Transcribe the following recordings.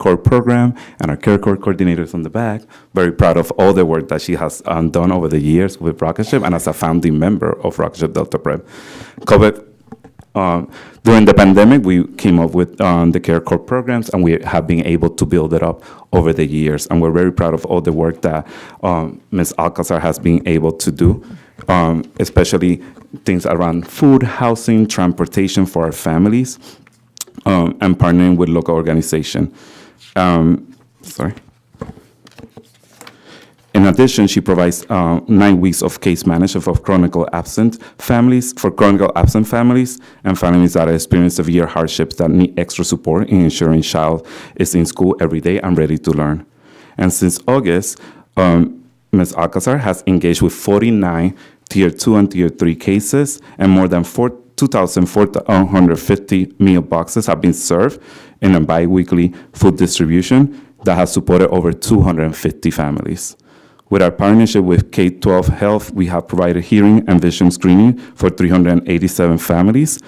core program and our care core coordinators on the back. Very proud of all the work that she has done over the years with Rocketship and as a founding member of Rocketship Delta Prep. During the pandemic, we came up with the care core programs, and we have been able to build it up over the years. And we're very proud of all the work that Ms. Alcazar has been able to do, especially things around food, housing, transportation for our families, and partnering with local organizations. In addition, she provides 9 weeks of case management for chronically absent families, and families that experience severe hardships that need extra support in ensuring child is in school every day and ready to learn. And since August, Ms. Alcazar has engaged with 49 Tier 2 and Tier 3 cases, and more than 2,450 meal boxes have been served in a bi-weekly food distribution that has supported over 250 families. With our partnership with K-12 Health, we have provided hearing and vision screening for 387 families,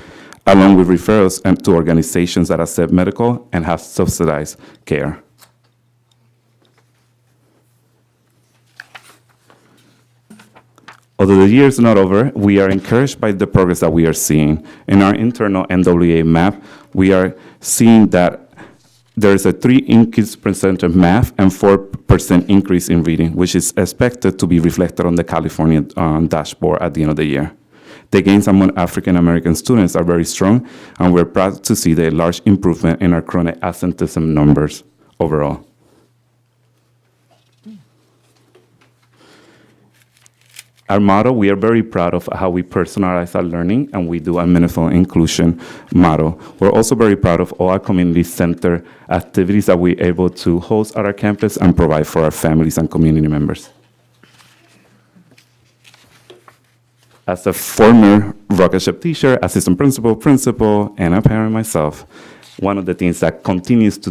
along with referrals to organizations that accept medical and have subsidized care. Although the year is not over, we are encouraged by the progress that we are seeing. In our internal NWA map, we are seeing that there is a 3% increase of math and 4% increase in reading, which is expected to be reflected on the California dashboard at the end of the year. The gains among African American students are very strong, and we're proud to see the large improvement in our chronic absenteeism numbers overall. Our motto, we are very proud of how we personalize our learning, and we do a meaningful inclusion model. We're also very proud of all our community center activities that we're able to host at our campus and provide for our families and community members. As a former Rocketship teacher, assistant principal, and a parent myself, one of the things that continues to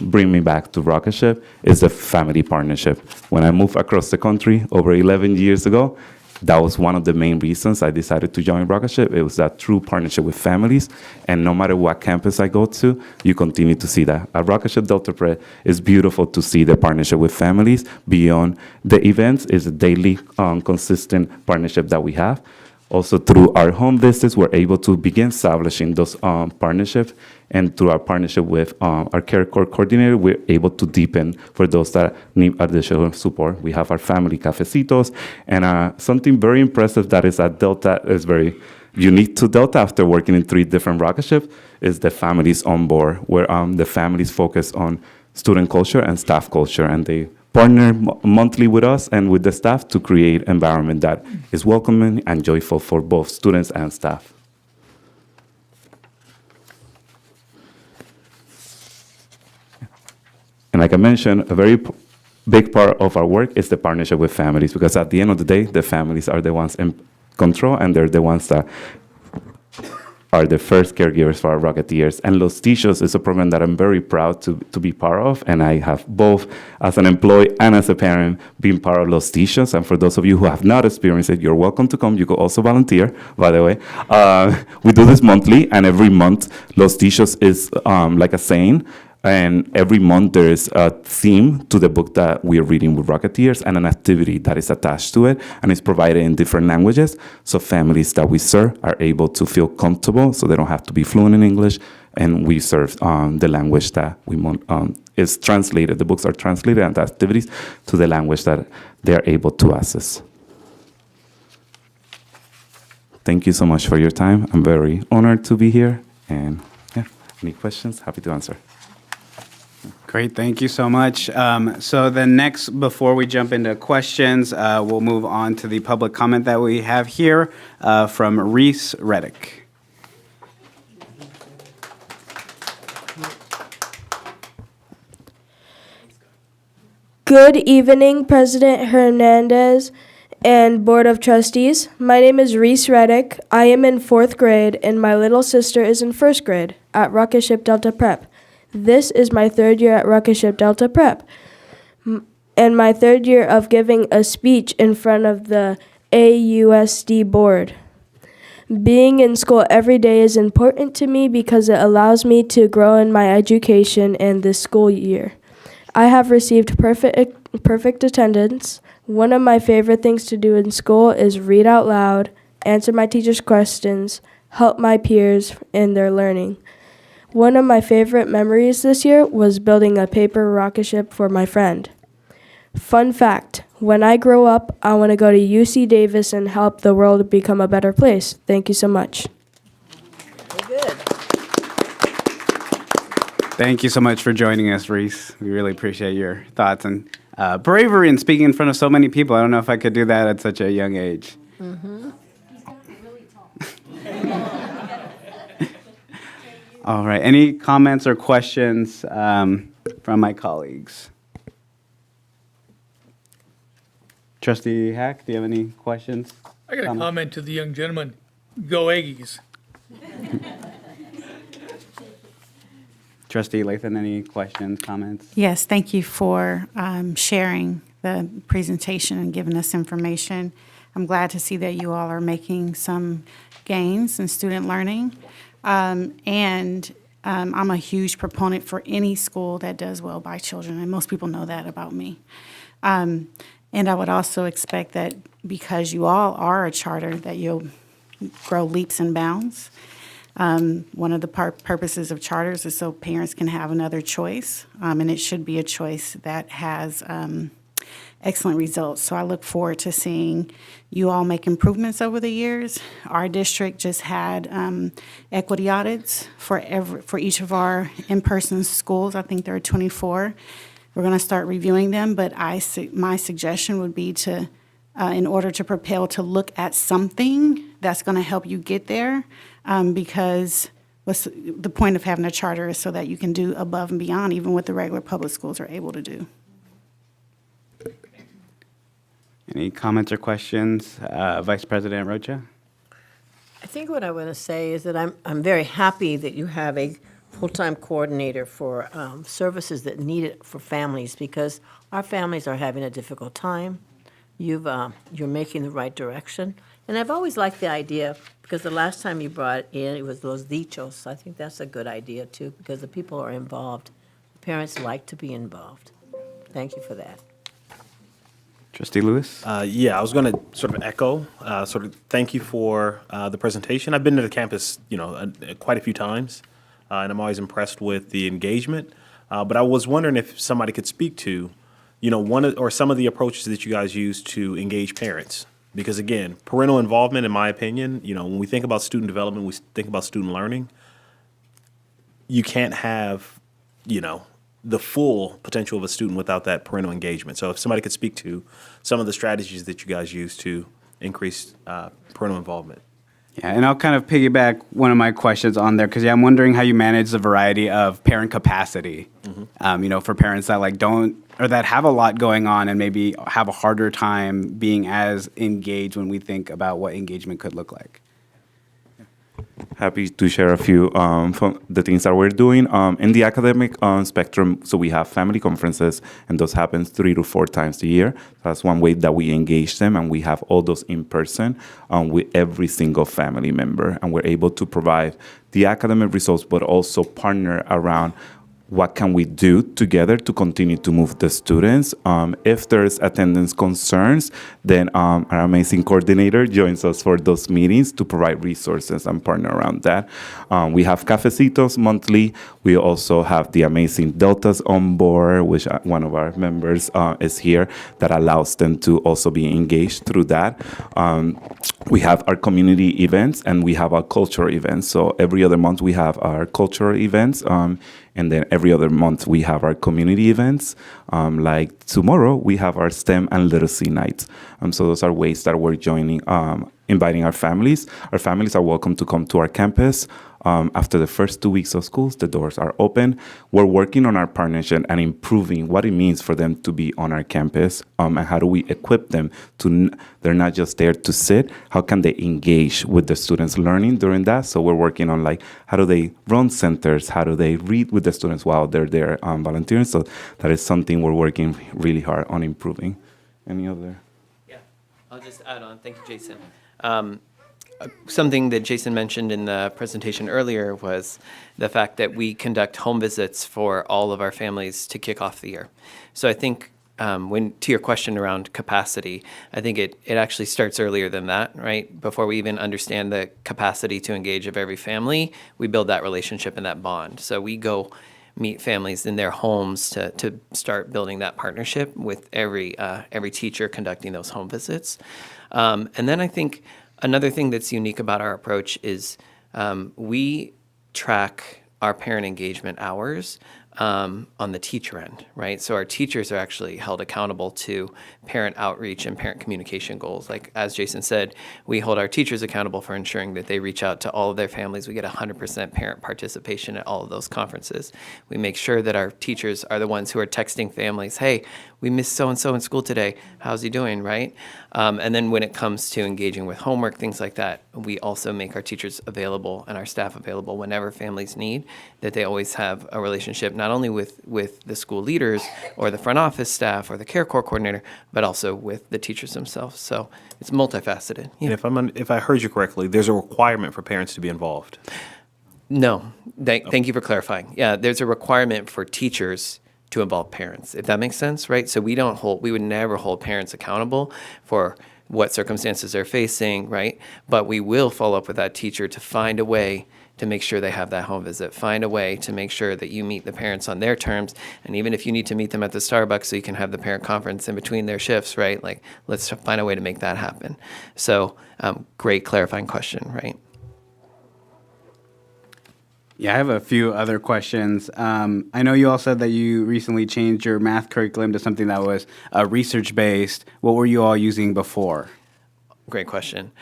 bring me back to Rocketship is the family partnership. When I moved across the country over 11 years ago, that was one of the main reasons I decided to join Rocketship. It was that true partnership with families, and no matter what campus I go to, you continue to see that. At Rocketship Delta Prep, it's beautiful to see the partnership with families beyond the events. It's a daily, consistent partnership that we have. Also, through our home visits, we're able to begin establishing those partnerships. And through our partnership with our care core coordinator, we're able to deepen for those that need additional support. We have our family cafecitos, and something very impressive that is at Delta is very unique to Delta after working in 3 different Rocketships is the families on board, where the families focus on student culture and staff culture, and they partner monthly with us and with the staff to create an environment that is welcoming and joyful for both students and staff. And like I mentioned, a very big part of our work is the partnership with families, because at the end of the day, the families are the ones in control, and they're the ones that are the first caregivers for our Rocketeers. And Los Tichos is a program that I'm very proud to be part of, and I have both as an employee and as a parent been part of Los Tichos. And for those of you who have not experienced it, you're welcome to come. You could also volunteer, by the way. We do this monthly, and every month Los Tichos is like a saying. And every month there is a theme to the book that we are reading with Rocketeers and an activity that is attached to it, and it's provided in different languages. So families that we serve are able to feel comfortable, so they don't have to be fluent in English, and we serve the language that we want is translated. The books are translated and the activities to the language that they're able to access. Thank you so much for your time. I'm very honored to be here, and yeah, any questions? Happy to answer. Great, thank you so much. So the next, before we jump into questions, we'll move on to the public comment that we have here from Reese Reddick. Good evening, President Hernandez and Board of Trustees. My name is Reese Reddick. I am in 4th grade, and my little sister is in 1st grade at Rocketship Delta Prep. This is my 3rd year at Rocketship Delta Prep, and my 3rd year of giving a speech in front of the AUSD board. Being in school every day is important to me because it allows me to grow in my education and this school year. I have received perfect attendance. One of my favorite things to do in school is read out loud, answer my teacher's questions, help my peers in their learning. One of my favorite memories this year was building a paper rocket ship for my friend. Fun fact, when I grow up, I want to go to UC Davis and help the world become a better place. Thank you so much. Very good. Thank you so much for joining us, Reese. We really appreciate your thoughts and bravery in speaking in front of so many people. I don't know if I could do that at such a young age. All right. Any comments or questions from my colleagues? Trustee Hack, do you have any questions? I got a comment to the young gentleman. Go Aggies. Trustee Lathan, any questions, comments? Yes, thank you for sharing the presentation and giving us information. I'm glad to see that you all are making some gains in student learning. And I'm a huge proponent for any school that does well by children, and most people know that about me. And I would also expect that because you all are a charter, that you'll grow leaps and bounds. One of the purposes of charters is so parents can have another choice, and it should be a choice that has excellent results. So I look forward to seeing you all make improvements over the years. Our district just had equity audits for each of our in-person schools. I think there are 24. We're going to start reviewing them, but my suggestion would be to, in order to propel, to look at something that's going to help you get there, because the point of having a charter is so that you can do above and beyond even what the regular public schools are able to do. Any comments or questions? Vice President Rocha? I think what I want to say is that I'm very happy that you have a full-time coordinator for services that need it for families, because our families are having a difficult time. You're making the right direction. And I've always liked the idea, because the last time you brought it in, it was Los Dichos. I think that's a good idea, too, because the people are involved. Parents like to be involved. Thank you for that. Trustee Lewis? Yeah, I was going to sort of echo, thank you for the presentation. I've been to the campus, quite a few times, and I'm always impressed with the engagement. But I was wondering if somebody could speak to, some of the approaches that you guys use to engage parents. Because again, parental involvement, in my opinion, when we think about student development, we think about student learning. You can't have, the full potential of a student without that parental engagement. So if somebody could speak to some of the strategies that you guys use to increase parental involvement. Yeah, and I'll kind of piggyback one of my questions on there, because I'm wondering how you manage the variety of parent capacity. For parents that don't, or that have a lot going on and maybe have a harder time being as engaged when we think about what engagement could look like. Happy to share a few from the things that we're doing in the academic spectrum. So we have family conferences, and those happen 3 to 4 times a year. That's one way that we engage them, and we have all those in person with every single family member, and we're able to provide the academic results, but also partner around what can we do together to continue to move the students. If there's attendance concerns, then our amazing coordinator joins us for those meetings to provide resources and partner around that. We have cafecitos monthly. We also have the amazing Deltas on board, which one of our members is here, that allows them to also be engaged through that. We have our community events, and we have our cultural events. So every other month we have our cultural events, and then every other month we have our community events. Like tomorrow, we have our STEM and literacy nights. So those are ways that we're joining, inviting our families. Our families are welcome to come to our campus. After the first 2 weeks of schools, the doors are open. We're working on our partnership and improving what it means for them to be on our campus, and how do we equip them to, they're not just there to sit, how can they engage with the students learning during that? So we're working on how do they run centers, how do they read with the students while they're there volunteering? So that is something we're working really hard on improving. Any other? Yeah, I'll just add on. Thank you, Jason. something that Jason mentioned in the presentation earlier was the fact that we conduct home visits for all of our families to kick off the year. So I think when to your question around capacity, I think it actually starts earlier than that, right? Before we even understand the capacity to engage of every family, we build that relationship and that bond. So we go meet families in their homes to start building that partnership with every teacher conducting those home visits. And then I think another thing that's unique about our approach is we track our parent engagement hours on the teacher end, right? So our teachers are actually held accountable to parent outreach and parent communication goals. Like, as Jason said, we hold our teachers accountable for ensuring that they reach out to all of their families. We get 100% parent participation at all of those conferences. We make sure that our teachers are the ones who are texting families, hey, we missed so-and-so in school today. How's he doing, right? And then when it comes to engaging with homework, things like that, we also make our teachers available and our staff available whenever families need, that they always have a relationship, not only with the school leaders or the front office staff or the care core coordinator, but also with the teachers themselves. So it's multifaceted. Yeah. And if I heard you correctly, there's a requirement for parents to be involved. No, thank you for clarifying. Yeah, there's a requirement for teachers to involve parents, if that makes sense, right? So we would never hold parents accountable for what circumstances they're facing, right? But we will follow up with that teacher to find a way to make sure they have that home visit, find a way to make sure that you meet the parents on their terms. And even if you need to meet them at the Starbucks so you can have the parent conference in between their shifts, right? Like, let's find a way to make that happen. So great clarifying question, right? Yeah, I have a few other questions. I know you all said that you recently changed your math curriculum to something that was research-based. What were you all using before? Great question.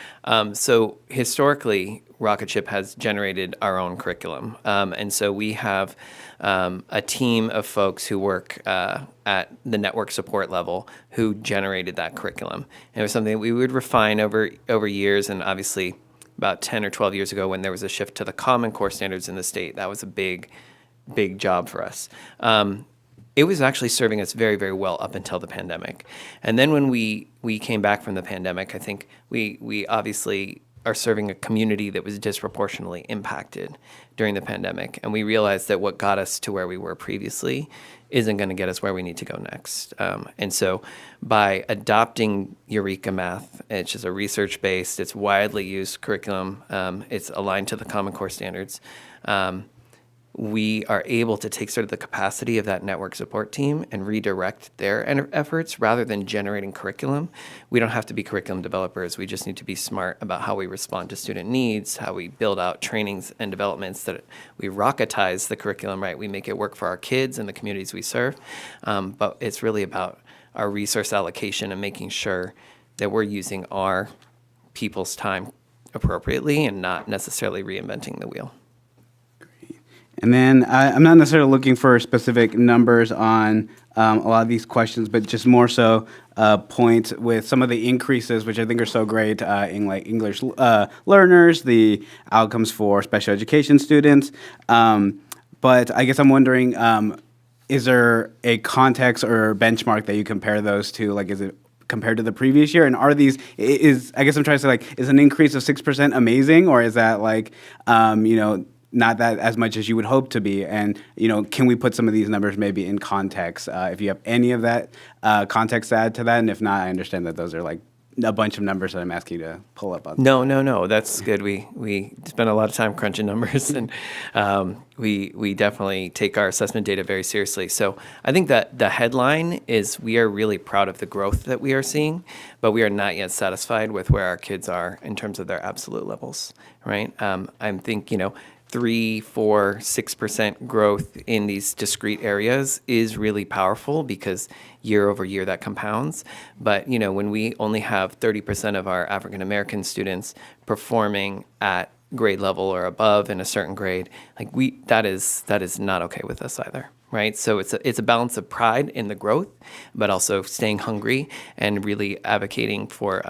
So historically, Rocketship has generated our own curriculum. And so we have a team of folks who work at the network support level who generated that curriculum. And it was something that we would refine over years, and obviously about 10 or 12 years ago when there was a shift to the Common Core standards in the state, that was a big job for us. It was actually serving us very, very well up until the pandemic. And then when we came back from the pandemic, I think we obviously are serving a community that was disproportionately impacted during the pandemic. And we realized that what got us to where we were previously isn't going to get us where we need to go next. And so by adopting Eureka Math, it's just a research-based, it's widely used curriculum, it's aligned to the Common Core standards, we are able to take sort of the capacity of that network support team and redirect their efforts rather than generating curriculum. We don't have to be curriculum developers. We just need to be smart about how we respond to student needs, how we build out trainings and developments, that we rocketize the curriculum, right? We make it work for our kids and the communities we serve. But it's really about our resource allocation and making sure that we're using our people's time appropriately and not necessarily reinventing the wheel. And then I'm not necessarily looking for specific numbers on a lot of these questions, but just more so points with some of the increases, which I think are so great in like English learners, the outcomes for special education students. But I guess I'm wondering, is there a context or benchmark that you compare those to? Like, is it compared to the previous year? And are these, I guess I'm trying to say, like, is an increase of 6% amazing, or is that like, not that as much as you would hope to be? And, can we put some of these numbers maybe in context? If you have any of that context to add to that, and if not, I understand that those are like a bunch of numbers that I'm asking you to pull up on. No, that's good. We spend a lot of time crunching numbers, and we definitely take our assessment data very seriously. So I think that the headline is we are really proud of the growth that we are seeing, but we are not yet satisfied with where our kids are in terms of their absolute levels, right? I think, 3, 4, 6% growth in these discrete areas is really powerful because year over year that compounds. But, when we only have 30% of our African American students performing at grade level or above in a certain grade, like that is not okay with us either. Right, so it's a balance of pride in the growth, but also staying hungry and really advocating for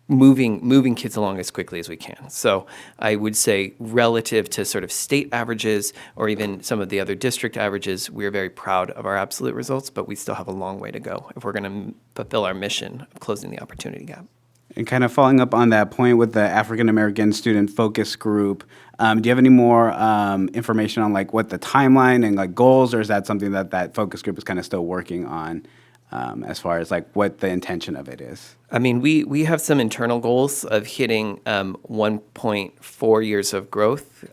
moving kids along as quickly as we can. So I would say relative to sort of state averages or even some of the other district averages, we're very proud of our absolute results, but we still have a long way to go if we're going to fulfill our mission of closing the opportunity gap. And kind of following up on that point with the African American Student Focus Group, do you have any more information on like what the timeline and like goals, or is that something that that focus group is kind of still working on as far as like what the intention of it is? I mean, we have some internal goals of hitting 1.4 years of growth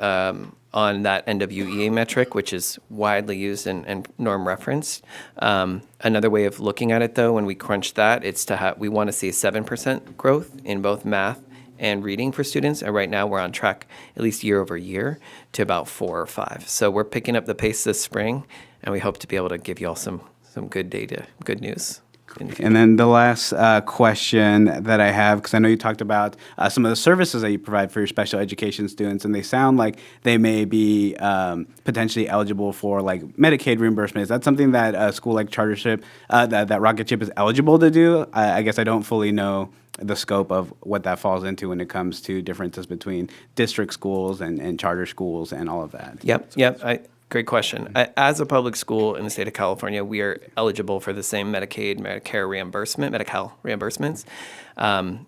on that NWEA metric, which is widely used and norm referenced. Another way of looking at it, though, when we crunch that, it's to have, we want to see 7% growth in both math and reading for students. And right now we're on track, at least year over year, to about 4 or 5. So we're picking up the pace this spring, and we hope to be able to give you all some good data, good news. And then the last question that I have, because I know you talked about some of the services that you provide for your special education students, and they sound like they may be potentially eligible for like Medicaid reimbursement. Is that something that a school like Chartership, that Rocketship is eligible to do? I guess I don't fully know the scope of what that falls into when it comes to differences between district schools and charter schools and all of that. Yep. Great question. As a public school in the state of California, we are eligible for the same Medicaid, Medicare reimbursement, Medi-Cal reimbursements.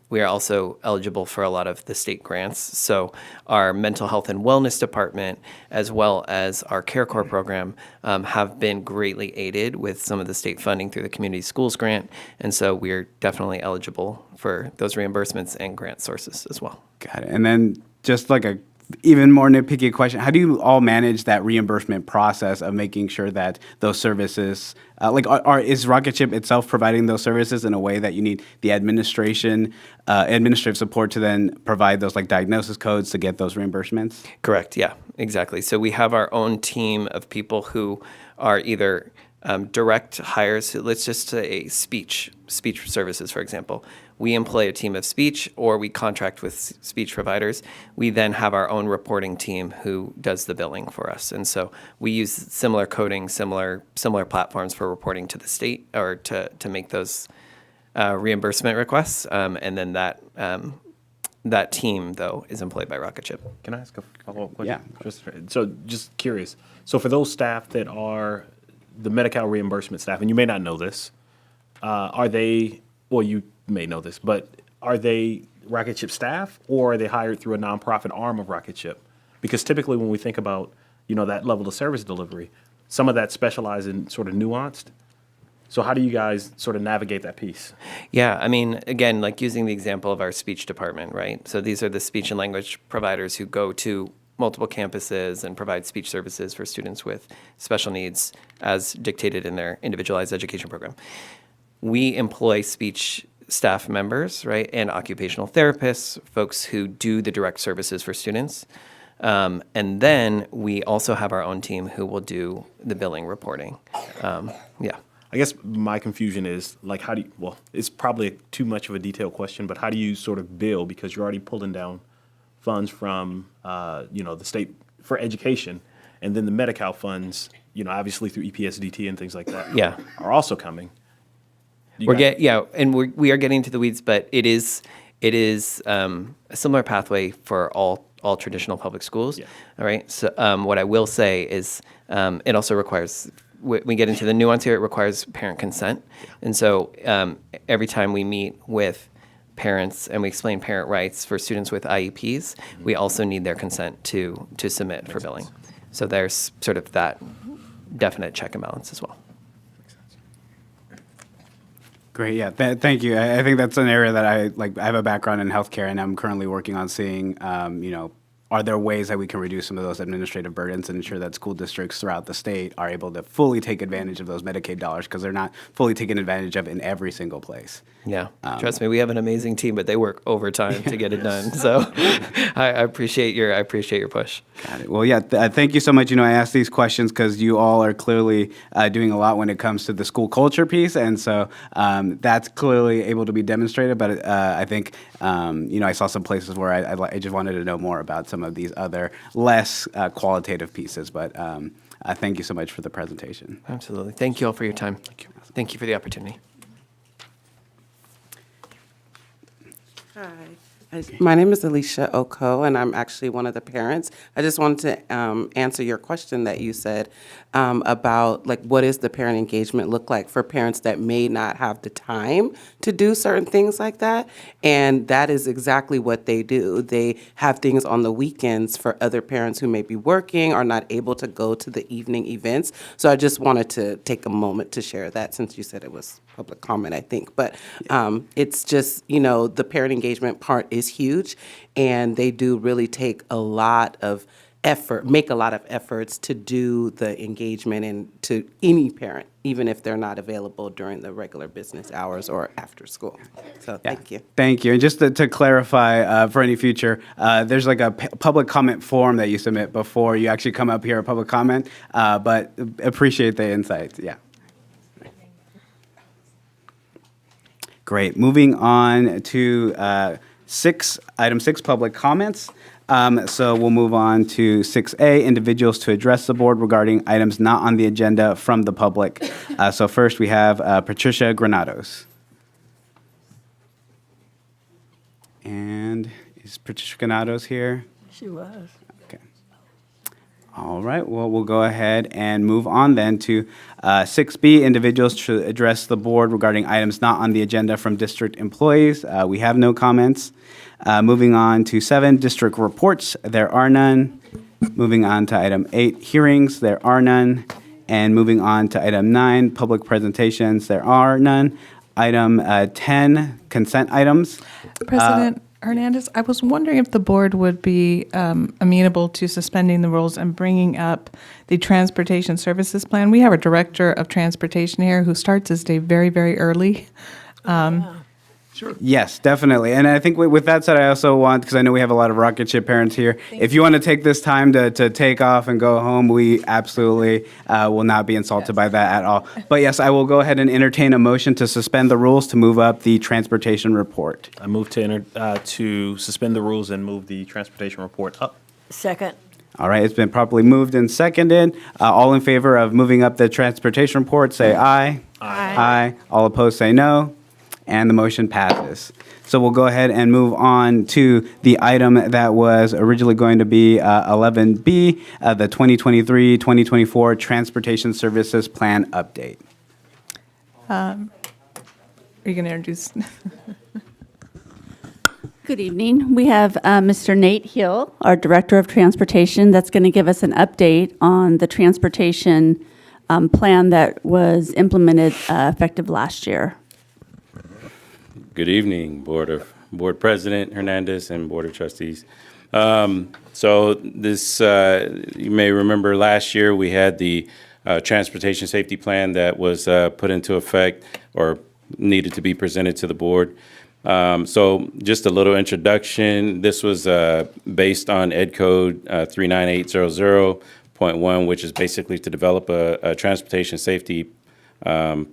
We are also eligible for a lot of the state grants. So our mental health and wellness department, as well as our Care Corps program, have been greatly aided with some of the state funding through the Community Schools Grant. And so we are definitely eligible for those reimbursements and grant sources as well. Got it. And then just like a even more nitpicky question, how do you all manage that reimbursement process of making sure that those services, is Rocketship itself providing those services in a way that you need the administrative support to then provide those like diagnosis codes to get those reimbursements? Correct. Yeah, exactly. So we have our own team of people who are either direct hires. Let's just say speech services, for example. We employ a team of speech, or we contract with speech providers. We then have our own reporting team who does the billing for us. And so we use similar coding, similar platforms for reporting to the state, or to make those reimbursement requests. And then that team, though, is employed by Rocketship. Can I ask a follow-up question? Yeah. Just curious. So for those staff that are the Medi-Cal reimbursement staff, and you may not know this, are they, well, you may know this, but are they Rocketship staff, or are they hired through a nonprofit arm of Rocketship? Because typically when we think about, that level of service delivery, some of that specializes in sort of nuanced. So how do you guys sort of navigate that piece? Yeah, I mean, again, like using the example of our speech department, right? So these are the speech and language providers who go to multiple campuses and provide speech services for students with special needs as dictated in their individualized education program. We employ speech staff members, right, and occupational therapists, folks who do the direct services for students. And then we also have our own team who will do the billing reporting. Yeah. I guess my confusion is, like, it's probably too much of a detailed question, but how do you sort of bill? Because you're already pulling down funds from, the state for education, and then the Medi-Cal funds, obviously through EPSDT and things like that, are also coming. We are getting to the weeds, but it is a similar pathway for all traditional public schools. Yeah. All right. So what I will say is it also requires. We get into the nuance here. It requires parent consent, and so every time we meet with parents and we explain parent rights for students with IEPs, we also need their consent to submit for billing. So there's sort of that definite check and balance as well. Great, yeah, thank you. I think that's an area that I have a background in healthcare, and I'm currently working on seeing, are there ways that we can reduce some of those administrative burdens and ensure that school districts throughout the state are able to fully take advantage of those Medicaid dollars, because they're not fully taken advantage of in every single place. Yeah, trust me, we have an amazing team, but they work overtime to get it done. So I appreciate your push. Got it. Well, yeah, thank you so much. I asked these questions because you all are clearly doing a lot when it comes to the school culture piece, and so that's clearly able to be demonstrated. But I think, I saw some places where I just wanted to know more about some of these other less qualitative pieces. But thank you so much for the presentation. Absolutely. Thank you all for your time. Thank you for the opportunity. Hi, My name is Alicia Oko, and I'm actually one of the parents. I just wanted to answer your question that you said about, like, what does the parent engagement look like for parents that may not have the time to do certain things like that? And that is exactly what they do. They have things on the weekends for other parents who may be working or not able to go to the evening events. So I just wanted to take a moment to share that, since you said it was public comment, I think. But it's just, the parent engagement part is huge, and they do really take a lot of effort, make a lot of efforts to do the engagement and to any parent, even if they're not available during the regular business hours or after school. So thank you. Thank you. And just to clarify for any future, there's like a public comment form that you submit before you actually come up here, a public comment, but appreciate the insights. Yeah. Great. Moving on to item 6, public comments. So we'll move on to 6A, individuals to address the board regarding items not on the agenda from the public. So first we have Patricia Granados. And is Patricia Granados here? She was. Okay. All right, well, we'll go ahead and move on then to 6B, individuals to address the board regarding items not on the agenda from district employees. We have no comments. Moving on to 7, district reports. There are none. Moving on to item 8, hearings. There are none. And moving on to item 9, public presentations. There are none. Item 10, consent items. President Hernandez, I was wondering if the board would be amenable to suspending the rules and bringing up the transportation services plan. We have a director of transportation here who starts his day very, very early. Yes, definitely. And I think with that said, I also want, because I know we have a lot of rocket ship parents here, if you want to take this time to take off and go home, we absolutely will not be insulted by that at all. But yes, I will go ahead and entertain a motion to suspend the rules to move up the transportation report. I move to suspend the rules and move the transportation report up. Second. All right, it's been properly moved and seconded. All in favor of moving up the transportation report, say aye. Aye. All opposed, say no. And the motion passes. So we'll go ahead and move on to the item that was originally going to be 11B, the 2023-2024 Transportation Services Plan Update. Are you going to introduce? Good evening. We have Mr. Nate Hill, our Director of Transportation, that's going to give us an update on the transportation plan that was implemented effective last year. Good evening, Board President Hernandez and Board of Trustees. So this, you may remember last year we had the transportation safety plan that was put into effect or needed to be presented to the board. So just a little introduction. This was based on Ed Code 39800.1, which is basically to develop a transportation safety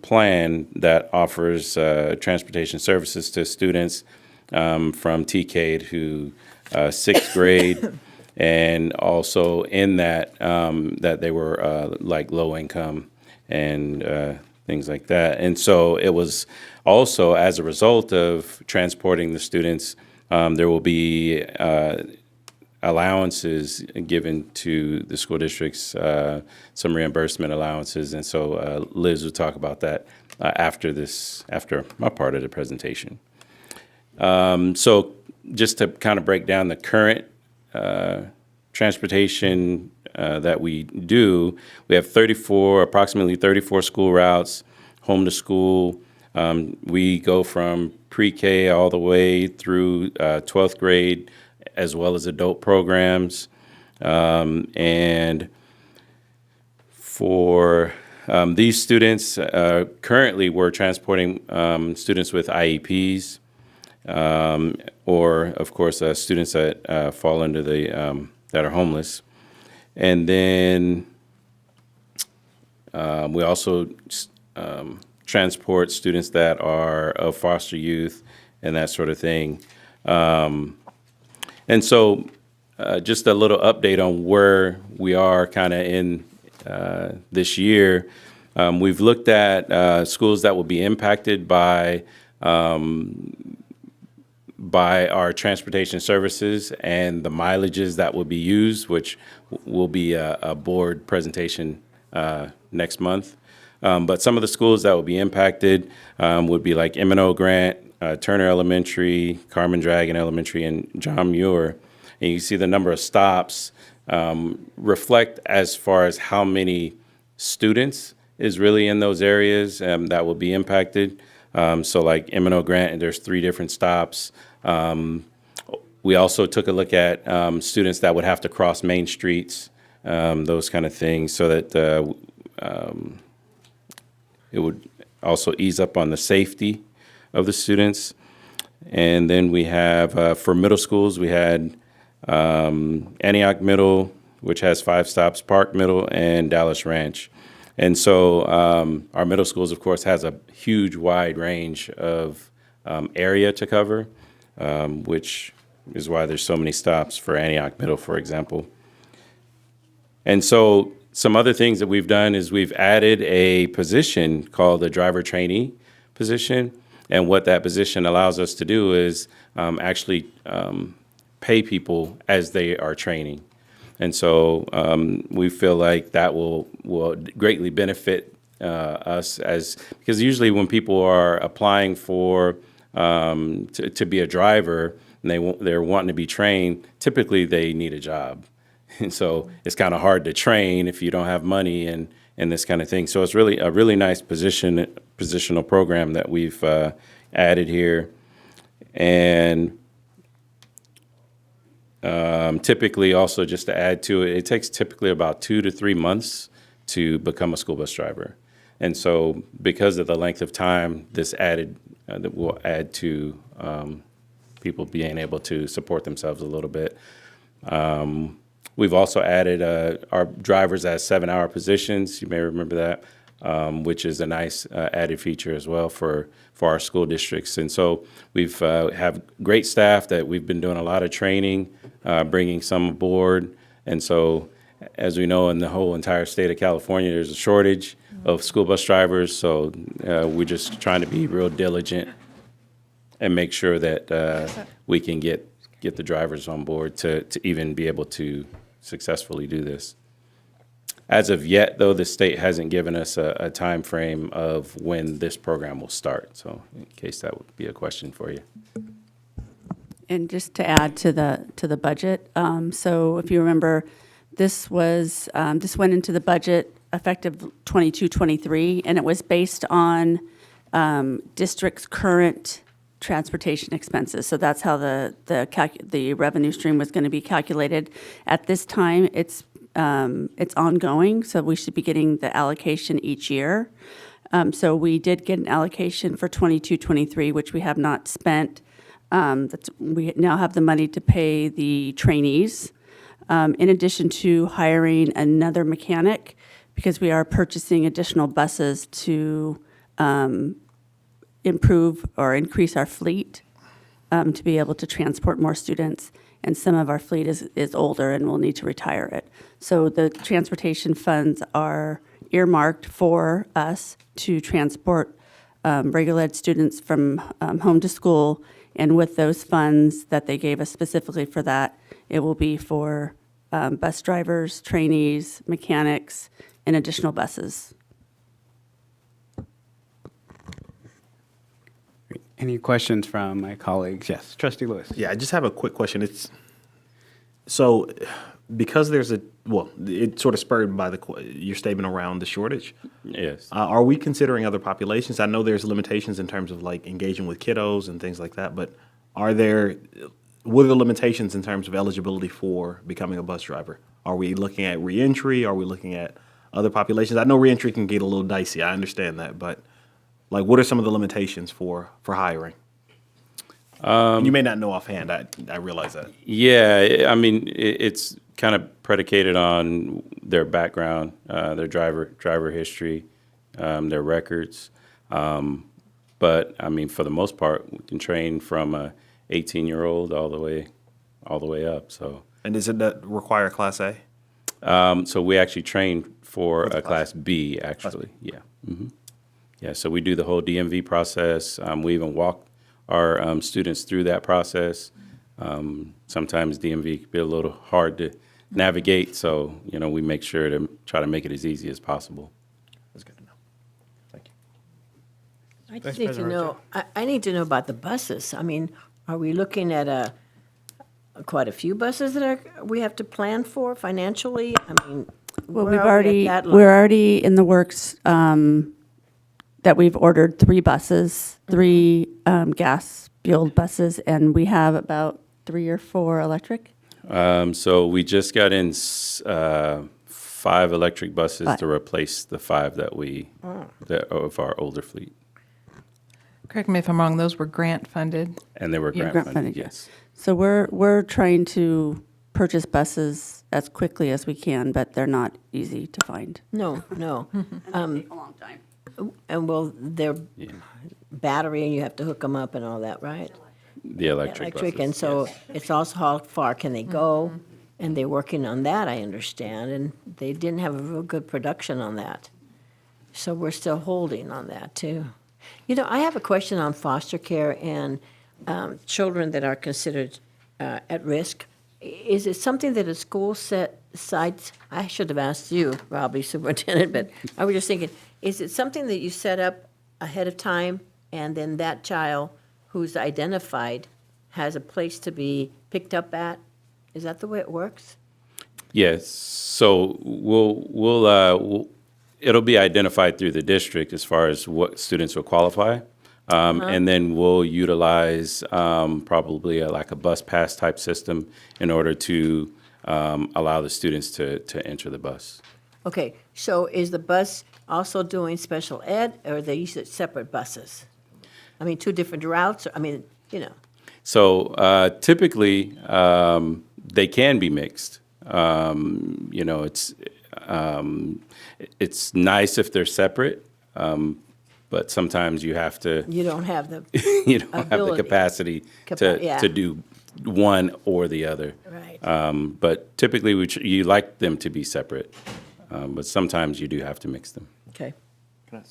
plan that offers transportation services to students from TK to 6th grade, and also in that that they were like low income and things like that. And so it was also as a result of transporting the students, there will be allowances given to the school districts, some reimbursement allowances, and so Liz will talk about that after my part of the presentation. So just to kind of break down the current transportation that we do, we have approximately 34 school routes, home to school. We go from pre-K all the way through 12th grade, as well as adult programs. And for these students, currently we're transporting students with IEPs, or of course students that fall under the, that are homeless. And then we also transport students that are of foster youth and that sort of thing. And so just a little update on where we are kind of in this year. We've looked at schools that will be impacted by by our transportation services and the mileages that will be used, which will be a board presentation next month. But some of the schools that will be impacted would be like M&O Grant, Turner Elementary, Carmen Dragon Elementary, and John Muir. And you see the number of stops reflect as far as how many students is really in those areas that will be impacted. So like M&O Grant, there's 3 different stops. We also took a look at students that would have to cross main streets, those kind of things, so that it would also ease up on the safety of the students. And then we have, for middle schools, we had Antioch Middle, which has 5 stops, Park Middle, and Dallas Ranch. And so our middle schools, of course, has a huge wide range of area to cover, which is why there's so many stops for Antioch Middle, for example. And so some other things that we've done is we've added a position called the driver trainee position. And what that position allows us to do is actually pay people as they are training. And so we feel like that will greatly benefit us, because usually when people are applying for to be a driver and they're wanting to be trained, typically they need a job. And so it's kind of hard to train if you don't have money and this kind of thing. So it's really a really nice positional program that we've added here. And typically, also just to add to it, it takes typically about 2 to 3 months to become a school bus driver. And so because of the length of time, this added that will add to people being able to support themselves a little bit. We've also added our drivers as 7-hour positions. You may remember that, which is a nice added feature as well for our school districts. And so we've have great staff that we've been doing a lot of training, bringing some aboard. And so, as we know, in the whole entire state of California, there's a shortage of school bus drivers. So we're just trying to be real diligent and make sure that we can get the drivers on board to even be able to successfully do this. As of yet, though, the state hasn't given us a time frame of when this program will start. So in case that would be a question for you. And just to add to the budget, so if you remember, this went into the budget effective 22-23, and it was based on district's current transportation expenses. So that's how the revenue stream was going to be calculated. At this time, it's ongoing, so we should be getting the allocation each year. So we did get an allocation for 22-23, which we have not spent. We now have the money to pay the trainees, in addition to hiring another mechanic, because we are purchasing additional buses to improve or increase our fleet to be able to transport more students. And some of our fleet is older and we'll need to retire it. So the transportation funds are earmarked for us to transport regular ed students from home to school. And with those funds that they gave us specifically for that, it will be for bus drivers, trainees, mechanics, and additional buses. Any questions from my colleagues? Yes, Trustee Lewis. Yeah, I just have a quick question. So because it sort of spurred by your statement around the shortage. Yes. Are we considering other populations? I know there's limitations in terms of like engaging with kiddos and things like that, but what are the limitations in terms of eligibility for becoming a bus driver? Are we looking at reentry? Are we looking at other populations? I know reentry can get a little dicey. I understand that, but like, what are some of the limitations for hiring? You may not know offhand. I realize that. Yeah, I mean, it's kind of predicated on their background, their driver history, their records. But I mean, for the most part, we can train from a 18-year-old all the way up. So. And does it require Class A? So we actually train for a Class B, actually. Yeah. Mm-hmm. Yeah. So we do the whole DMV process. We even walk our students through that process. Sometimes DMV can be a little hard to navigate, so, we make sure to try to make it as easy as possible. That's good to know. Thank you. I just need to know, I need to know about the buses. I mean, are we looking at quite a few buses that we have to plan for financially? I mean, Well, where are we at that line? we're already in the works that we've ordered 3 buses, 3 gas-fueled buses, and we have about 3 or 4 electric. So we just got in 5 electric buses to replace the 5 that of our older fleet, Correct me if I'm wrong, those were grant funded. and they were Yeah, grant funded. yeah. Yes. So we're trying to purchase buses as quickly as we can, but they're not easy to find. No. Take a long time. And will their battery, and you have to hook them up and all that, right? The electric buses. And so yes. it's also how far can they go? And they're working on that, I understand, and they didn't have a real good production on that. So we're still holding on that, too. I have a question on foster care and children that are considered at risk. Is it something that a school set aside? I should have asked you, Robbie, superintendent, but I was just thinking, is it something that you set up ahead of time, and then that child who's identified has a place to be picked up at? Is that the way it works? Yes, so it'll be identified through the district as far as what students will qualify. And then we'll utilize probably like a bus pass type system in order to allow the students to enter the bus. Okay, so is the bus also doing special ed, or are they usually separate buses? I mean, 2 different routes, So typically, they can be mixed. It's nice if they're separate, but sometimes you have to. You don't have the You don't have the ability. capacity Yeah. to do one or the other. Right. But typically, you like them to be separate, but sometimes you do have to mix them. Okay. Can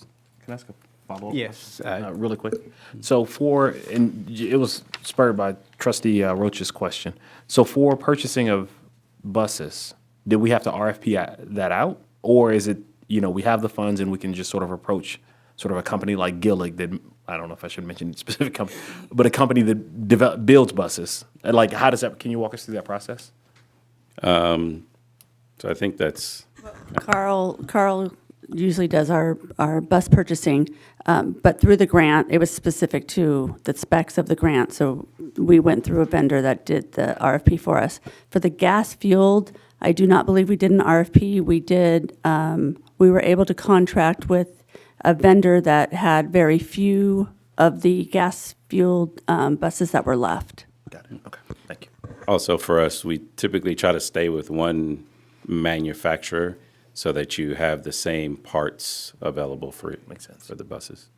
I ask a follow-up? Yes. Really quick. So and it was spurred by Trustee Roach's question. So for purchasing of buses, did we have to RFP that out? Or is it, we have the funds and we can just sort of approach sort of a company like Gillig that, I don't know if I should mention a specific company, but a company that builds buses? Like, how does that, can you walk us through that process? So I think that's. Carl usually does our bus purchasing, but through the grant, it was specific to the specs of the grant, so we went through a vendor that did the RFP for us. For the gas-fueled, I do not believe we did an RFP. We were able to contract with a vendor that had very few of the gas-fueled buses that were left. Got it. Okay. Thank you. Also, for us, we typically try to stay with one manufacturer so that you have the same parts available for Makes sense. for the buses.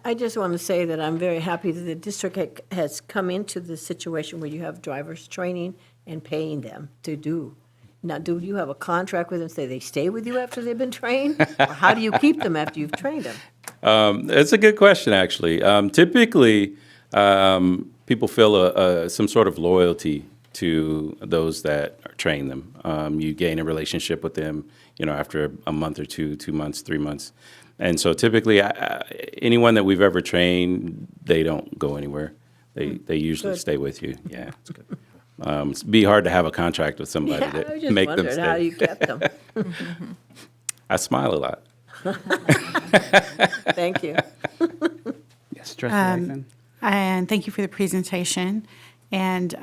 I just want to say that I'm very happy that the district has come into the situation where you have drivers training and paying them to do. Now, do you have a contract with them, say they stay with you after they've been trained? Or how do you keep them after you've trained them? It's a good question, actually. Typically, people feel some sort of loyalty to those that train them. You gain a relationship with them, after a month or 2 months, 3 months. And so typically, anyone that we've ever trained, they don't go anywhere. They usually Good. stay with you. Yeah. It'd be hard to have a contract with somebody Yeah, I that was just make them wondering how stay. you kept them. I smile a lot. Thank you. Yes, Trustee Jackson. And thank you for the presentation. And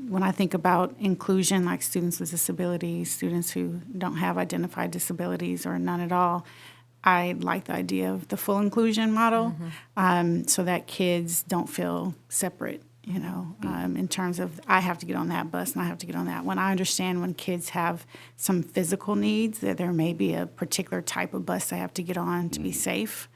when I think about inclusion, like students with disabilities, students who don't have identified disabilities or none at all, I like the idea of the full inclusion model, so that kids don't feel separate, in terms of, I have to get on that bus and I have to get on that one. I understand when kids have some physical needs, that there may be a particular type of bus they have to get on to be safe.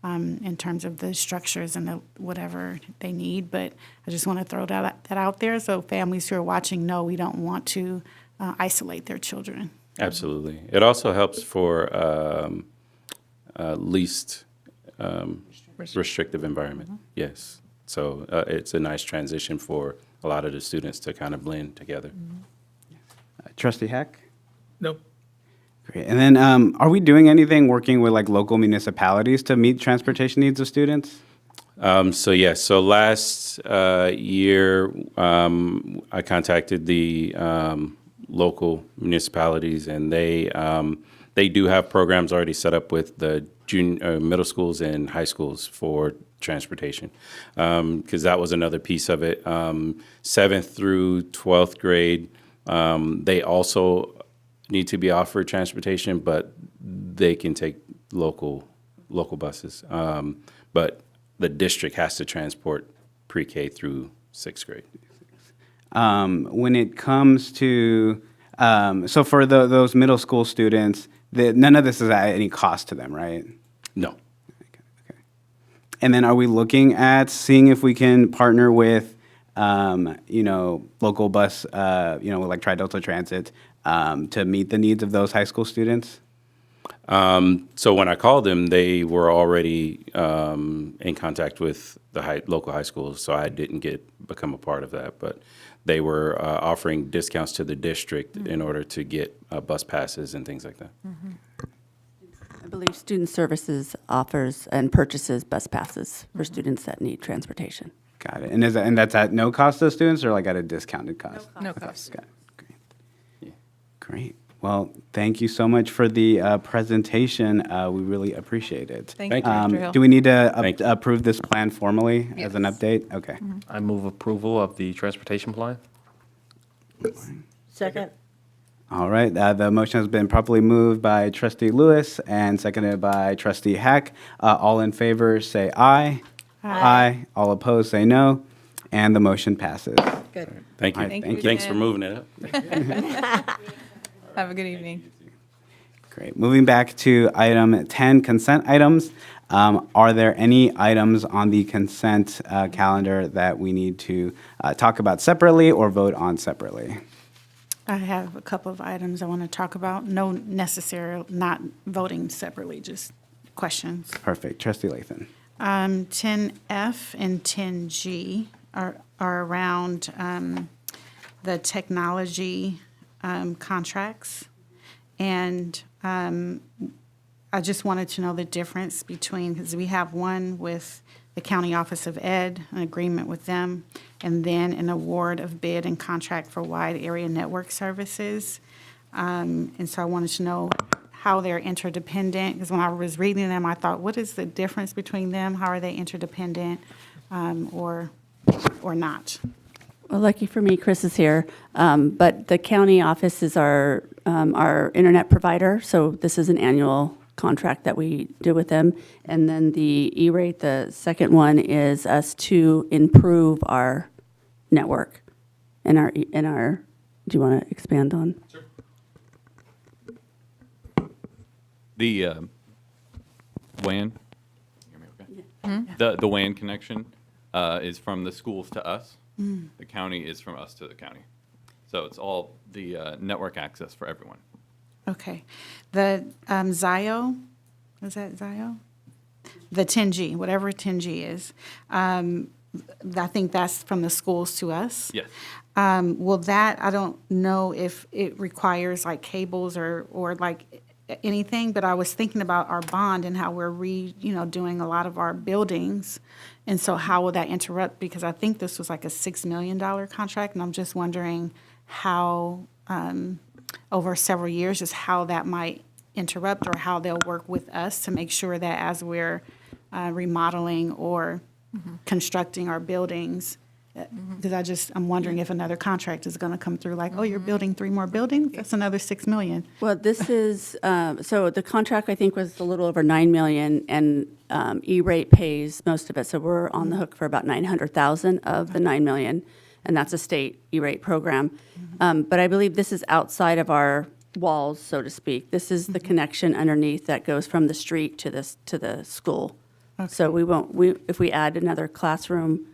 In terms of the structures and whatever they need. But I just want to throw that out there so families who are watching know we don't want to isolate their children. Absolutely. It also helps for least restrictive environment. Yes. So it's a nice transition for a lot of the students to kind of blend together. Trustee Heck? No. Great. And then are we doing anything working with like local municipalities to meet transportation needs of students? So last year, I contacted the local municipalities, and they do have programs already set up with the middle schools and high schools for transportation, because that was another piece of it. 7th through 12th grade, they also need to be offered transportation, but they can take local buses. But the district has to transport pre-K through 6th grade. When it comes to, so for those middle school students, none of this is at any cost to them, right? No. Okay. And then are we looking at seeing if we can partner with, local bus, like Tri-Delta Transit, to meet the needs of those high school students? So when I called them, they were already in contact with the local high schools, so I didn't become a part of that. But they were offering discounts to the district in order to get bus passes and things like that. I believe Student Services offers and purchases bus passes for students that need transportation. Got it. And that's at no cost to students or like at a discounted cost? No cost. Got it. Great. Great. Well, thank you so much for the presentation. We really appreciate it. Thank you, Thank Dr. Hill. Do we need to Thank you. approve this plan formally as an Yes. update? Okay. I move approval of the transportation plan. Second? All right. The motion has been properly moved by Trustee Lewis and seconded by Trustee Hack. All in favor, say aye. Aye. All opposed, say no. And the motion passes. Good. Thank you. All right, thank you. Thanks for Jen. moving it up. Have a good evening. Great. Moving back to item 10, consent items. Are there any items on the consent calendar that we need to talk about separately or vote on separately? I have a couple of items I want to talk about. No necessary, not voting separately, just questions. Perfect. Trustee Lathan. 10F and 10G are around the technology contracts. And I just wanted to know the difference between, because we have one with the County Office of Ed, an agreement with them, and then an award of bid and contract for wide area network services. And so I wanted to know how they're interdependent, because when I was reading them, I thought, what is the difference between them? How are they interdependent or not? Well, lucky for me, Chris is here, but the county office is our internet provider, so this is an annual contract that we do with them. And then the E-rate, the second one, is us to improve our network and our, do you want to expand on? The WAN, hear me okay? The WAN connection is from the schools to us. The county is from us to the county. So it's all the network access for everyone. Okay. The Zio, is that Zio? The 10G, whatever 10G is, I think that's from the schools to us. Yes. Will that, I don't know if it requires like cables or like anything, but I was thinking about our bond and how we're doing a lot of our buildings. And so how will that interrupt? Because I think this was like a $6 million contract, and I'm just wondering how, over several years, just how that might interrupt or how they'll work with us to make sure that as we're remodeling or constructing our buildings, because I'm wondering if another contract is going to come through, like, oh, you're building 3 more buildings? That's another $6 million. Well, this is, so the contract, I think, was a little over $9 million, and E-rate pays most of it, so we're on the hook for about $900,000 of the $9 million, and that's a state E-rate program. But I believe this is outside of our walls, so to speak. This is the connection underneath that goes from the street to the school. So if we add another classroom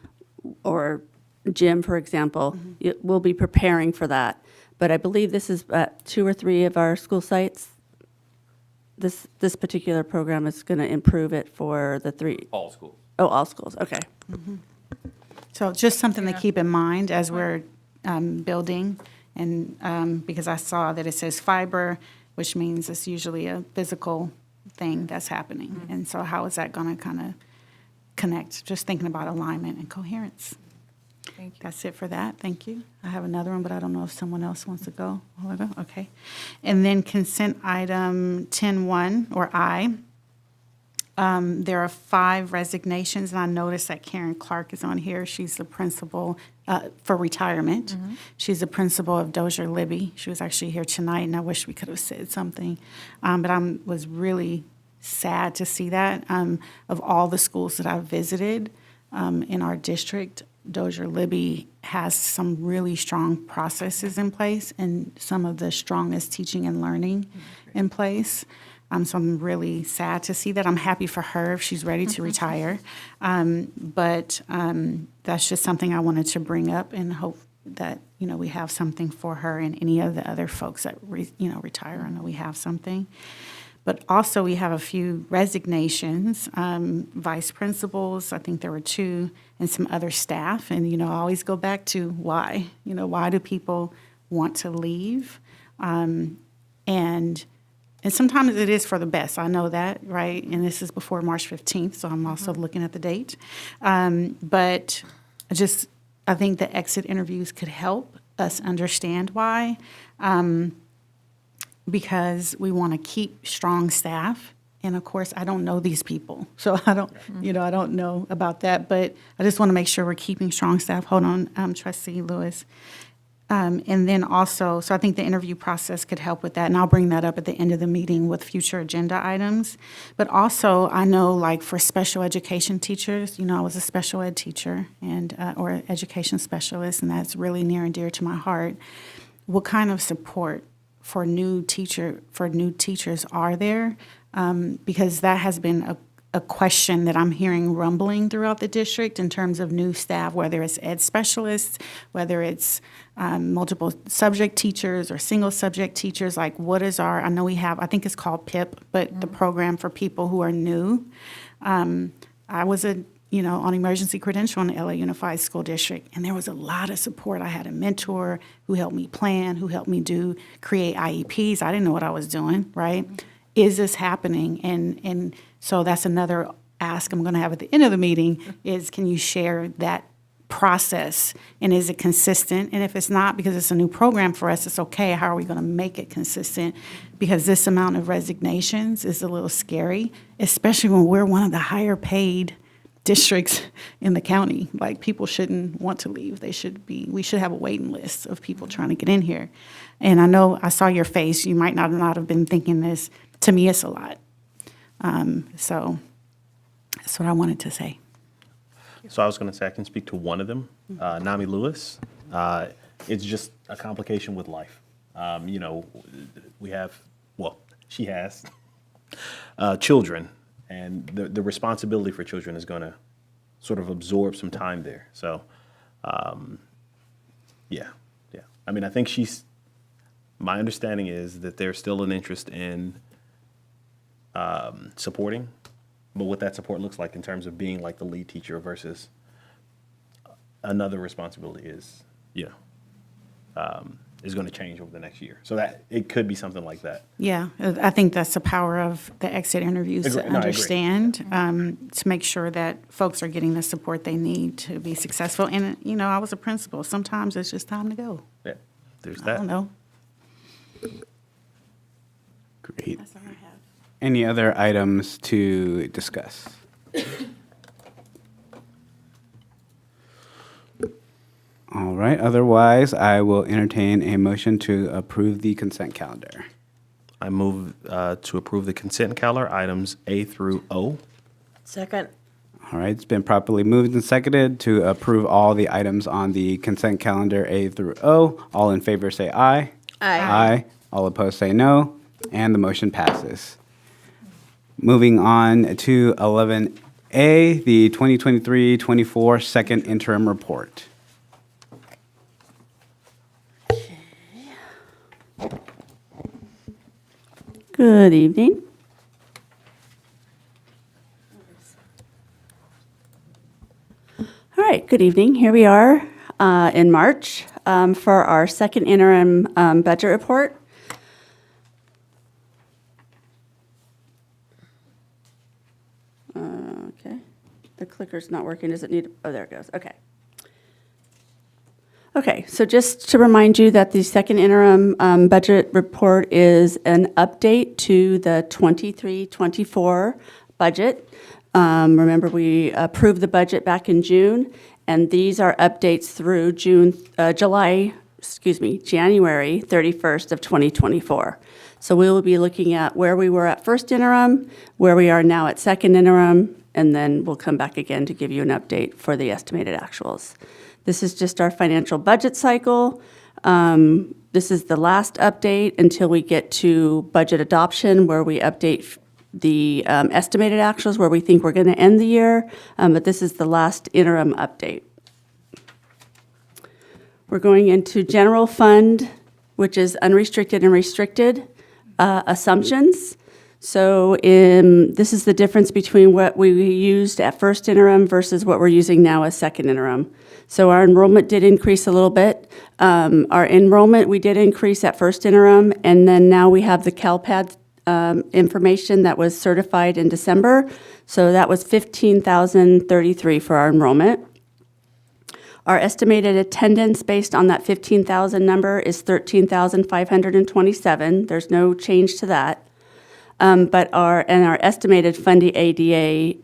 or gym, for example, we'll be preparing for that. But I believe this is at 2 or 3 of our school sites. This particular program is going to improve it for the 3. All schools. Oh, all schools, okay. So just something to keep in mind as we're building, and because I saw that it says fiber, which means it's usually a physical thing that's happening. And so how is that going to kind of connect? Just thinking about alignment and coherence. Thank you. That's it for that. Thank you. I have another one, but I don't know if someone else wants to go. Wanna go? Okay. And then consent item 10-1, or I. There are 5 resignations, and I noticed that Karen Clark is on here. She's the principal for retirement. She's the principal of Dozier Libby. She was actually here tonight, and I wish we could have said something. But I was really sad to see that. Of all the schools that I've visited in our district, Dozier Libby has some really strong processes in place and some of the strongest teaching and learning in place. So I'm really sad to see that. I'm happy for her if she's ready to retire. But that's just something I wanted to bring up and hope that, we have something for her and any of the other folks that, retire. I know we have something. But also we have a few resignations, vice principals, I think there were 2, and some other staff. And, I always go back to why. Why do people want to leave? And sometimes it is for the best. I know that, right? And this is before March 15th, so I'm also looking at the date. But I think the exit interviews could help us understand why. Because we want to keep strong staff. And of course, I don't know these people. So I don't, I don't know about that. But I just want to make sure we're keeping strong staff. Hold on, Trustee Lewis. And then also, so I think the interview process could help with that, and I'll bring that up at the end of the meeting with future agenda items. But also, I know like for special education teachers, I was a special ed teacher and or education specialist, and that's really near and dear to my heart. What kind of support for new teachers are there? Because that has been a question that I'm hearing rumbling throughout the district in terms of new staff, whether it's ed specialists, whether it's multiple subject teachers or single subject teachers. Like, what is I know we have, I think it's called PIP, but the program for people who are new. I was on emergency credential in the LA Unified School District, and there was a lot of support. I had a mentor who helped me plan, who helped me create IEPs. I didn't know what I was doing, right? Is this happening? And so that's another ask I'm going to have at the end of the meeting is, can you share that process, and is it consistent? And if it's not, because it's a new program for us, it's okay. How are we going to make it consistent? Because this amount of resignations is a little scary, especially when we're one of the higher paid districts in the county. Like, people shouldn't want to leave. We should have a waiting list of people trying to get in here. And I know I saw your face. You might not have been thinking this. To me, it's a lot. So that's what I wanted to say. So I was going to say I can speak to one of them, Nami Lewis. It's just a complication with life. We have, she has children, and the responsibility for children is going to sort of absorb some time there. So, yeah. I mean, I think my understanding is that there's still an interest in supporting, but what that support looks like in terms of being like the lead teacher versus another responsibility is going to change over the next year. So that it could be something like that. Yeah, I think that's the power of the exit interviews, to understand, to make sure that folks are getting the support they need to be successful. And, I was a principal. Sometimes it's just time to go. Yeah, there's that. I don't know. Great. That's all I have. Any other items to discuss? All right, otherwise, I will entertain a motion to approve the consent calendar. I move to approve the consent calendar, items A through O. Second. All right, it's been properly moved and seconded to approve all the items on the consent calendar A through O. All in favor say aye. Aye. Aye. All opposed say no, and the motion passes. Moving on to 11A, the 2023-24 second interim report. Good evening. All right, good evening. Here we are in March for our second interim budget report. Okay, the clicker's not working. Does it need, oh, there it goes. Okay. Okay, so just to remind you that the second interim budget report is an update to the 23-24 budget. Remember, we approved the budget back in June, and these are updates through January 31st of 2024. So we will be looking at where we were at first interim, where we are now at second interim, and then we'll come back again to give you an update for the estimated actuals. This is just our financial budget cycle. This is the last update until we get to budget adoption, where we update the estimated actuals, where we think we're going to end the year. But this is the last interim update. We're going into general fund, which is unrestricted and restricted assumptions. So this is the difference between what we used at first interim versus what we're using now as second interim. So our enrollment did increase a little bit. Our enrollment, we did increase at first interim, and then now we have the CalPAD information that was certified in December. So that was 15,033 for our enrollment. Our estimated attendance based on that 15,000 number is 13,527. There's no change to that. But our estimated funded ADA,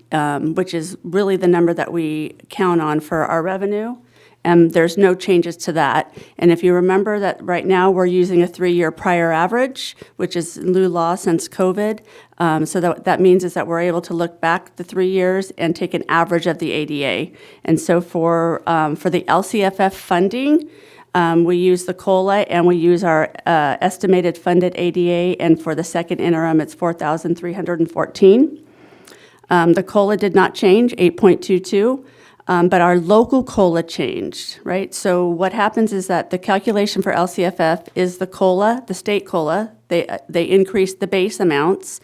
which is really the number that we count on for our revenue, there's no changes to that. And if you remember that right now we're using a 3-year prior average, which is new law since COVID. So that means is that we're able to look back the 3 years and take an average of the ADA. And so for the LCFF funding, we use the COLA and we use our estimated funded ADA, and for the second interim, it's 4,314. The COLA did not change, 8.22, but our local COLA changed, right? So what happens is that the calculation for LCFF is the COLA, the state COLA. They increased the base amounts,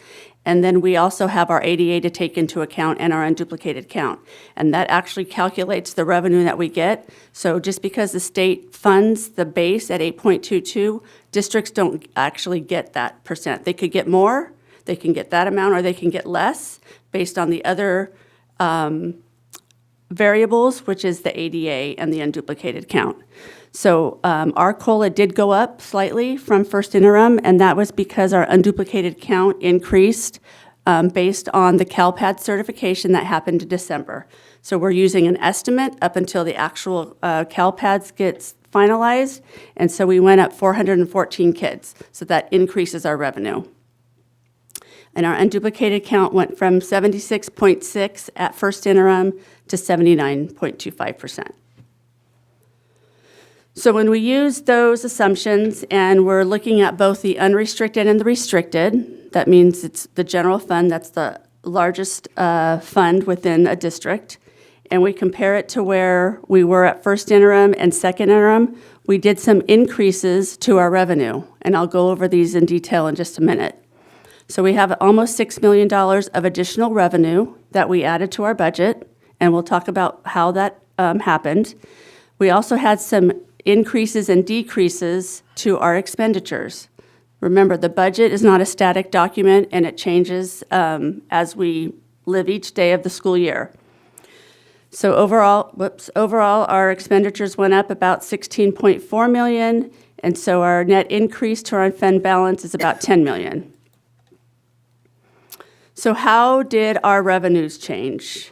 and then we also have our ADA to take into account and our unduplicated count. And that actually calculates the revenue that we get. So just because the state funds the base at 8.22, districts don't actually get that percent. They could get more, they can get that amount, or they can get less based on the other variables, which is the ADA and the unduplicated count. So our COLA did go up slightly from first interim, and that was because our unduplicated count increased based on the CalPAD certification that happened in December. So we're using an estimate up until the actual CalPADs gets finalized, and so we went up 414 kids. So that increases our revenue. And our unduplicated count went from 76.6 at first interim to 79.25%. So when we use those assumptions and we're looking at both the unrestricted and the restricted, that means it's the general fund, that's the largest fund within a district, and we compare it to where we were at first interim and second interim, we did some increases to our revenue, and I'll go over these in detail in just a minute. So we have almost $6 million of additional revenue that we added to our budget, and we'll talk about how that happened. We also had some increases and decreases to our expenditures. Remember, the budget is not a static document, and it changes as we live each day of the school year. So overall, our expenditures went up about $16.4 million, and so our net increase to our unfunded balance is about $10 million. So how did our revenues change?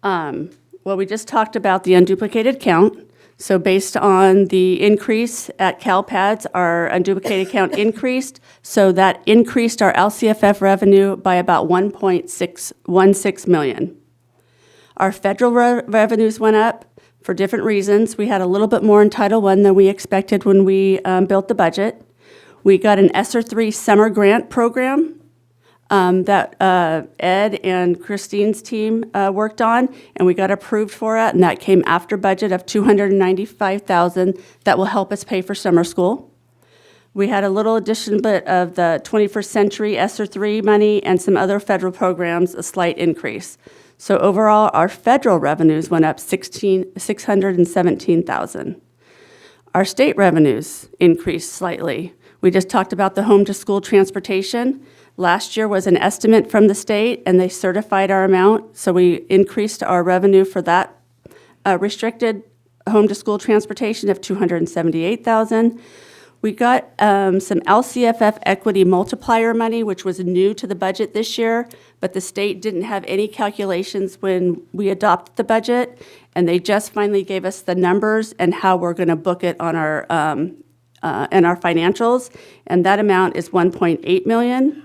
Well, we just talked about the unduplicated count. So based on the increase at CalPADS, our unduplicated count increased. So that increased our LCFF revenue by about $1.616 million. Our federal revenues went up for different reasons. We had a little bit more in Title I than we expected when we built the budget. We got an ESSER III summer grant program that Ed and Christine's team worked on, and we got approved for it, and that came after budget of $295,000 that will help us pay for summer school. We had a little addition bit of the 21st Century ESSER III money and some other federal programs, a slight increase. So overall, our federal revenues went up $617,000. Our state revenues increased slightly. We just talked about the home-to-school transportation. Last year was an estimate from the state, and they certified our amount, so we increased our revenue for that restricted home-to-school transportation of $278,000. We got some LCFF equity multiplier money, which was new to the budget this year, but the state didn't have any calculations when we adopted the budget, and they just finally gave us the numbers and how we're going to book it on our in our financials, and that amount is $1.8 million.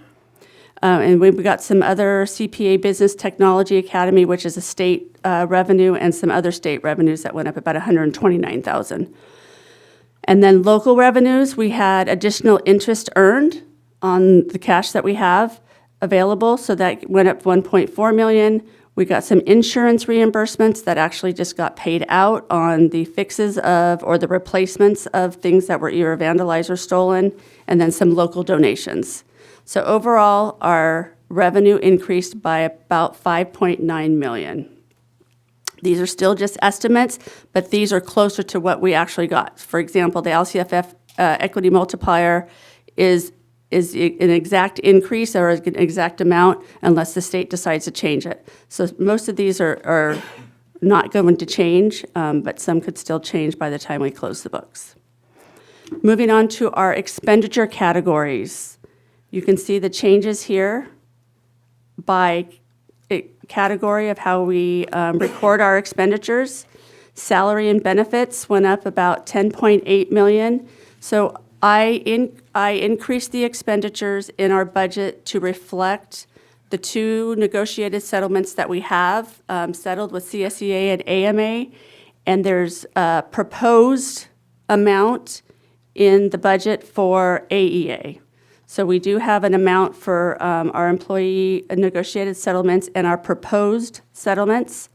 And we got some other CPA Business Technology Academy, which is a state revenue, and some other state revenues that went up about $129,000. And then local revenues, we had additional interest earned on the cash that we have available, so that went up $1.4 million. We got some insurance reimbursements that actually just got paid out on the fixes of, or the replacements of things that were either vandalized or stolen, and then some local donations. So overall, our revenue increased by about $5.9 million. These are still just estimates, but these are closer to what we actually got. For example, the LCFF equity multiplier is an exact increase or an exact amount unless the state decides to change it. So most of these are not going to change, but some could still change by the time we close the books. Moving on to our expenditure categories. You can see the changes here by category of how we record our expenditures. Salary and benefits went up about $10.8 million. So I increased the expenditures in our budget to reflect the two negotiated settlements that we have settled with CSEA and AMA, and there's a proposed amount in the budget for AEA. So we do have an amount for our employee negotiated settlements and our proposed settlements.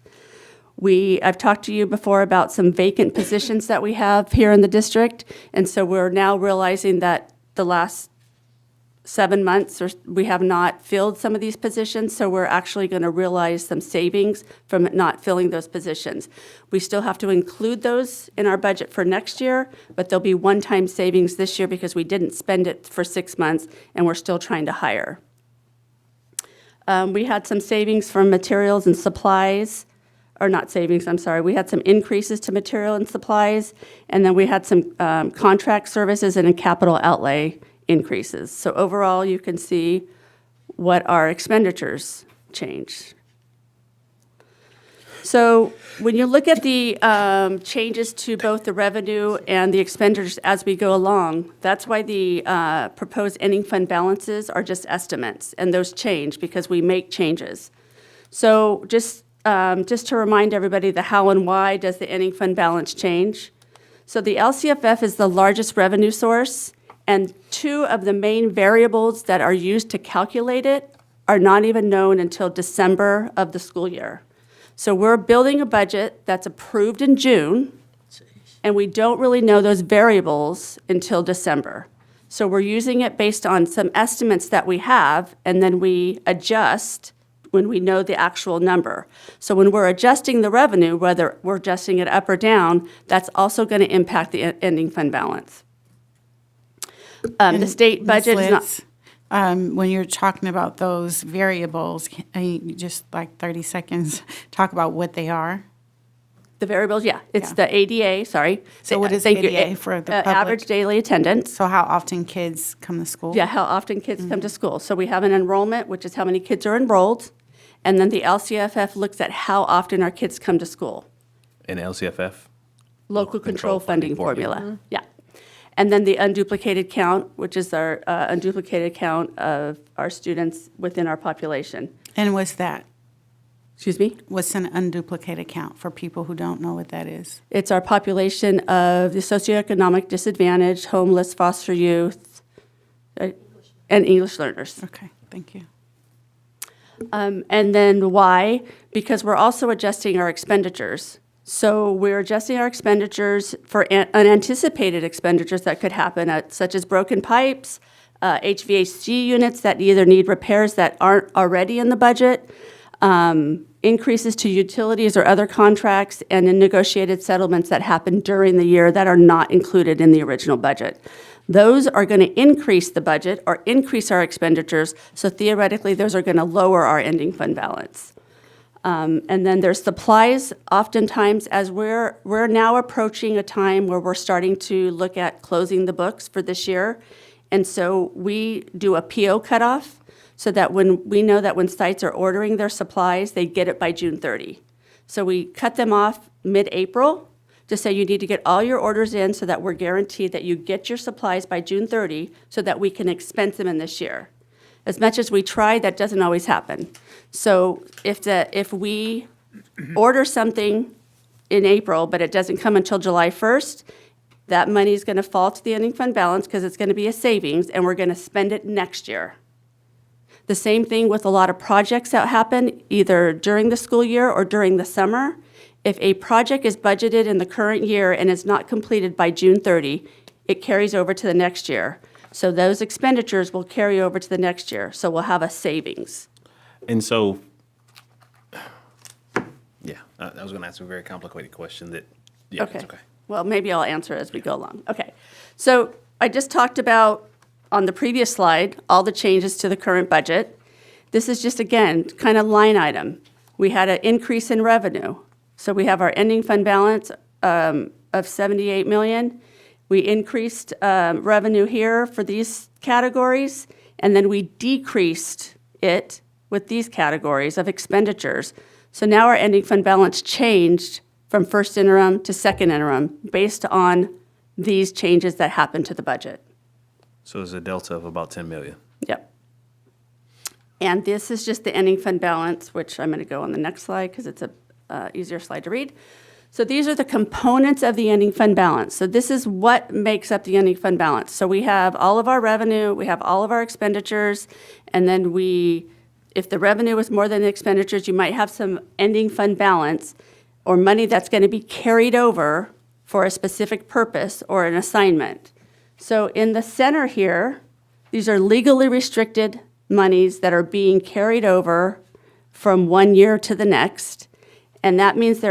I've talked to you before about some vacant positions that we have here in the district, and so we're now realizing that the last 7 months we have not filled some of these positions, so we're actually going to realize some savings from not filling those positions. We still have to include those in our budget for next year, but there'll be one-time savings this year because we didn't spend it for 6 months and we're still trying to hire. We had some savings from materials and supplies, or not savings, I'm sorry. We had some increases to material and supplies, and then we had some contract services and a capital outlay increases. So overall, you can see what our expenditures changed. So when you look at the changes to both the revenue and the expenditures as we go along, that's why the proposed ending fund balances are just estimates, and those change because we make changes. So just to remind everybody the how and why does the ending fund balance change. So the LCFF is the largest revenue source, and two of the main variables that are used to calculate it are not even known until December of the school year. So we're building a budget that's approved in June, and we don't really know those variables until December. So we're using it based on some estimates that we have, and then we adjust when we know the actual number. So when we're adjusting the revenue, whether we're adjusting it up or down, that's also going to impact the ending fund balance. The state budget is not. When you're talking about those variables, can you just like 30 seconds talk about what they are? The variables, yeah. It's the ADA, sorry. So what is Thank you. ADA for the public? Average daily attendance. So how often kids come to school? Yeah, how often kids come to school. So we have an enrollment, which is how many kids are enrolled, and then the LCFF looks at how often our kids come to school. And LCFF? Local control funding formula, yeah. And then the unduplicated count, which is our unduplicated count of our students within our population. And what's that? Excuse me? What's an unduplicated count for people who don't know what that is? It's our population of the socioeconomic disadvantaged, homeless, foster youth, and English learners. Okay, thank you. And then why? Because we're also adjusting our expenditures. So we're adjusting our expenditures for unanticipated expenditures that could happen, such as broken pipes, HVAC units that either need repairs that aren't already in the budget, increases to utilities or other contracts, and in negotiated settlements that happen during the year that are not included in the original budget. Those are going to increase the budget or increase our expenditures, so theoretically, those are going to lower our ending fund balance. And then there's supplies. Oftentimes, as we're now approaching a time where we're starting to look at closing the books for this year, and so we do a PO cutoff so that when we know that when sites are ordering their supplies, they get it by June 30. So we cut them off mid-April to say you need to get all your orders in so that we're guaranteed that you get your supplies by June 30 so that we can expense them in this year. As much as we try, that doesn't always happen. So if we order something in April, but it doesn't come until July 1st, that money is going to fall to the ending fund balance because it's going to be a savings, and we're going to spend it next year. The same thing with a lot of projects that happen either during the school year or during the summer. If a project is budgeted in the current year and is not completed by June 30, it carries over to the next year. So those expenditures will carry over to the next year, so we'll have a savings. And so, yeah, I was going to ask a very complicated question that, yeah, Okay. it's okay. Well, maybe I'll answer as we go along. Okay. So I just talked about, on the previous slide, all the changes to the current budget. This is just, again, kind of line item. We had an increase in revenue. So we have our ending fund balance of $78 million. We increased revenue here for these categories, and then we decreased it with these categories of expenditures. So now our ending fund balance changed from first interim to second interim based on these changes that happened to the budget. So there's a delta of about 10 million. Yep. And this is just the ending fund balance, which I'm going to go on the next slide because it's a easier slide to read. So these are the components of the ending fund balance. So this is what makes up the ending fund balance. So we have all of our revenue, we have all of our expenditures, and then if the revenue is more than the expenditures, you might have some ending fund balance or money that's going to be carried over for a specific purpose or an assignment. So in the center here, these are legally restricted monies that are being carried over from one year to the next. And that means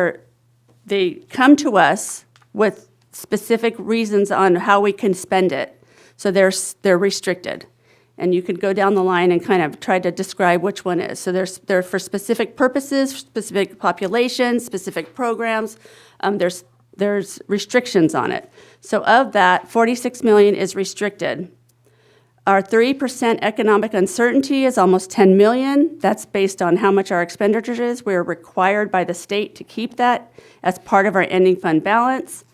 they come to us with specific reasons on how we can spend it. So they're restricted. And you could go down the line and kind of try to describe which one is. So they're for specific purposes, specific populations, specific programs. There's restrictions on it. So of that, 46 million is restricted. Our 3% economic uncertainty is almost 10 million. That's based on how much our expenditure is. We're required by the state to keep that as part of our ending fund balance.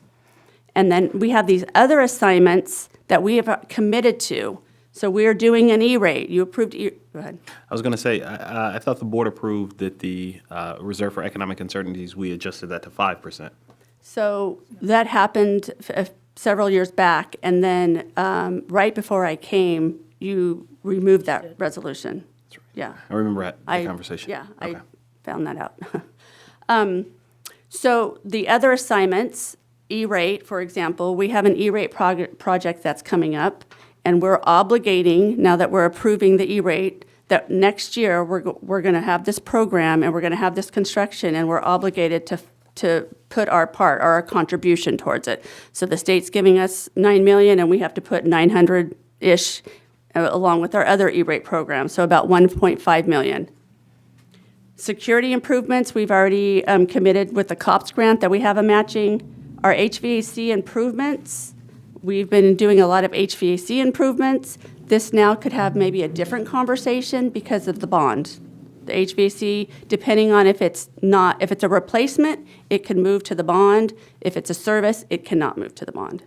And then we have these other assignments that we have committed to. So we're doing an E-rate. You approved go ahead. I was going to say, I thought the board approved that the reserve for economic uncertainties, we adjusted that to 5%. So that happened several years back, and then right before I came, you removed that resolution. Yeah. I remember the conversation. Yeah, Okay. I found that out. So the other assignments, E-rate, for example, we have an E-rate project that's coming up, and we're obligating, now that we're approving the E-rate, that next year we're going to have this program and we're going to have this construction, and we're obligated to put our part, or our contribution towards it. So the state's giving us $9 million, and we have to put 900-ish along with our other E-rate program, so about 1.5 million. Security improvements, we've already committed with the COPS grant that we have a matching. Our HVAC improvements, we've been doing a lot of HVAC improvements. This now could have maybe a different conversation because of the bond. The HVAC, depending on if it's a replacement, it can move to the bond. If it's a service, it cannot move to the bond.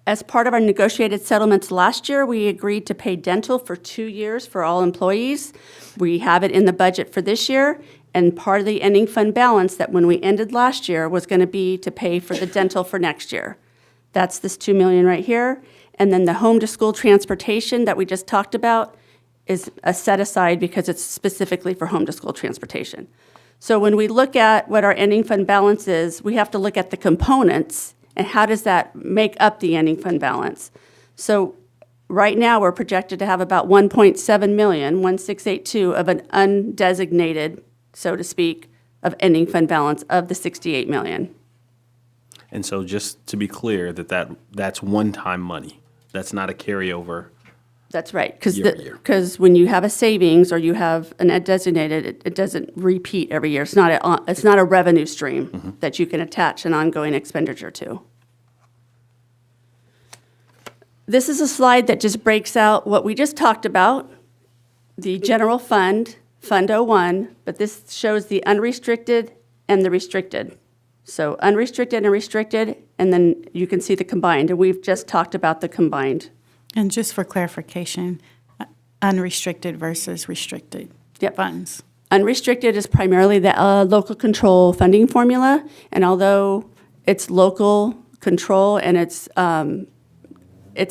As part of our negotiated settlements last year, we agreed to pay dental for 2 years for all employees. We have it in the budget for this year, and part of the ending fund balance that when we ended last year was going to be to pay for the dental for next year. That's this $2 million right here. And then the home-to-school transportation that we just talked about is a set aside because it's specifically for home-to-school transportation. So when we look at what our ending fund balance is, we have to look at the components and how does that make up the ending fund balance. So right now, we're projected to have about 1.7 million, 1,682, of an undesignated, so to speak, of ending fund balance of the 68 million. And so just to be clear, that's one-time money. That's not a carryover. That's right, because Year over year. when you have a savings or you have an undesignated, it doesn't repeat every year. It's not a revenue stream that you can attach an ongoing expenditure to. This is a slide that just breaks out what we just talked about, the general fund, Fund 01, but this shows the unrestricted and the restricted. So unrestricted and restricted, and then you can see the combined, and we've just talked about the combined. And just for clarification, unrestricted versus restricted funds. Unrestricted is primarily the local control funding formula, and although it's local control and it's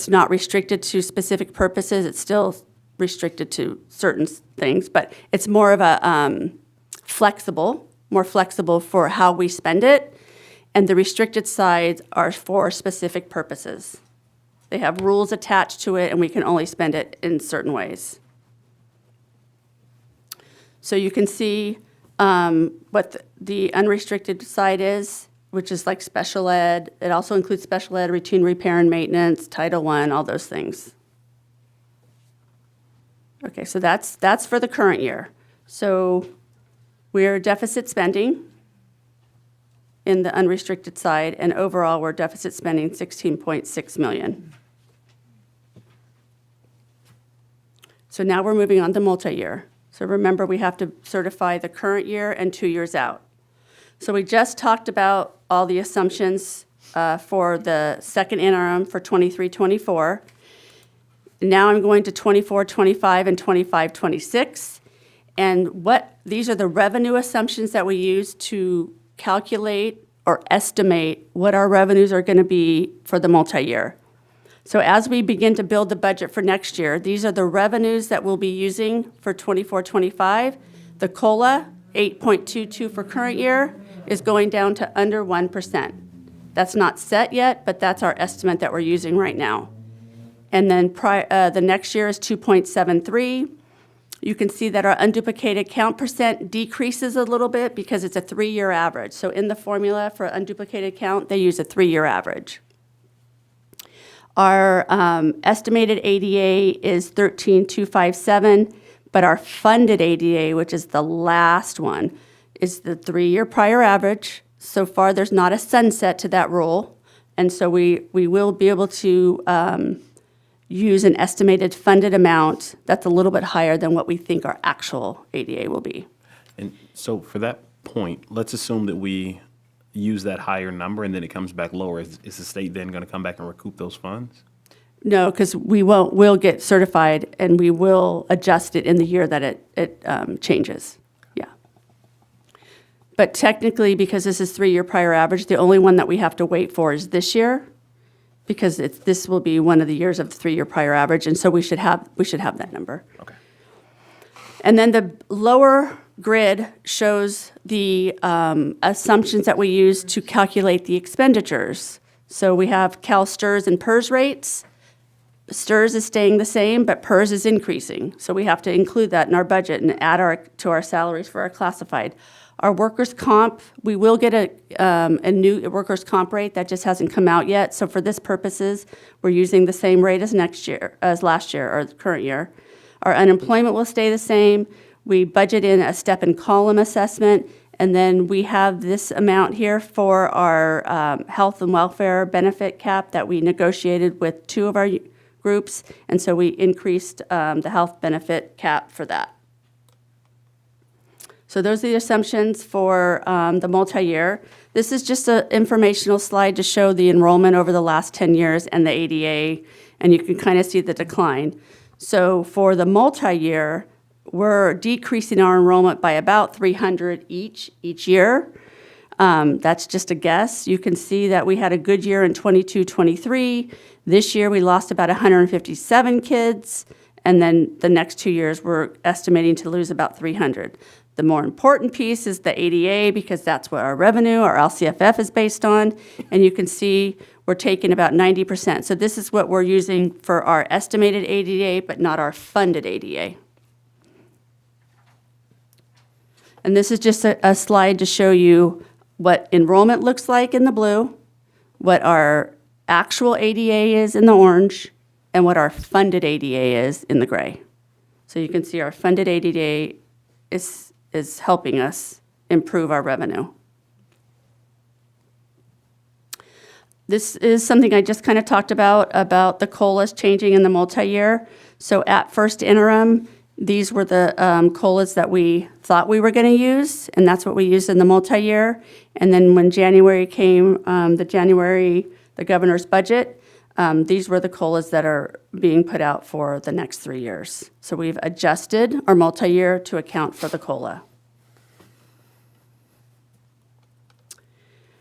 not restricted to specific purposes, it's still restricted to certain things, but it's more of a more flexible for how we spend it, and the restricted sides are for specific purposes. They have rules attached to it, and we can only spend it in certain ways. So you can see what the unrestricted side is, which is like special ed. It also includes special ed, routine repair and maintenance, Title I, all those things. Okay, so that's for the current year. So we're deficit spending in the unrestricted side, and overall, we're deficit spending 16.6 million. So now we're moving on to multi-year. So remember, we have to certify the current year and 2 years out. So we just talked about all the assumptions for the second interim for 23-24. Now I'm going to 24-25 and 25-26. And these are the revenue assumptions that we use to calculate or estimate what our revenues are going to be for the multi-year. So as we begin to build the budget for next year, these are the revenues that we'll be using for 24-25. The COLA, 8.22 for current year, is going down to under 1%. That's not set yet, but that's our estimate that we're using right now. And then the next year is 2.73. You can see that our unduplicated count percent decreases a little bit because it's a 3-year average. So in the formula for unduplicated count, they use a 3-year average. Our estimated ADA is 13,257, but our funded ADA, which is the last one, is the 3-year prior average. So far, there's not a sunset to that rule, and so we will be able to use an estimated funded amount that's a little bit higher than what we think our actual ADA will be. And so for that point, let's assume that we use that higher number and then it comes back lower. Is the state then going to come back and recoup those funds? No, because we'll get certified and we will adjust it in the year that it changes. Yeah. But technically, because this is 3-year prior average, the only one that we have to wait for is this year, because this will be one of the years of the 3-year prior average, and so we should have that number. Okay. And then the lower grid shows the assumptions that we use to calculate the expenditures. So we have CalSTRS and PERS rates. STRS is staying the same, but PERS is increasing. So we have to include that in our budget and add to our salaries for our classified. Our workers' comp, we will get a new workers' comp rate that just hasn't come out yet. So for this purposes, we're using the same rate as last year or the current year. Our unemployment will stay the same. We budget in a step and column assessment, and then we have this amount here for our health and welfare benefit cap that we negotiated with 2 of our groups, and so we increased the health benefit cap for that. So those are the assumptions for the multi-year. This is just an informational slide to show the enrollment over the last 10 years and the ADA, and you can kind of see the decline. So for the multi-year, we're decreasing our enrollment by about 300 each year. That's just a guess. You can see that we had a good year in 22-23. This year, we lost about 157 kids, And then the next 2 years, we're estimating to lose about 300. The more important piece is the ADA, because that's what our revenue, our LCFF is based on. And you can see we're taking about 90%. So this is what we're using for our estimated ADA, but not our funded ADA. And this is just a slide to show you what enrollment looks like in the blue, what our actual ADA is in the orange, and what our funded ADA is in the gray. So you can see our funded ADA is helping us improve our revenue. This is something I just kind of talked about the COLAs changing in the multi-year. So at first interim, these were the COLAs that we thought we were going to use, and that's what we used in the multi-year. And then when January came, the governor's budget, these were the COLAs that are being put out for the next 3 years. So we've adjusted our multi-year to account for the COLA.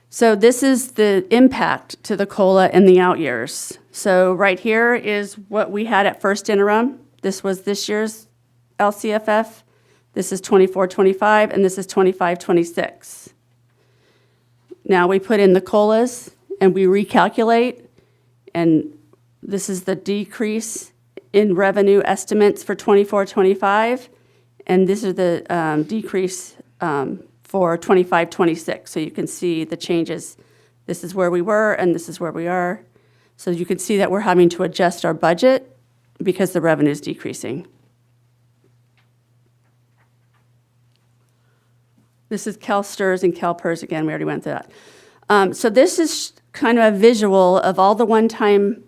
So this is the impact to the COLA in the out years. So right here is what we had at first interim. This was this year's LCFF. This is 24-25, and this is 25-26. Now we put in the COLAs, and we recalculate, and this is the decrease in revenue estimates for 24-25, and this is the decrease for 25-26. So you can see the changes. This is where we were, and this is where we are. So you can see that we're having to adjust our budget because the revenue is decreasing. This is CalSTRS and CalPERS again. We already went through that. So this is kind of a visual of all the one-time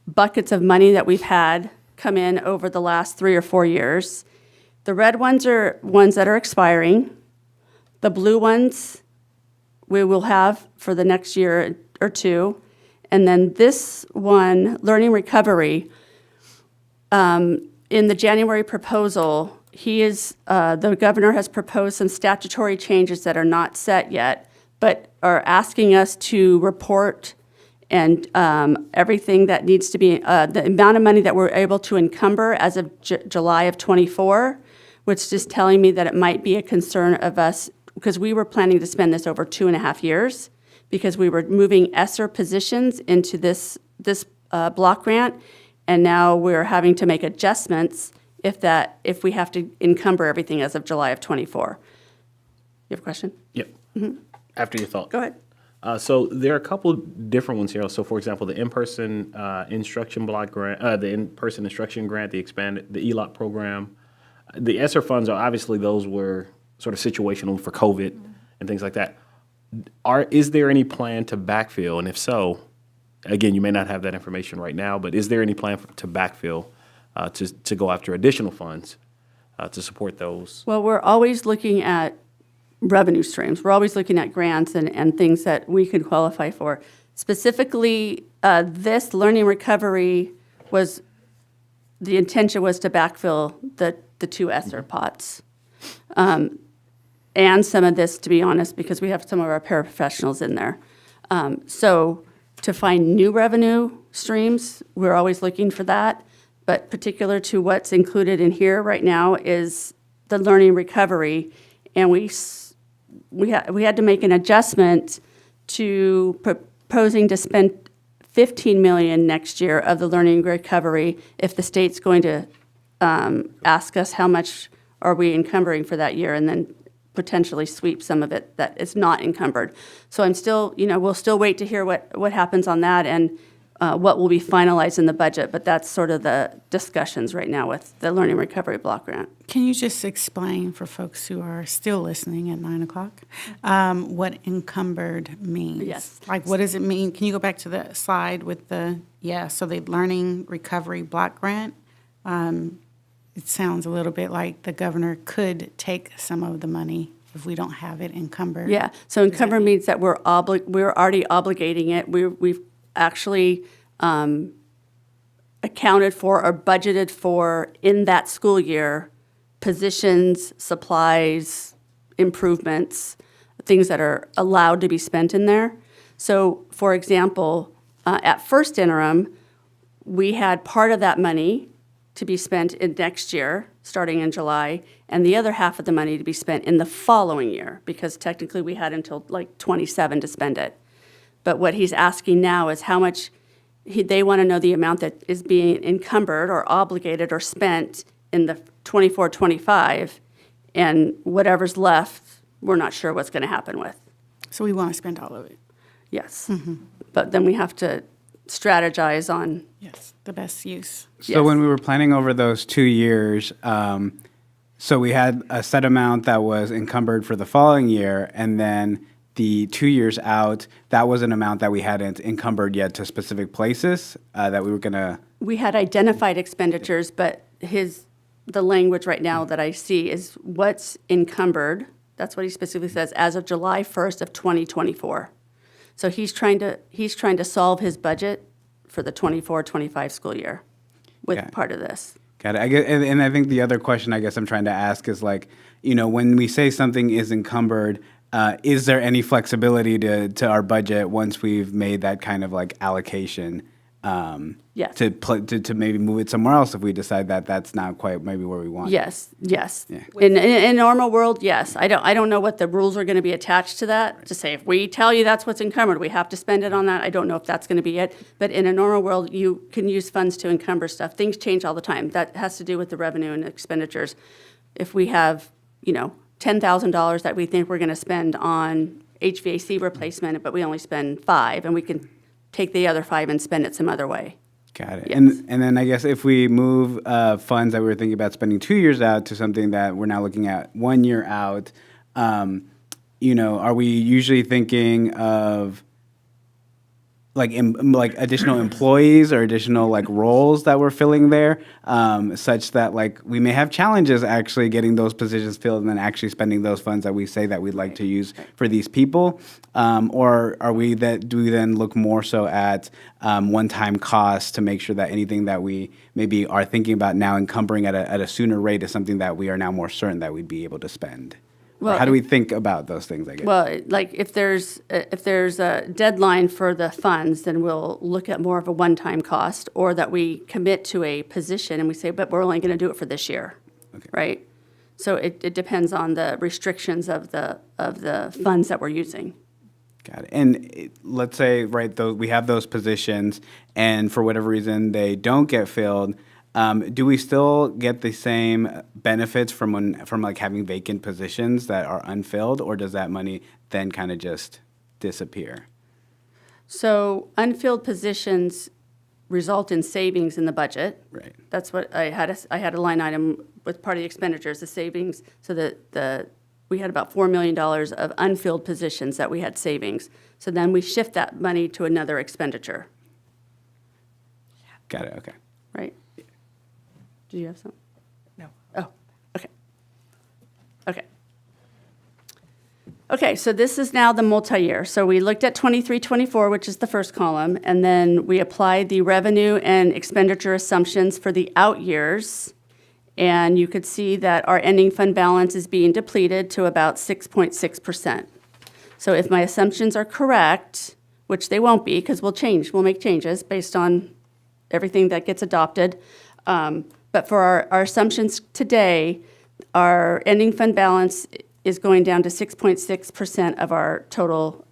buckets of money that we've had come in over the last 3 or 4 years. The red ones are ones that are expiring. The blue ones we will have for the next year or two. And then this one, learning recovery, in the January proposal, the governor has proposed some statutory changes that are not set yet, but are asking us to report and everything that needs to be, the amount of money that we're able to encumber as of July of '24, which is telling me that it might be a concern of us, because we were planning to spend this over 2.5 years, because we were moving ESSER positions into this block grant, and now we're having to make adjustments if we have to encumber everything as of July of '24. You have a question? Yep. After your thought. Go ahead. So there are a couple different ones here. So for example, the in-person instruction block grant, the in-person instruction grant, the ELOC program, the ESSER funds are obviously, those were sort of situational for COVID and things like that. Is there any plan to backfill? And if so, again, you may not have that information right now, but is there any plan to backfill to go after additional funds to support those? Well, we're always looking at revenue streams. We're always looking at grants and things that we could qualify for. Specifically, this learning recovery the intention was to backfill the 2 ESSER pots. And some of this, to be honest, because we have some of our paraprofessionals in there. So to find new revenue streams, we're always looking for that. But particular to what's included in here right now is the learning recovery. And we had to make an adjustment to proposing to spend $15 million next year of the learning recovery if the state's going to ask us how much are we encumbering for that year, and then potentially sweep some of it that is not encumbered. So I'm still, we'll still wait to hear what happens on that and what will be finalized in the budget, but that's sort of the discussions right now with the Learning Recovery Block Grant. Can you just explain for folks who are still listening at 9 o'clock what encumbered means? Yes. Like, what does it mean? Can you go back to the slide with so the Learning Recovery Block Grant? It sounds a little bit like the governor could take some of the money if we don't have it encumbered. Yeah, so encumbered means that we're already obligating it. We've actually accounted for or budgeted for in that school year positions, supplies, improvements, things that are allowed to be spent in there. So, for example, at first interim, we had part of that money to be spent in next year, starting in July, and the other half of the money to be spent in the following year, because technically we had until like 27 to spend it. But what he's asking now is how much, they want to know the amount that is being encumbered or obligated or spent in the 24, 25, and whatever's left, we're not sure what's going to happen with. So we want to spend all of it. Yes. But then we have to strategize on, Yes, the best use. So Yes. when we were planning over those 2 years, so we had a set amount that was encumbered for the following year, and then the 2 years out, that was an amount that we hadn't encumbered yet to specific places that we were gonna. we had identified expenditures, but the language right now that I see is what's encumbered. That's what he specifically says, as of July 1st of 2024. So he's trying to solve his budget for the 24-25 school year with Okay. part of this. Got it. I guess, and I think the other question I guess I'm trying to ask is like, when we say something is encumbered, is there any flexibility to our budget once we've made that kind of like allocation? Yes. To maybe move it somewhere else if we decide that that's not quite maybe where we want. it. Yes. Yeah. In a normal world, yes. I don't know what the rules are going to be attached to that, to say if we tell you that's what's encumbered, we have to spend it on that. I don't know if that's going to be it. But in a normal world, you can use funds to encumber stuff. Things change all the time. That has to do with the revenue and expenditures. If we have, $10,000 that we think we're going to spend on HVAC replacement, but we only spend $5, and we can take the other $5 and spend it some other way. Got it. Yes. And then I guess if we move funds that we were thinking about spending 2 years out to something that we're now looking at 1 year out, are we usually thinking of like additional employees or additional like roles that we're filling there, such that like we may have challenges actually getting those positions filled and then actually spending those funds that we say that we'd like to use for these people, or do we then look more so at one-time costs to make sure that anything that we maybe are thinking about now encumbering at a sooner rate is something that we are now more certain that we'd be able to spend? Well, How do we think about those things, I guess? Well, like if there's a deadline for the funds, then we'll look at more of a one-time cost, or that we commit to a position and we say, but we're only going to do it for this year, right? So it depends on the restrictions of the funds that we're using. Got it. And let's say, right, we have those positions, and for whatever reason they don't get filled. Do we still get the same benefits from like having vacant positions that are unfilled, or does that money then kind of just disappear? So unfilled positions result in savings in the budget. Right. That's what I had a line item with part of the expenditures, the savings, so that we had about $4 million of unfilled positions that we had savings. So then we shift that money to another expenditure, Got it. Okay. right? Do you have some? No. Oh, okay. Okay. Okay, so this is now the multi-year. So we looked at 23, 24, which is the first column, and then we applied the revenue and expenditure assumptions for the out years. And you could see that our ending fund balance is being depleted to about 6.6%. So if my assumptions are correct, which they won't be because we'll make changes based on everything that gets adopted. But for our assumptions today, our ending fund balance is going down to 6.6% of our total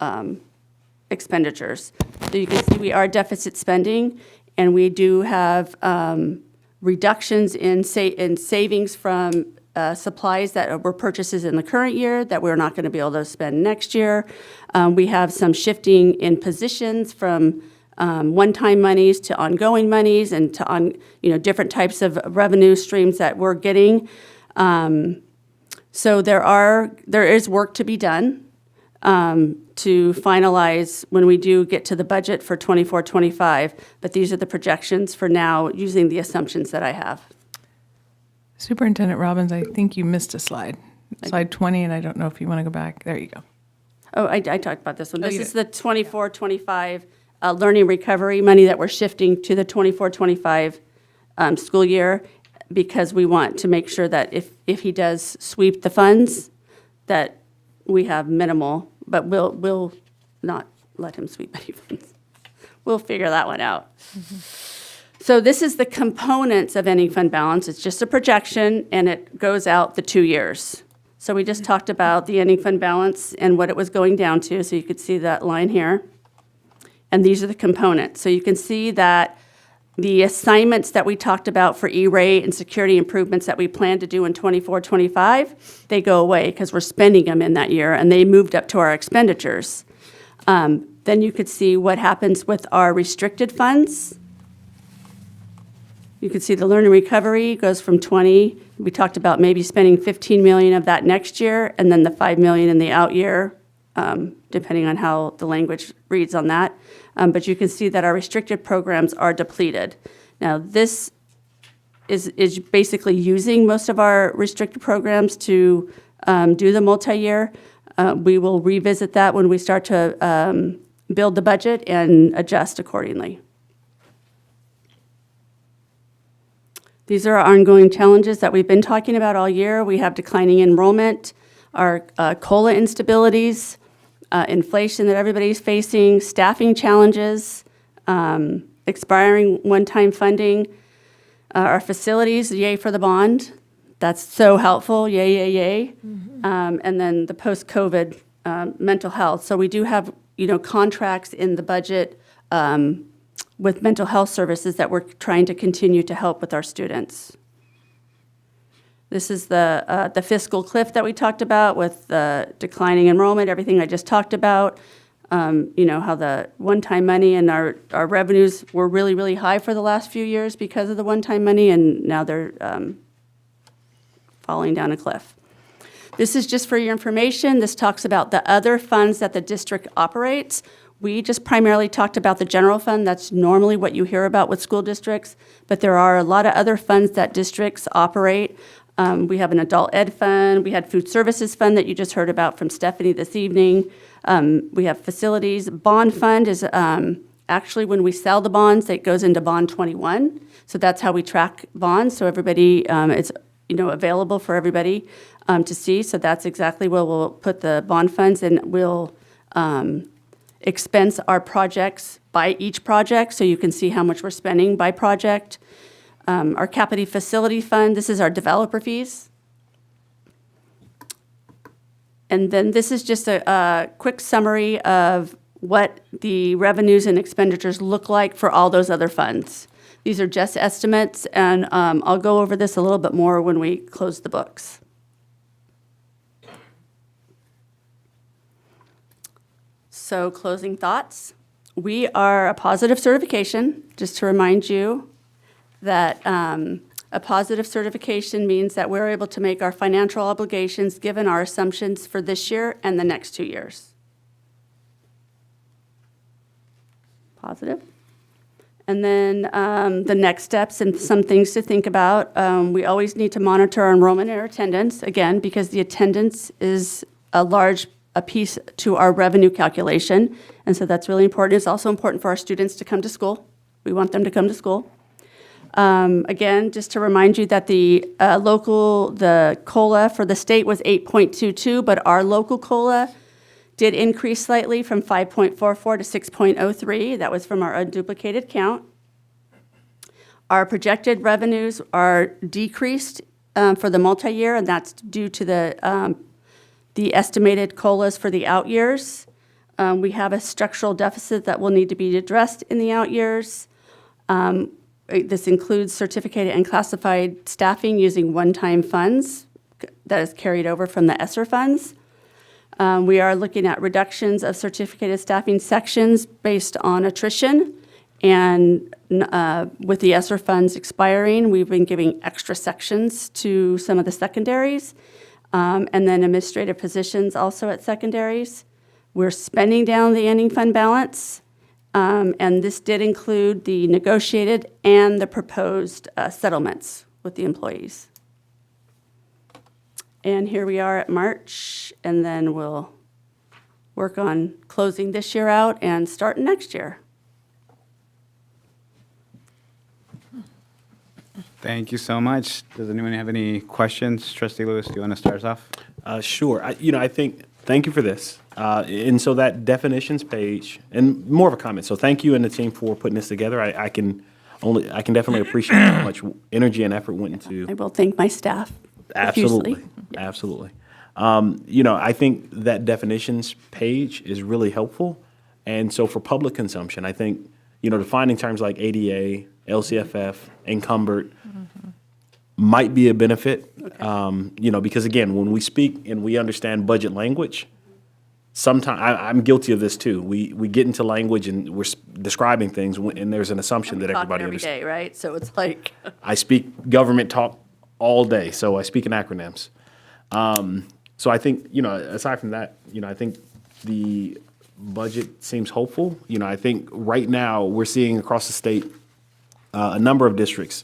expenditures. So you can see we are deficit spending, and we do have reductions in savings from supplies that were purchases in the current year that we're not going to be able to spend next year. We have some shifting in positions from one-time monies to ongoing monies and to different types of revenue streams that we're getting. So there is work to be done to finalize when we do get to the budget for 24-25, but these are the projections for now using the assumptions that I have. Superintendent Robbins, I think you missed a slide. Slide 20, and I don't know if you want to go back. There you go. Oh, I talked about this one. Oh, This you is the 24-25 learning recovery money that we're shifting to the 24-25 school year, because we want to make sure that if he does sweep the funds, that we have minimal, but we'll not let him sweep any funds. We'll figure that one out. So this is the components of ending fund balance. It's just a projection, and it goes out the 2 years. So we just talked about the ending fund balance and what it was going down to, so you could see that line here. And these are the components. So you can see that the assignments that we talked about for E-rate and security improvements that we plan to do in 24-25, they go away because we're spending them in that year, and they moved up to our expenditures. Then you could see what happens with our restricted funds. You can see the learning recovery goes from 20. We talked about maybe spending 15 million of that next year, and then the 5 million in the out year, depending on how the language reads on that. But you can see that our restricted programs are depleted. Now, this is basically using most of our restricted programs to do the multi-year. We will revisit that when we start to build the budget and adjust accordingly. These are our ongoing challenges that we've been talking about all year. We have declining enrollment, our COLA instabilities, inflation that everybody's facing, staffing challenges, expiring one-time funding, our facilities, yay for the bond. That's so helpful, yay, yay, yay. And then the post-COVID mental health. So we do have, contracts in the budget with mental health services that we're trying to continue to help with our students. This is the fiscal cliff that we talked about with the declining enrollment, everything I just talked about. How the one-time money and our revenues were really, really high for the last few years because of the one-time money, and now they're falling down a cliff. This is just for your information. This talks about the other funds that the district operates. We just primarily talked about the general fund. That's normally what you hear about with school districts, but there are a lot of other funds that districts operate. We have an adult ed fund. We had food services fund that you just heard about from Stephanie this evening. We have facilities. Bond fund is actually when we sell the bonds, it goes into bond 21. So that's how we track bonds. So everybody, it's available for everybody to see. So that's exactly where we'll put the bond funds, and we'll expense our projects by each project, so you can see how much we're spending by project. Our capital facility fund, this is our developer fees. And then this is just a quick summary of what the revenues and expenditures look like for all those other funds. These are just estimates, and I'll go over this a little bit more when we close the books. So closing thoughts. We are a positive certification, just to remind you that a positive certification means that we're able to make our financial obligations given our assumptions for this year and the next 2 years. Positive. And then the next steps and some things to think about. We always need to monitor our enrollment and our attendance, again, because the attendance is a piece to our revenue calculation. And so that's really important. It's also important for our students to come to school. We want them to come to school. Again, just to remind you that the COLA for the state was 8.22, but our local COLA did increase slightly from 5.44 to 6.03. That was from our unduplicated count. Our projected revenues are decreased for the multi-year, and that's due to the estimated COLAs for the out years. We have a structural deficit that will need to be addressed in the out years. This includes certificated and classified staffing using one-time funds that is carried over from the ESSER funds. We are looking at reductions of certificated staffing sections based on attrition. And with the ESSER funds expiring, we've been giving extra sections to some of the secondaries. And then administrative positions also at secondaries. We're spending down the ending fund balance. And this did include the negotiated and the proposed settlements with the employees. And here we are at March, and then we'll work on closing this year out and starting next year. Thank you so much. Does anyone have any questions? Trustee Lewis, do you want to start us off? Sure. I think, thank you for this. And so that definitions page, and more of a comment. So thank you and the team for putting this together. I can I can definitely appreciate how much energy and effort went into. I will thank my staff Absolutely, profusely. absolutely. I think that definitions page is really helpful. And so for public consumption, I think, defining terms like ADA, LCFF, encumbered might be a benefit. Because again, when we speak and we understand budget language, sometimes, I'm guilty of this too. We get into language and we're describing things and there's an assumption that Talking everybody every understands. day, right? So it's like, I speak government talk all day, so I speak in acronyms. So I think, aside from that, I think the budget seems hopeful. I think right now we're seeing across the state a number of districts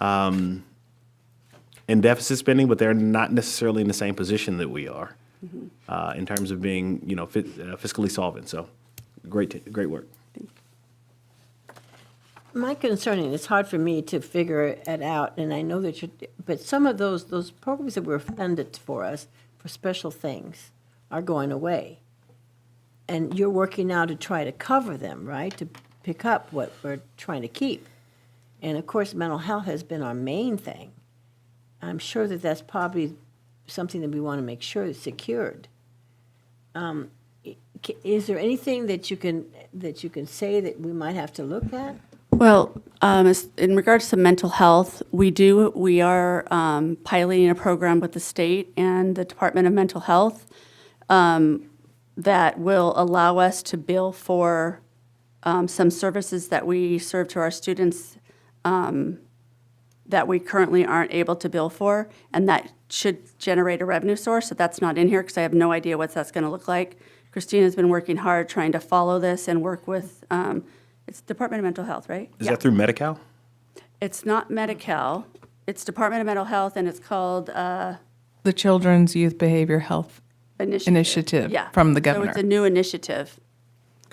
in deficit spending, but they're not necessarily in the same position that we are in terms of being, fiscally solvent. So great work. My concern, and it's hard for me to figure it out, and I know that but some of those programs that were funded for us for special things are going away. And you're working now to try to cover them, right? To pick up what we're trying to keep. And of course, mental health has been our main thing. I'm sure that that's probably something that we want to make sure is secured. Is there anything that you can say that we might have to look at? well, in regards to mental health, we are piloting a program with the state and the Department of Mental Health that will allow us to bill for some services that we serve to our students that we currently aren't able to bill for, and that should generate a revenue source. So that's not in here because I have no idea what that's going to look like. Christina's been working hard trying to follow this and work with, it's Department of Mental Health, right? Is that through Medi-Cal? It's not Medi-Cal. It's Department of Mental Health, and it's called The Children's Youth Behavior Health Initiative Yeah. from the So governor. it's a new initiative.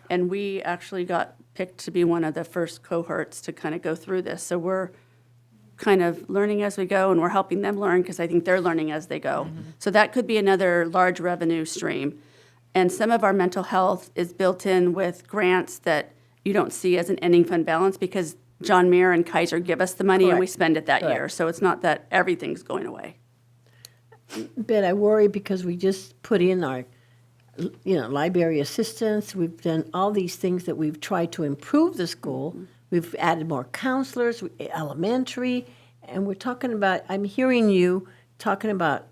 And we actually got picked to be one of the first cohorts to kind of go through this. So we're kind of learning as we go, and we're helping them learn because I think they're learning as they go. So that could be another large revenue stream. And some of our mental health is built in with grants that you don't see as an ending fund balance because John Muir and Kaiser give us the money and we Correct. spend it that year. Correct. So it's not that everything's going away. But I worry because we just put in our, library assistants. We've done all these things that we've tried to improve the school. We've added more counselors, elementary, and we're talking about, I'm hearing you talking about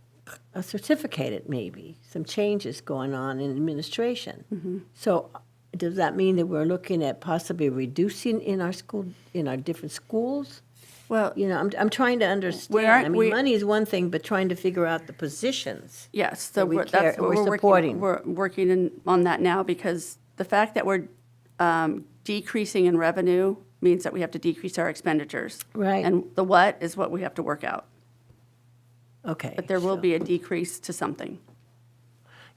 a certificated maybe, some changes going on in administration. So does that mean that we're looking at possibly reducing in our school, in our different schools? Well, I'm trying to understand. we- Money is one thing, but trying to figure out the positions. Yes, so that we that's care- what we're we're supporting. working on that now because the fact that we're decreasing in revenue means that we have to decrease our expenditures. Right. And the what is what we have to work out. Okay. But there will so- be a decrease to something.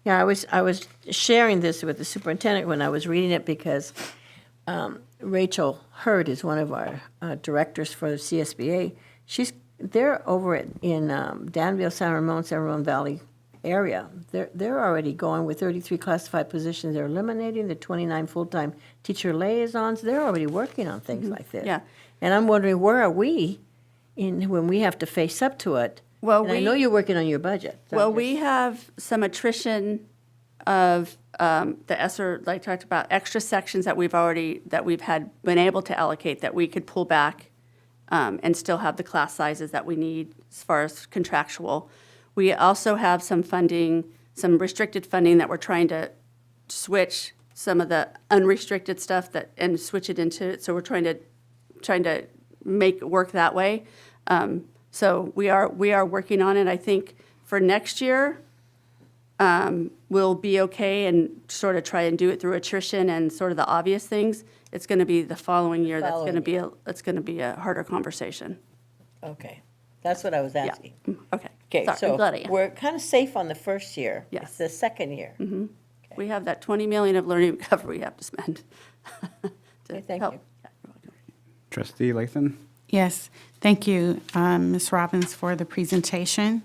Yeah, I was sharing this with the superintendent when I was reading it because Rachel Hurd is one of our directors for the CSBA. They're over in Danville, San Ramon Valley area. They're already going with 33 classified positions. They're eliminating the 29 full-time teacher liaisons. They're already working on things like this. Yeah. And I'm wondering, where are we when we have to face up to it? Well, And I know you're working on your budget. so Well, I'm we have some attrition of the ESSER, like I talked about, extra sections that we've been able to allocate that we could pull back and still have the class sizes that we need as far as contractual. We also have some funding, some restricted funding that we're trying to switch some of the unrestricted stuff and switch it into it. So we're trying to make it work that way. So we are working on it. I think for next year, we'll be okay and sort of try and do it through attrition and sort of the obvious things. It's going to be the following year that's going to be a harder conversation. Okay, that's what I was asking. Okay. Okay, Sorry, so I'm glad I answered. we're kind of safe on the first year. Yes. It's the second year. We have that 20 million of learning recovery we have to spend. to Okay, thank help. you. Yeah, you're welcome. Trustee Lathan? Yes, thank you, Ms. Robbins, for the presentation.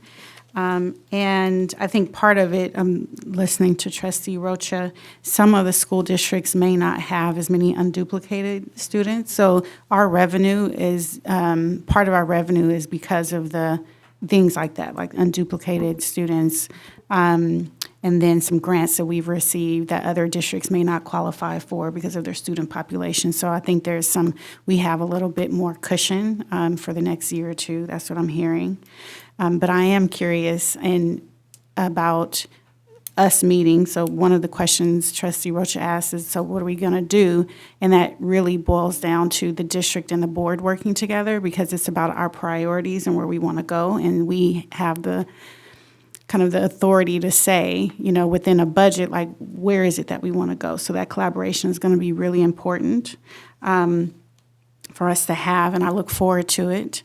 And I think part of it, listening to Trustee Rocha, some of the school districts may not have as many unduplicated students. So our revenue is, part of our revenue is because of the things like that, like unduplicated students. And then some grants that we've received that other districts may not qualify for because of their student population. So I think we have a little bit more cushion for the next year or two. That's what I'm hearing. But I am curious about us meeting. So one of the questions Trustee Rocha asked is, so what are we going to do? And that really boils down to the district and the board working together, because it's about our priorities and where we want to go. And we have the kind of the authority to say, within a budget, like, where is it that we want to go? So that collaboration is going to be really important for us to have, and I look forward to it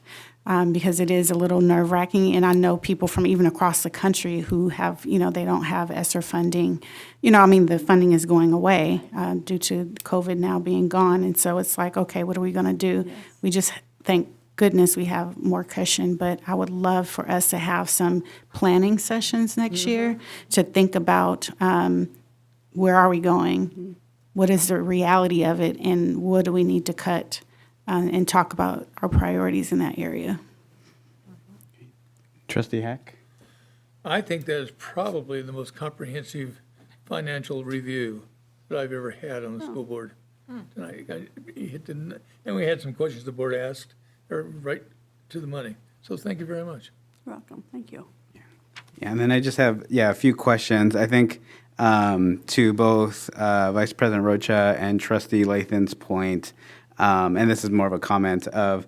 because it is a little nerve-wracking. And I know people from even across the country who have, they don't have ESSER funding. The funding is going away due to COVID now being gone. And so it's like, okay, what are we going to do? Yes. We just thank goodness we have more cushion, but I would love for us to have some planning sessions next year to think about where are we going, what is the reality of it, and what do we need to cut, and talk about our priorities in that area. Trustee Hack? I think that is probably the most comprehensive financial review that I've ever had on the school board. Tonight, you hit and we had some questions the board asked, or right to the money. So thank you very much. You're welcome. Thank you. Yeah, and then I just have, a few questions. I think to both Vice President Rocha and Trustee Lathan's point, and this is more of a comment of,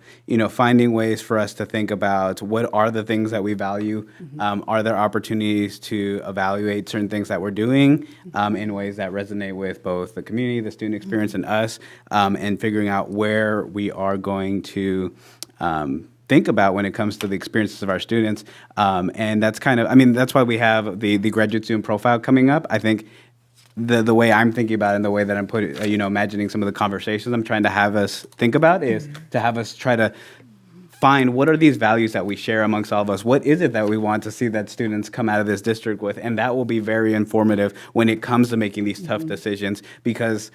finding ways for us to think about what are the things that we value. Are there opportunities to evaluate certain things that we're doing in ways that resonate with both the community, the student experience, and us, and figuring out where we are going to think about when it comes to the experiences of our students. And that's that's why we have the graduate student profile coming up. I think the way I'm thinking about it and the way that I'm imagining some of the conversations I'm trying to have us think about is to have us try to find what are these values that we share amongst all of us. What is it that we want to see that students come out of this district with? And that will be very informative when it comes to making these tough decisions, because,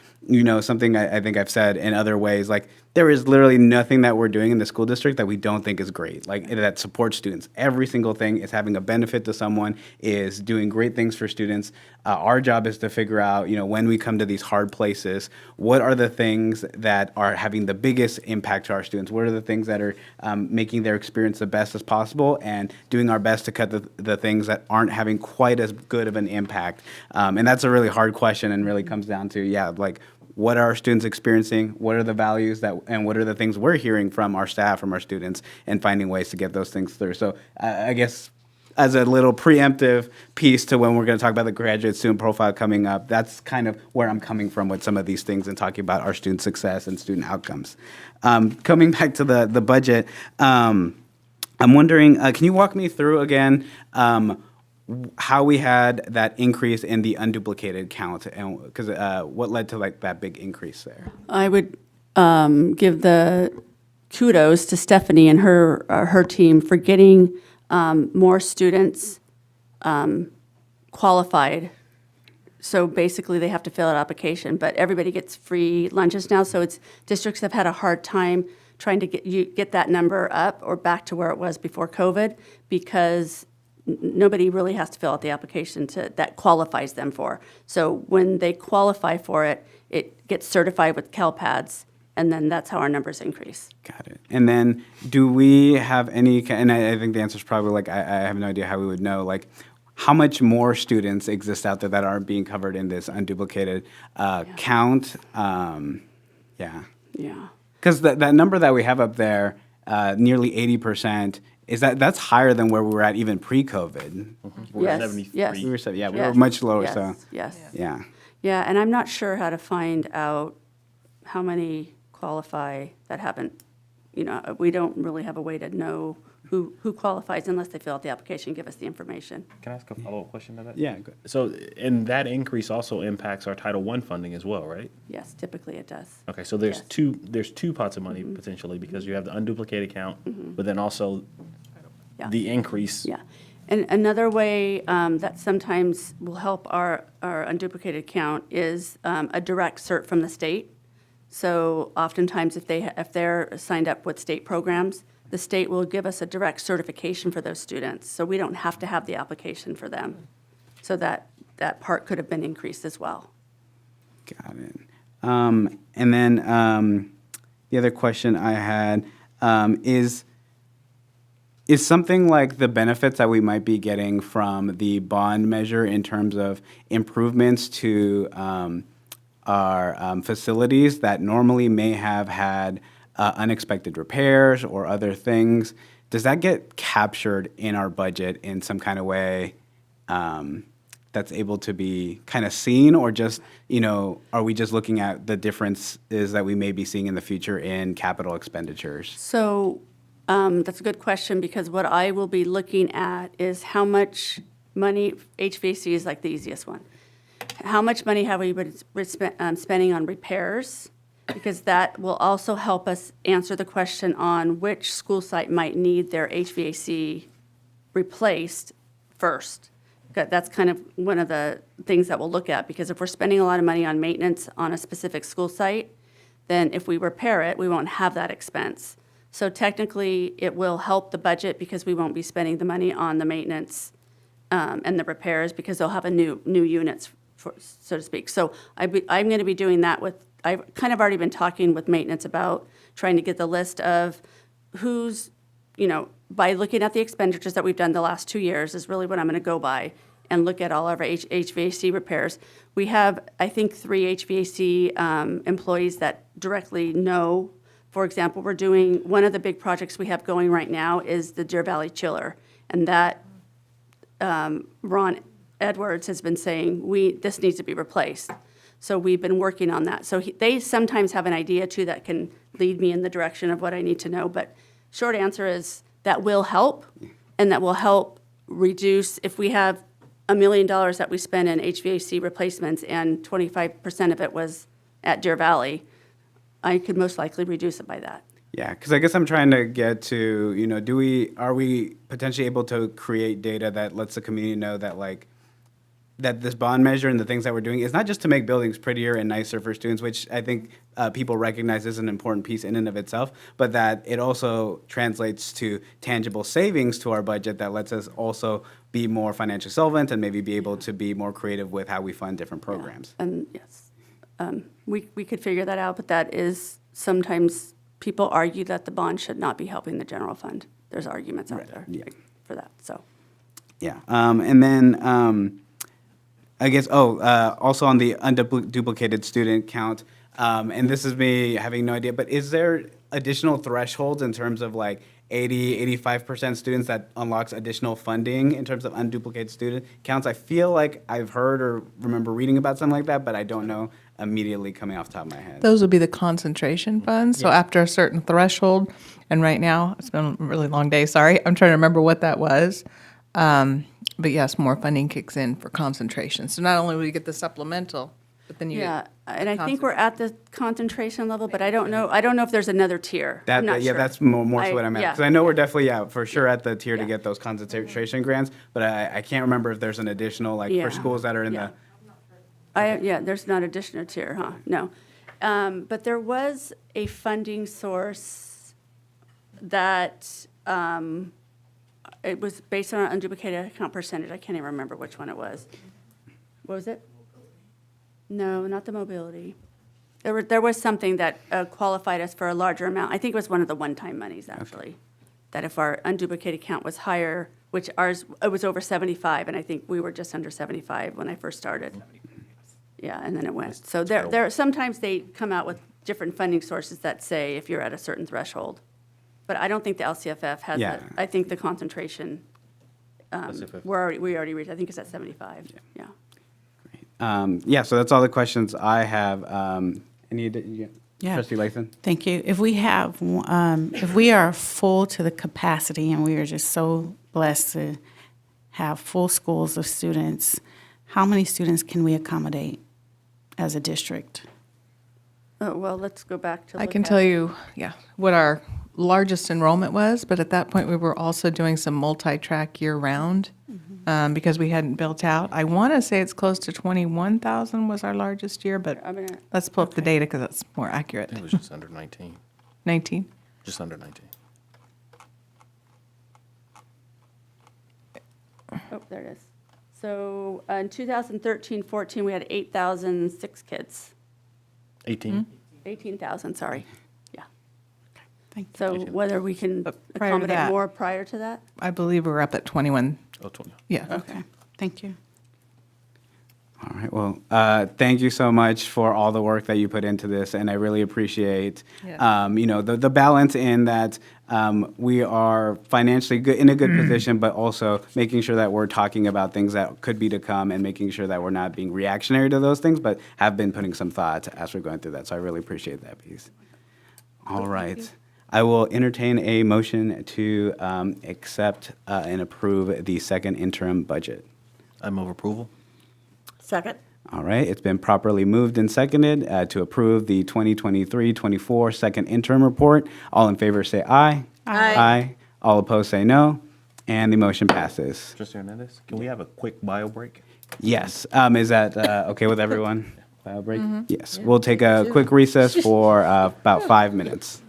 something I think I've said in other ways, like, there is literally nothing that we're doing in the school district that we don't think is great, like, that supports students. Every single thing is having a benefit to someone, is doing great things for students. Our job is to figure out, when we come to these hard places, what are the things that are having the biggest impact to our students? What are the things that are making their experience the best as possible, and doing our best to cut the things that aren't having quite as good of an impact? And that's a really hard question, and really comes down to, what are our students experiencing? What are the values and what are the things we're hearing from our staff, from our students, and finding ways to get those things through. So I guess as a little preemptive piece to when we're going to talk about the graduate student profile coming up, that's kind of where I'm coming from with some of these things and talking about our student success and student outcomes. Coming back to the budget, I'm wondering, can you walk me through again how we had that increase in the unduplicated count, and because what led to that big increase there? I would give the kudos to Stephanie and her team for getting more students qualified. So basically, they have to fill out an application, but everybody gets free lunches now. So districts have had a hard time trying to get that number up or back to where it was before COVID, because nobody really has to fill out the application that qualifies them for. So when they qualify for it, it gets certified with CalPADS, and then that's how our numbers increase. Got it. And then do we have any, and I think the answer is probably I have no idea how we would know, how much more students exist out there that aren't being covered in this unduplicated count? Yeah. Because that number that we have up there, nearly 80%, that's higher than where we were at even pre-COVID. We're Yes, 73. yes. We were we Yes. were much lower. Yes, So yes. yeah. Yeah, and I'm not sure how to find out how many qualify that haven't, we don't really have a way to know who qualifies unless they fill out the application, give us the information. Can I ask a follow-up question to that? Yeah. Good. So, and that increase also impacts our Title I funding as well, right? Yes, typically it does. Okay, so there's Yes. two pots of money potentially, because you have the unduplicated count, but then also Yeah. the increase. Yeah. And another way that sometimes will help our unduplicated count is a direct cert from the state. So oftentimes, if they're signed up with state programs, the state will give us a direct certification for those students. So we don't have to have the application for them. So that part could have been increased as well. Got it. And then the other question I had is something like the benefits that we might be getting from the bond measure in terms of improvements to our facilities that normally may have had unexpected repairs or other things, does that get captured in our budget in some kind of way that's able to be kind of seen, or just, are we just looking at the differences that we may be seeing in the future in capital expenditures? So that's a good question, because what I will be looking at is how much money, HVAC is like the easiest one. How much money have we been spending on repairs? Because that will also help us answer the question on which school site might need their HVAC replaced first. That's kind of one of the things that we'll look at, because if we're spending a lot of money on maintenance on a specific school site, then if we repair it, we won't have that expense. So technically, it will help the budget because we won't be spending the money on the maintenance and the repairs, because they'll have a new units, so to speak. So I'm going to be doing that with, I've kind of already been talking with maintenance about trying to get the list of who's, by looking at the expenditures that we've done the last 2 years is really what I'm going to go by, and look at all of our HVAC repairs. We have, I think, 3 HVAC employees that directly know. For example, we're doing, one of the big projects we have going right now is the Deer Valley Chiller, and that Ron Edwards has been saying, this needs to be replaced. So we've been working on that. So they sometimes have an idea too that can lead me in the direction of what I need to know. But short answer is that will help, and that will help reduce, if we have $1 million that we spend in HVAC replacements and 25% of it was at Deer Valley, I could most likely reduce it by that. Yeah, because I guess I'm trying to get to, are we potentially able to create data that lets the community know that, that this bond measure and the things that we're doing is not just to make buildings prettier and nicer for students, which I think people recognize is an important piece in and of itself, but that it also translates to tangible savings to our budget that lets us also be more financially solvent and maybe be able to be more creative with how we fund different programs. And yes, we could figure that out, but that is, sometimes people argue that the bond should not be helping the general fund. There's arguments out there for that, so. Yeah, and then I guess, also on the unduplicated student count, and this is me having no idea, but is there additional thresholds in terms of 80, 85% students that unlocks additional funding in terms of unduplicated student counts? I feel like I've heard or remember reading about something like that, but I don't know immediately coming off the top of my head. Those would be the concentration funds. So after a certain threshold, and right now, it's been a really long day, sorry, I'm trying to remember what that was. But yes, more funding kicks in for concentration. So not only will you get the supplemental, but then you Yeah, get and I think we're at the concentration level, but I don't know if there's another tier. I'm not sure. That's more so what I meant. yeah. Because I know we're definitely, for sure at the tier to get those concentration grants, but I can't remember if there's an additional, Yeah. for schools that are in the. There's not additional tier, huh? No. But there was a funding source that, it was based on an unduplicated account percentage. I can't even remember which one it was. What was it? No, not the mobility. There was something that qualified us for a larger amount. I think it was one of the one-time monies, actually. That if our unduplicated count was higher, which ours, it was over 75, and I think we were just under 75 when I first started. Yeah, and then it went. So there sometimes they come out with different funding sources that say if you're at a certain threshold. But I don't think the LCFF has that. I think the concentration, we already reached, I think it's at 75, yeah. So that's all the questions I have. Trustee Lathan? Thank you. If we are full to the capacity, and we are just so blessed to have full schools of students, how many students can we accommodate as a district? Well, let's go back to I look can at- tell you, what our largest enrollment was, but at that point, we were also doing some multi-track year-round because we hadn't built out. I want to say it's close to 21,000 was our largest year, but let's pull up the data because that's more accurate. It was just under 19, 19? just under 19. Oh, there it is. So in 2013-14, we had 8,006 kids. 18. 18,000, sorry. Yeah. Thank you. So whether we can prior to accommodate that- more prior to that? I believe we're up at 21. Oh, 20. Yeah. Okay, thank you. All right. Well, thank you so much for all the work that you put into this, and I really appreciate, the balance in that we are financially good in a good position, but also making sure that we're talking about things that could be to come, and making sure that we're not being reactionary to those things, but have been putting some thought as we're going through that. So I really appreciate that piece. All right. I will entertain a motion to accept and approve the second interim budget. I move approval. Second? All right, it's been properly moved and seconded to approve the 2023-24 second interim report. All in favor say aye. Aye. All opposed say no, and the motion passes. Trustee Hernandez, can we have a quick bio break? Yes, is that okay with everyone? Bio break? Yes, we'll take a quick recess for about 5 minutes.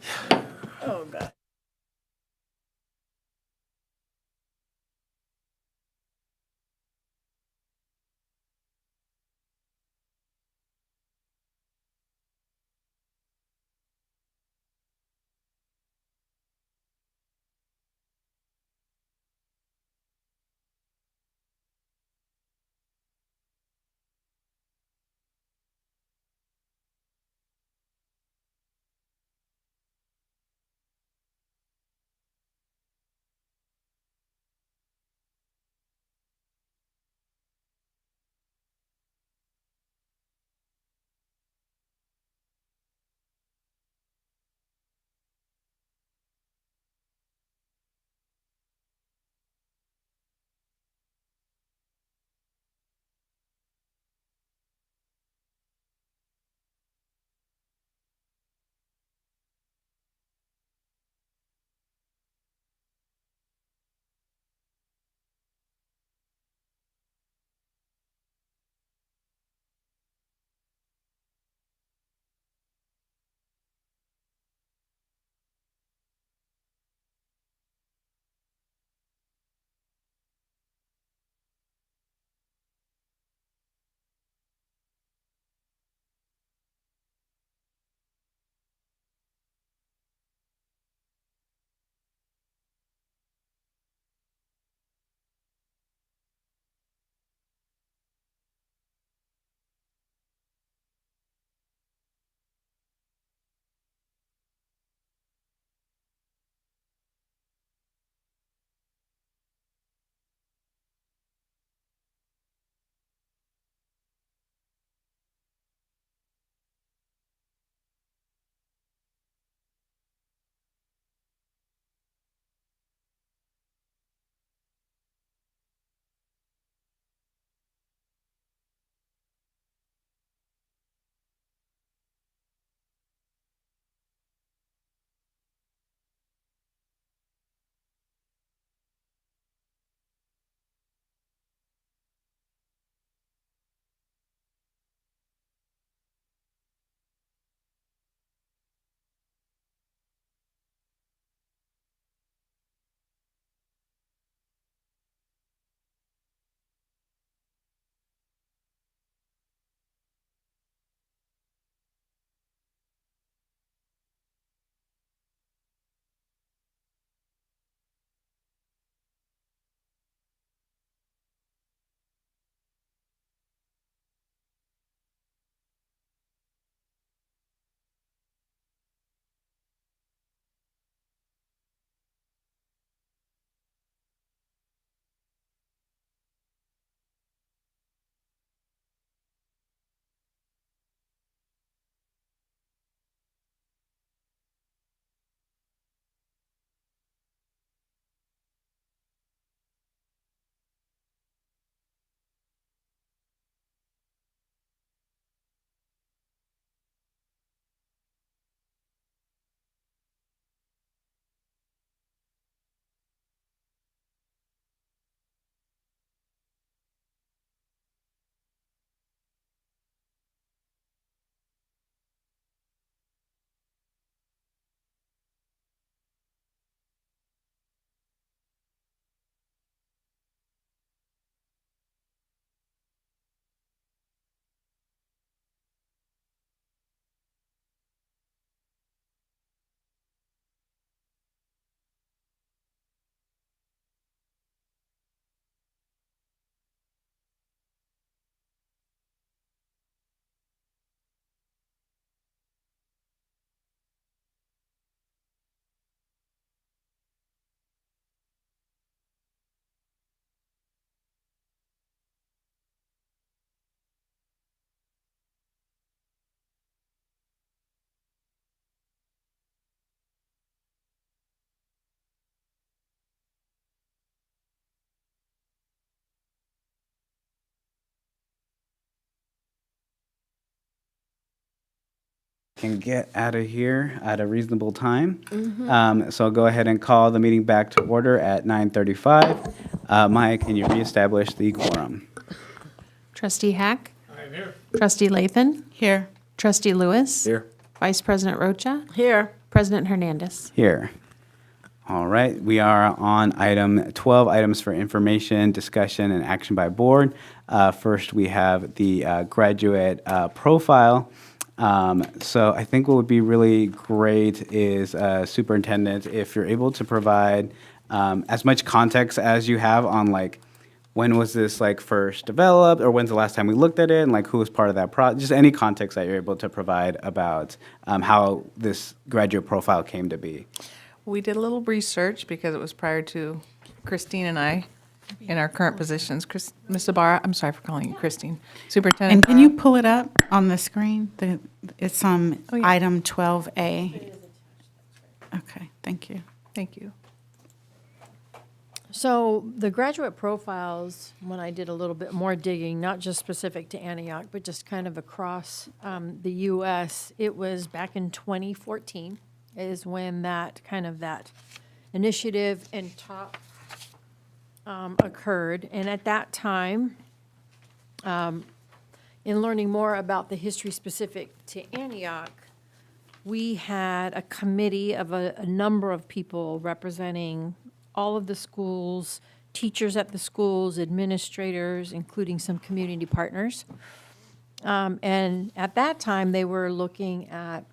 can get out of here at a reasonable time. So I'll go ahead and call the meeting back to order at 9:35. Maya, can you reestablish the quorum? Trustee Hack? I am here. Trustee Lathan? Here. Trustee Lewis? Here. Vice President Rocha? Here. President Hernandez? Here. All right, we are on item 12, items for information, discussion, and action by board. First, we have the graduate profile. So I think what would be really great is, Superintendent, if you're able to provide as much context as you have on like, when was this like first developed, or when's the last time we looked at it, and like who was part of that project? Just any context that you're able to provide about how this graduate profile came to be. We did a little research because it was prior to Christine and I in our current positions. Ms. Ibarra, I'm sorry for calling you Christine. Superintendent. And can you pull it up on the screen? It's Oh, yeah. item 12A. Okay, thank you. Thank you. So the graduate profiles, when I did a little bit more digging, not just specific to Antioch, but just kind of across the U.S., it was back in 2014 is when that initiative and talk occurred. And at that time, in learning more about the history specific to Antioch, we had a committee of a number of people representing all of the schools, teachers at the schools, administrators, including some community partners. And at that time, they were looking at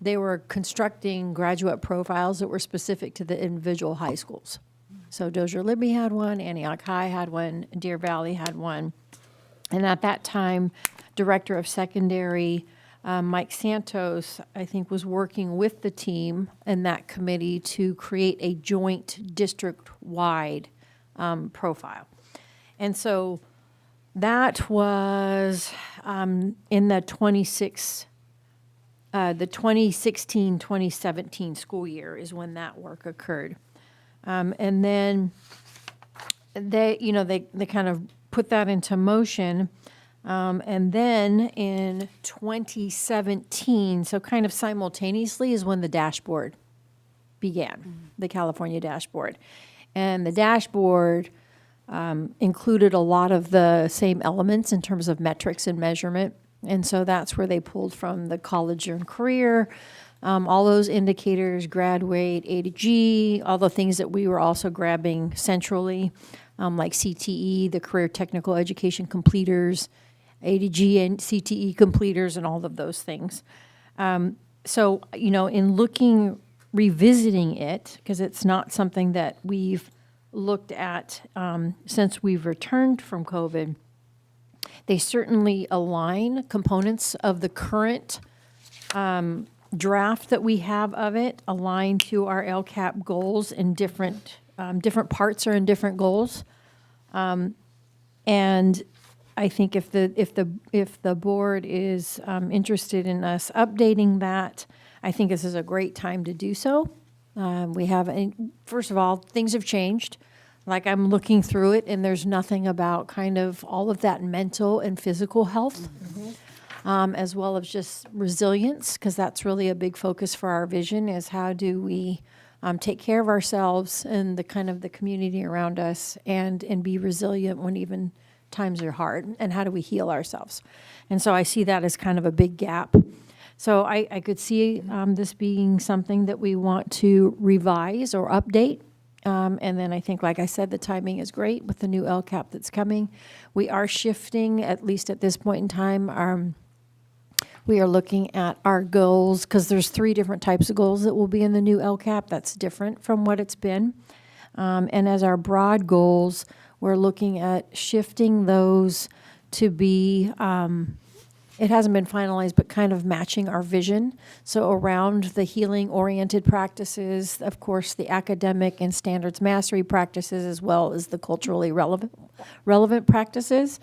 they were constructing graduate profiles that were specific to the individual high schools. So Dozier Libby had one, Antioch High had one, Deer Valley had one. And at that time, Director of Secondary Mike Santos, I think, was working with the team and that committee to create a joint district-wide profile. And so that was in the 2016-2017 school year is when that work occurred. And then they kind of put that into motion. And then in 2017, so kind of simultaneously, is when the dashboard began, the California dashboard. And the dashboard included a lot of the same elements in terms of metrics and measurement. And so that's where they pulled from the college and career, all those indicators, grad weight, A to G, all the things that we were also grabbing centrally, like CTE, the career technical education completers, A to G and CTE completers, and all of those things. So, in revisiting it, because it's not something that we've looked at since we've returned from COVID, they certainly align components of the current draft that we have of it, align to our LCAP goals in different parts are in different goals. And I think if the board is interested in us updating that, I think this is a great time to do so. First of all, things have changed. Like, I'm looking through it, and there's nothing about kind of all of that mental and physical health, as well as just resilience, because that's really a big focus for our vision, is how do we take care of ourselves and the community around us and be resilient when even times are hard, and how do we heal ourselves? And so I see that as kind of a big gap. So I could see this being something that we want to revise or update. And then I think, like I said, the timing is great with the new LCAP that's coming. We are shifting, at least at this point in time, we are looking at our goals, because there's 3 different types of goals that will be in the new LCAP. That's different from what it's been. And as our broad goals, we're looking at shifting those to be, it hasn't been finalized, but kind of matching our vision. So around the healing-oriented practices, of course, the academic and standards mastery practices, as well as the culturally relevant practices.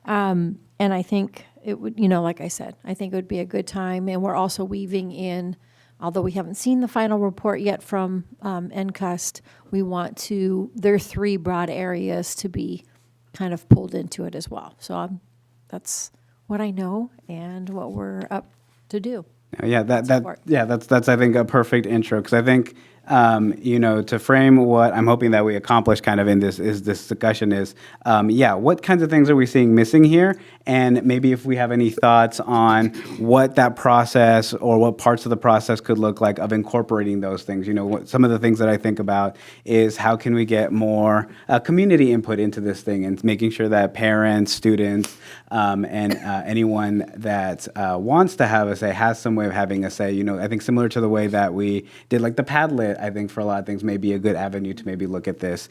And I think it would, like I said, I think it would be a good time. And we're also weaving in, although we haven't seen the final report yet from NCUST, we want there are 3 broad areas to be kind of pulled into it as well. So that's what I know and what we're up to do. Yeah, Support. that's I think a perfect intro, because I think to frame what I'm hoping that we accomplish kind of in this discussion is what kinds of things are we seeing missing here, and maybe if we have any thoughts on what that process or what parts of the process could look like of incorporating those things. Some of the things that I think about is how can we get more community input into this thing, and making sure that parents, students, and anyone that wants to have a say has some way of having a say. I think similar to the way that we did like the Padlet, I think for a lot of things may be a good avenue to maybe look at this,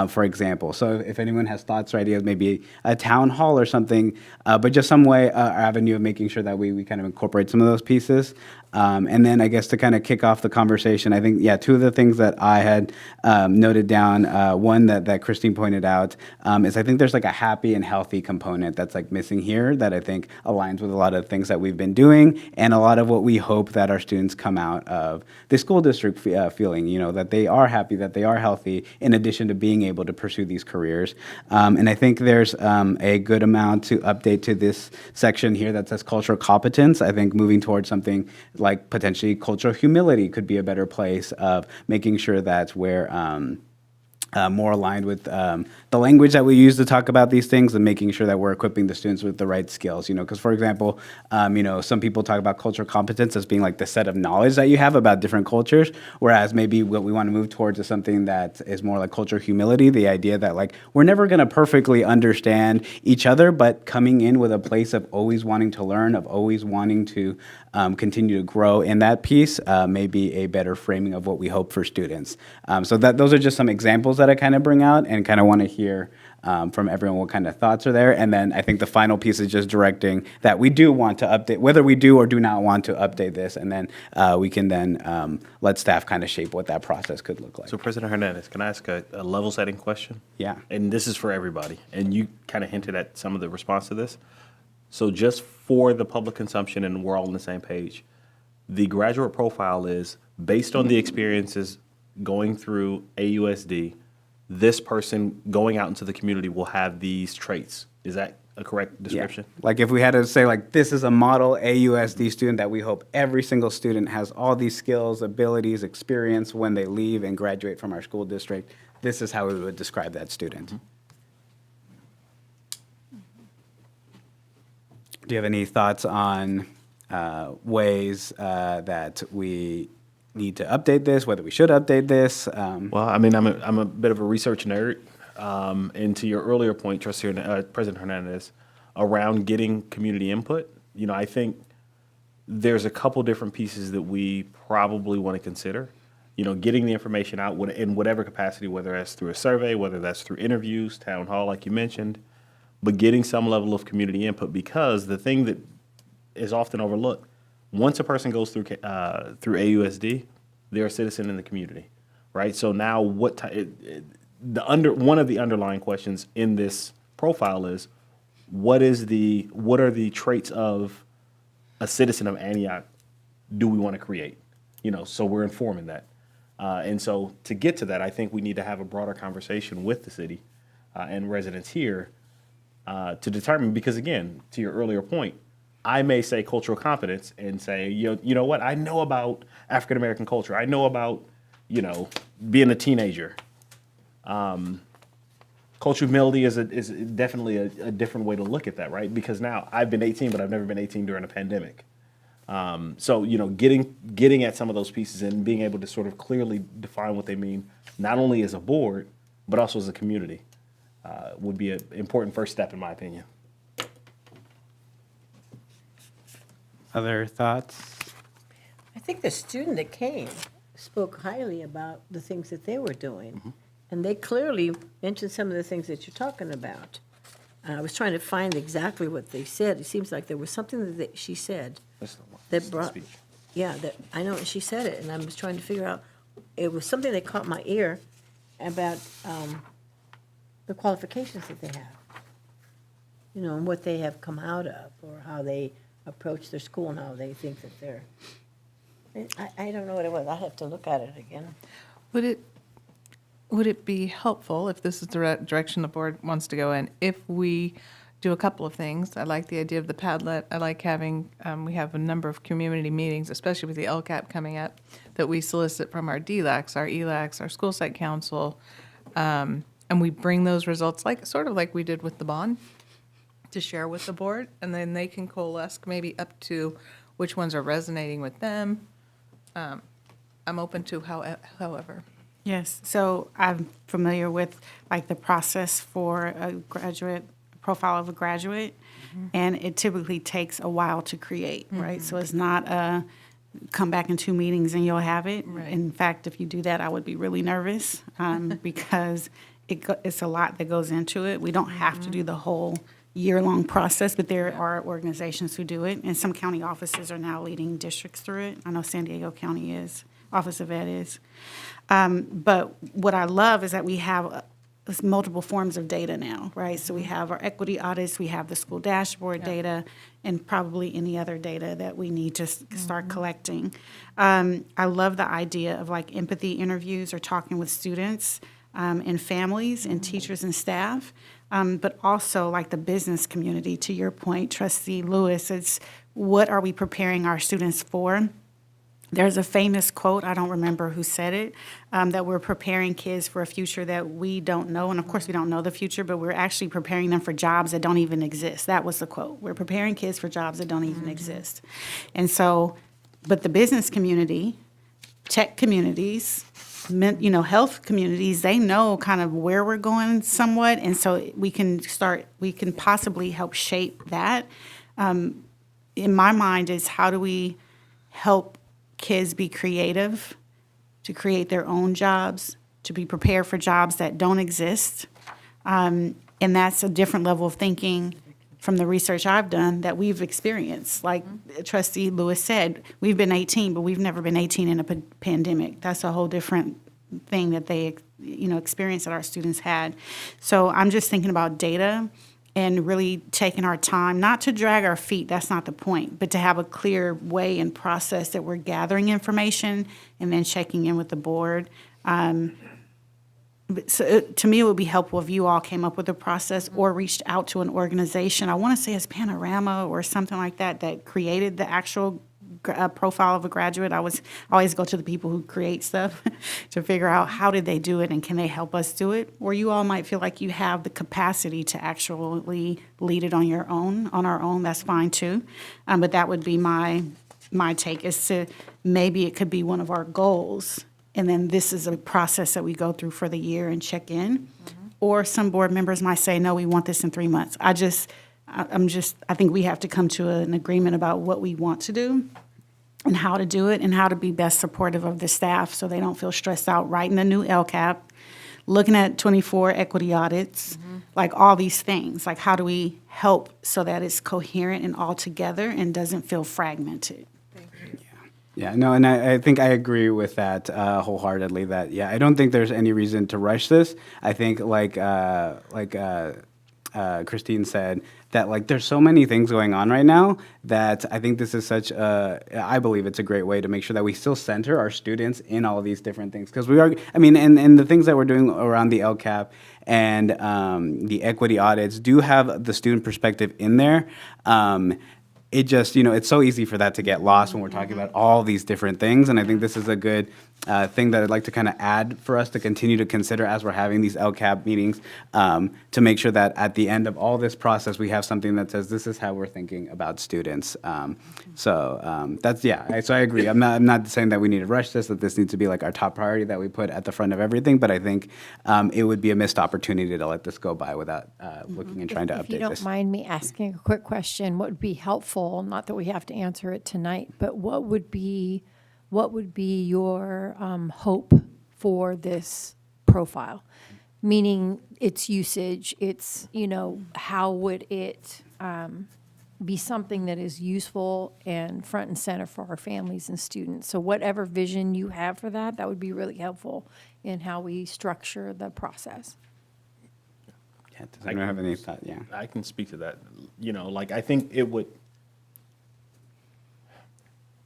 for example. So if anyone has thoughts or ideas, maybe a town hall or something, but just some way, avenue of making sure that we kind of incorporate some of those pieces. And then I guess to kind of kick off the conversation, I think, two of the things that I had noted down, one that Christine pointed out, is I think there's like a happy and healthy component that's like missing here that I think aligns with a lot of things that we've been doing and a lot of what we hope that our students come out of the school district feeling, that they are happy, that they are healthy, in addition to being able to pursue these careers. And I think there's a good amount to update to this section here that says cultural competence. I think moving towards something like potentially cultural humility could be a better place of making sure that we're more aligned with the language that we use to talk about these things, and making sure that we're equipping the students with the right skills. Because for example, some people talk about cultural competence as being like the set of knowledge that you have about different cultures, whereas maybe what we want to move towards is something that is more like cultural humility, the idea that like we're never going to perfectly understand each other, but coming in with a place of always wanting to learn, of always wanting to continue to grow in that piece, may be a better framing of what we hope for students. So those are just some examples that I kind of bring out, and kind of want to hear from everyone what kind of thoughts are there. And then I think the final piece is just directing that we do want to update, whether we do or do not want to update this, and then we can then let staff kind of shape what that process could look like. So President Hernandez, can I ask a level setting question? Yeah. And this is for everybody, and you kind of hinted at some of the response to this. So just for the public consumption, and we're all on the same page, the graduate profile is based on the experiences going through AUSD, this person going out into the community will have these traits. Is that a correct description? Yeah. Like if we had to say like, this is a model AUSD student that we hope every single student has all these skills, abilities, experience when they leave and graduate from our school district, this is how we would describe that student. Mm-hmm. Do you have any thoughts on ways that we need to update this, whether we should update this? Well, I mean, I'm a bit of a research nerd. And to your earlier point, President Hernandez, around getting community input, I think there's a couple different pieces that we probably want to consider. Getting the information out in whatever capacity, whether that's through a survey, whether that's through interviews, town hall, like you mentioned, but getting some level of community input, because the thing that is often overlooked, once a person goes through AUSD, they're a citizen in the community, right? So now one of the underlying questions in this profile is, what are the traits of a citizen of Antioch do we want to create? So we're informing that. And so to get to that, I think we need to have a broader conversation with the city and residents here to determine, because again, to your earlier point, I may say cultural competence and say, you know what, I know about African American culture. I know about, being a teenager. Cultural humility is definitely a different way to look at that, right? Because now I've been 18, but I've never been 18 during a pandemic. So, getting at some of those pieces and being able to sort of clearly define what they mean, not only as a board, but also as a community, would be an important first step, in my opinion. Other thoughts? I think the student that came spoke highly about the things that they were doing. Mm-hmm. And they clearly mentioned some of the things that you're talking about. I was trying to find exactly what they said. It seems like there was something that she said that brought, that I know she said it, and I was trying to figure out, it was something that caught my ear about the qualifications that they have, and what they have come out of, or how they approach their school and how they think that they're, I don't know what it was. I'll have to look at it again. Would it be helpful, if this is the direction the board wants to go in, if we do a couple of things. I like the idea of the Padlet. I like having, we have a number of community meetings, especially with the LCAP coming up, that we solicit from our DLACs, our ELACs, our school site council, and we bring those results, sort of like we did with the bond, to share with the board, and then they can coalesce maybe up to which ones are resonating with them. I'm open to however. Yes, so I'm familiar with like the process for a graduate, profile of a graduate, and it typically takes a while to create, right? So it's not a come back in 2 meetings and you'll have it. Right. In fact, if you do that, I would be really nervous because it's a lot that goes into it. We don't have to do the whole year-long process, but there are organizations who do it, and some county offices are now leading districts through it. I know San Diego County is, Office of Ed is. But what I love is that we have multiple forms of data now, right? So we have our equity audits, we have the school dashboard data, and probably any other data that we need to start collecting. I love the idea of like empathy interviews or talking with students and families and teachers and staff, but also like the business community. To your point, Trustee Lewis, it's what are we preparing our students for? There's a famous quote, I don't remember who said it, that we're preparing kids for a future that we don't know. And of course, we don't know the future, but we're actually preparing them for jobs that don't even exist. That was the quote. We're preparing kids for jobs that don't even exist. And so, but the business community, tech communities, health communities, they know kind of where we're going somewhat. And so we can possibly help shape that. In my mind is how do we help kids be creative, to create their own jobs, to be prepared for jobs that don't exist. And that's a different level of thinking from the research I've done that we've experienced. Like Trustee Lewis said, we've been 18, but we've never been 18 in a pandemic. That's a whole different thing that they, experience that our students had. So I'm just thinking about data and really taking our time, not to drag our feet, that's not the point, but to have a clear way and process that we're gathering information and then checking in with the board. So to me, it would be helpful if you all came up with a process or reached out to an organization. I want to say it's Panorama or something like that that created the actual profile of a graduate. I always go to the people who create stuff to figure out how did they do it and can they help us do it? Or you all might feel like you have the capacity to actually lead it on your own, on our own. That's fine too. But that would be my take is to maybe it could be one of our goals. And then this is a process that we go through for the year and check in. Or some board members might say, no, we want this in 3 months. I think we have to come to an agreement about what we want to do and how to do it and how to be best supportive of the staff so they don't feel stressed out writing the new LCAP, looking at 24 equity audits, like all these things. Like how do we help so that it's coherent and all together and doesn't feel fragmented? Yeah, no, and I think I agree with that wholeheartedly. That I don't think there's any reason to rush this. I think like Christine said, that like there's so many things going on right now that I think this is I believe it's a great way to make sure that we still center our students in all of these different things. Because we are, and the things that we're doing around the LCAP and the equity audits do have the student perspective in there. It just, it's so easy for that to get lost when we're talking about all these different things. And I think this is a good thing that I'd like to kind of add for us to continue to consider as we're having these LCAP meetings to make sure that at the end of all this process, we have something that says this is how we're thinking about students. So I agree. I'm not saying that we need to rush this, that this needs to be like our top priority that we put at the front of everything. But I think it would be a missed opportunity to let this go by without looking and trying to update this. If you don't mind me asking a quick question, what would be helpful, not that we have to answer it tonight, but what would be your hope for this profile? Meaning its usage, how would it be something that is useful and front and center for our families and students? So whatever vision you have for that would be really helpful in how we structure the process. I don't have any thought, I can speak to that. I think it would,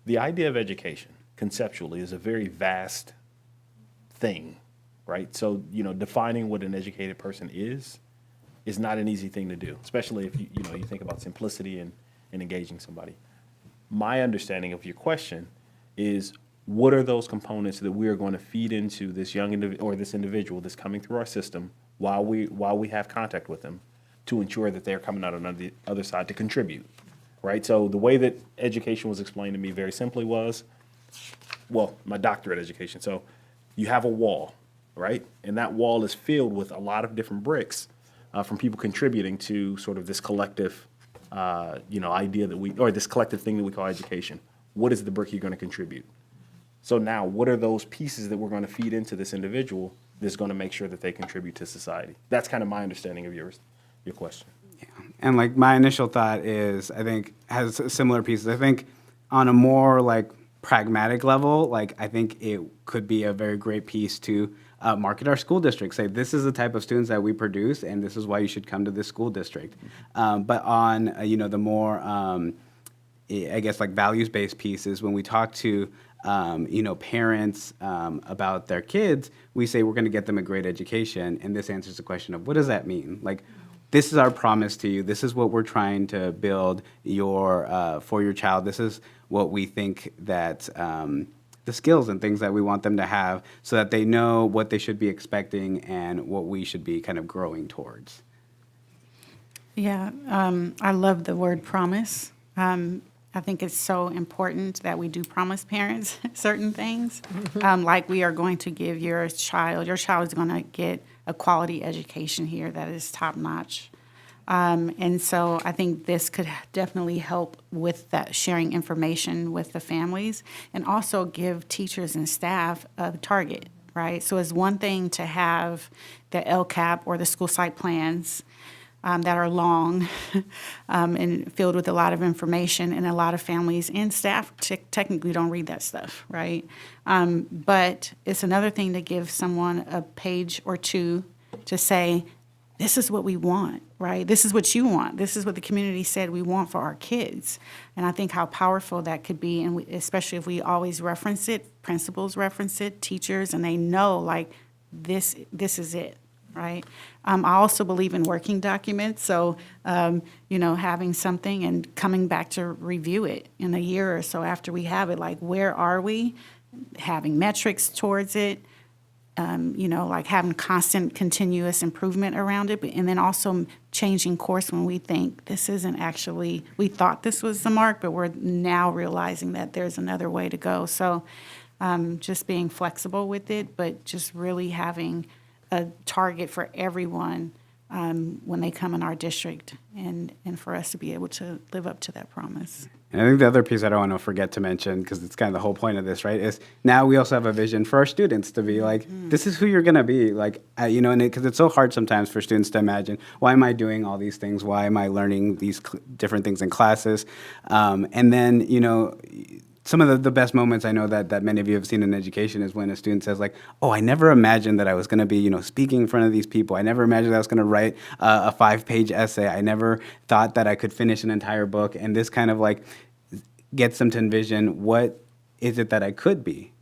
the idea of education conceptually is a very vast thing, right? So, defining what an educated person is is not an easy thing to do, especially if you think about simplicity and engaging somebody. My understanding of your question is, what are those components that we are going to feed into this this individual that's coming through our system while we have contact with them, to ensure that they're coming out on the other side to contribute, right? So the way that education was explained to me very simply was, well, my doctorate education. So you have a wall, right? And that wall is filled with a lot of different bricks from people contributing to sort of this collective, idea or this collective thing that we call education. What is the brick you're going to contribute? So now, what are those pieces that we're going to feed into this individual that's going to make sure that they contribute to society? That's kind of my understanding of your question. And like my initial thought is, I think has similar pieces. I think on a more like pragmatic level, like I think it could be a very great piece to market our school district. Say this is the type of students that we produce, and this is why you should come to this school district. But on the more I guess like values-based pieces, when we talk to parents about their kids, we say we're going to get them a great education, and this answers the question of what does that mean? Like, this is our promise to you. This is what we're trying to build for your child. This is what we think that the skills and things that we want them to have, so that they know what they should be expecting and what we should be kind of growing towards. Yeah, I love the word promise. I think it's so important that we do promise parents certain things. Like we are going to give your child is going to get a quality education here that is top notch. And so I think this could definitely help with that, sharing information with the families, and also give teachers and staff a target, right? So it's one thing to have the LCAP or the school site plans that are long and filled with a lot of information, and a lot of families and staff technically don't read that stuff, right? But it's another thing to give someone a page or two to say, this is what we want, right? This is what you want. This is what the community said we want for our kids. And I think how powerful that could be, and especially if we always reference it, principals reference it, teachers, and they know, like, this is it. Right. I also believe in working documents. So, having something and coming back to review it in a year or so after we have it, like, where are we? Having metrics towards it, like having constant, continuous improvement around it, and then also changing course when we think this isn't actually, we thought this was the mark, but we're now realizing that there's another way to go. So, just being flexible with it, but just really having a target for everyone when they come in our district, and for us to be able to live up to that promise. And I think the other piece I don't want to forget to mention, because it's kind of the whole point of this, right, is now we also have a vision for our students to be like, this is who you're going to be. Like, and because it's so hard sometimes for students to imagine, why am I doing all these things? Why am I learning these different things in classes? And then, some of the best moments I know that many of you have seen in education is when a student says, like, oh, I never imagined that I was going to be, speaking in front of these people. I never imagined that I was going to write a 5-page essay. I never thought that I could finish an entire book. And this kind of like gets them to envision, what is it that I could be,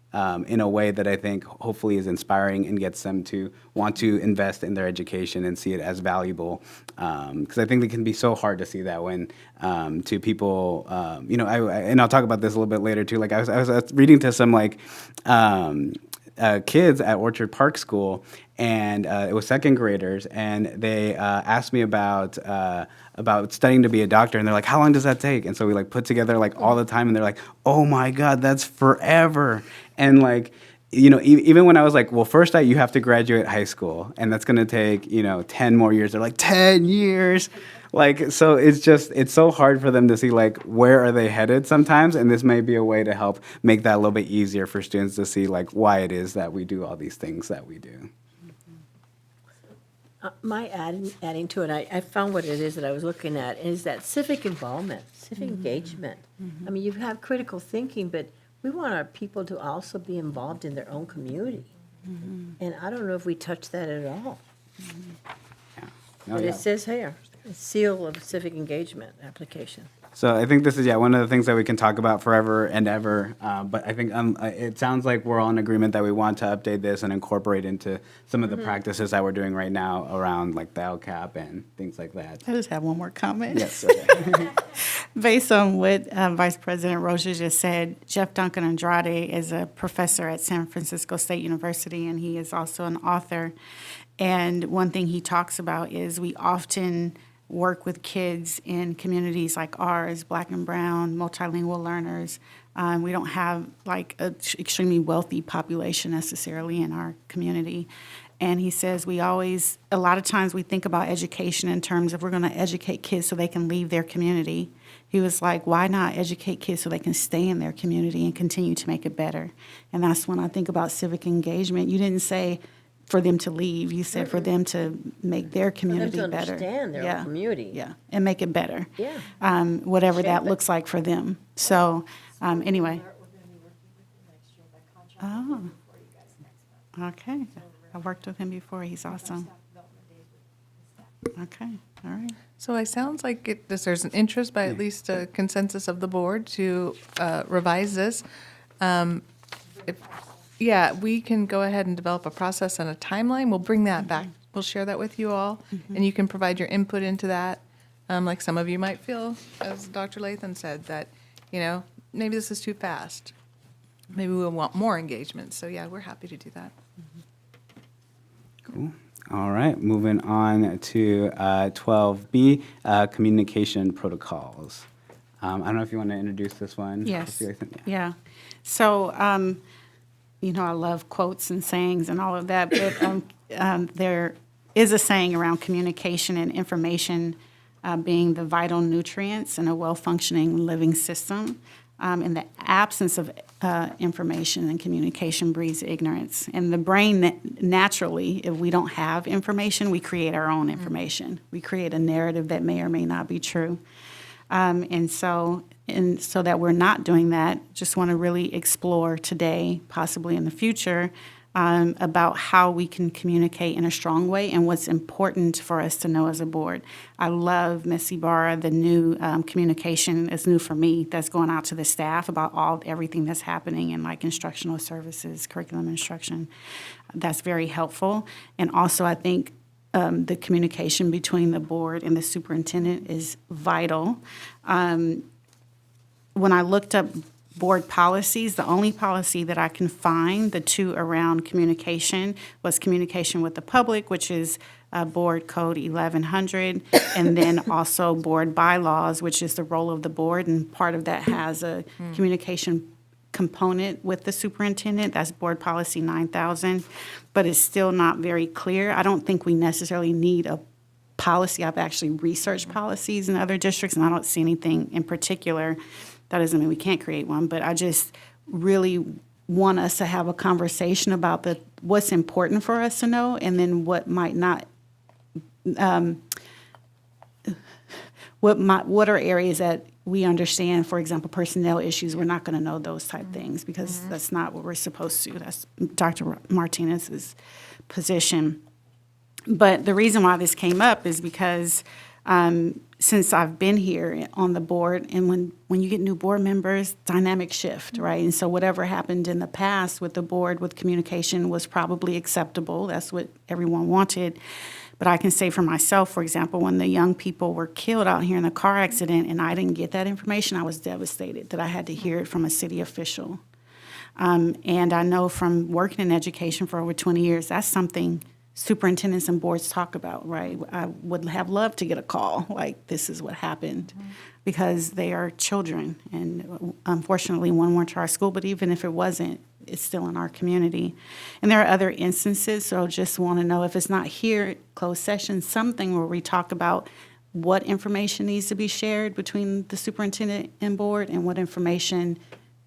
in a way that I think hopefully is inspiring and gets them to want to invest in their education and see it as valuable. Because I think it can be so hard to see that when to people, and I'll talk about this a little bit later too. Like I was reading to some like kids at Orchard Park School, and it was second graders, and they asked me about studying to be a doctor, and they're like, how long does that take? And so we like put together like all the time, and they're like, oh my God, that's forever. And like, even when I was like, well, first you have to graduate high school, and that's going to take, 10 more years. They're like, 10 years. Like, so it's so hard for them to see, like, where are they headed sometimes, and this may be a way to help make that a little bit easier for students to see, like, why it is that we do all these things that we do. My adding to it, I found what it is that I was looking at, is that civic involvement, civic engagement. I mean, you have critical thinking, but we want our people to also be involved in their own community. And I don't know if we touch that at all. But it says here, a seal of civic engagement application. So I think this is, one of the things that we can talk about forever and ever. But I think it sounds like we're all in agreement that we want to update this and incorporate into some of the practices that we're doing right now around like the LCAP and things like that. I just have one more comment. Yes. Okay. Based on what Vice President Rocha just said, Jeff Duncan Andrade is a professor at San Francisco State University, and he is also an author. And one thing he talks about is we often work with kids in communities like ours, Black and brown, multilingual learners. We don't have like an extremely wealthy population necessarily in our community. And he says a lot of times we think about education in terms of we're going to educate kids so they can leave their community. He was like, why not educate kids so they can stay in their community and continue to make it better? And that's when I think about civic engagement. You didn't say for them to leave. You said for them to make their community to better. understand their community. Yeah, and make it better. Yeah. Whatever Shape that it. looks like for them. So, anyway. Oh. Okay. I worked with him before. He's awesome. Okay, all right. So it sounds like there's an interest by at least a consensus of the board to revise this. Yeah, we can go ahead and develop a process and a timeline. We'll bring that back. We'll share that with you all, and you can provide your input into that. Like some of you might feel, as Dr. Lathan said, that, maybe this is too fast. Maybe we'll want more engagement. So yeah, we're happy to do that. Cool. All right, moving on to 12B, communication protocols. I don't know if you want to introduce this one. Yes. Trustee Lathan? Yeah. So, I love quotes and sayings and all of that, but there is a saying around communication and information being the vital nutrients in a well-functioning living system. In the absence of information and communication breeds ignorance. And the brain, naturally, if we don't have information, we create our own information. We create a narrative that may or may not be true. And so that we're not doing that, just want to really explore today, possibly in the future, about how we can communicate in a strong way and what's important for us to know as a board. I love, Ms. Ibarra, the new communication is new for me that's going out to the staff about everything that's happening in like instructional services, curriculum instruction. That's very helpful. And also I think the communication between the board and the superintendent is vital. When I looked up board policies, the only policy that I can find, the two around communication, was communication with the public, which is Board Code 1100, and then also board bylaws, which is the role of the board, and part of that has a communication component with the superintendent. That's Board Policy 9000, but it's still not very clear. I don't think we necessarily need a policy. I've actually researched policies in other districts, and I don't see anything in particular. That doesn't mean we can't create one, but I just really want us to have a conversation about what's important for us to know, and then what might not. What are areas that we understand? For example, personnel issues. We're not going to know those type things because that's not what we're supposed to. That's Dr. Martinez's position. But the reason why this came up is because since I've been here on the board, and when you get new board members, dynamic shift, right? And so whatever happened in the past with the board with communication was probably acceptable. That's what everyone wanted. But I can say for myself, for example, when the young people were killed out here in the car accident and I didn't get that information, I was devastated that I had to hear it from a city official. And I know from working in education for over 20 years, that's something superintendents and boards talk about, right? I would have loved to get a call like this is what happened because they are children. And unfortunately, one went to our school, but even if it wasn't, it's still in our community. And there are other instances, so I just want to know if it's not here, closed session, something where we talk about what information needs to be shared between the superintendent and board and what information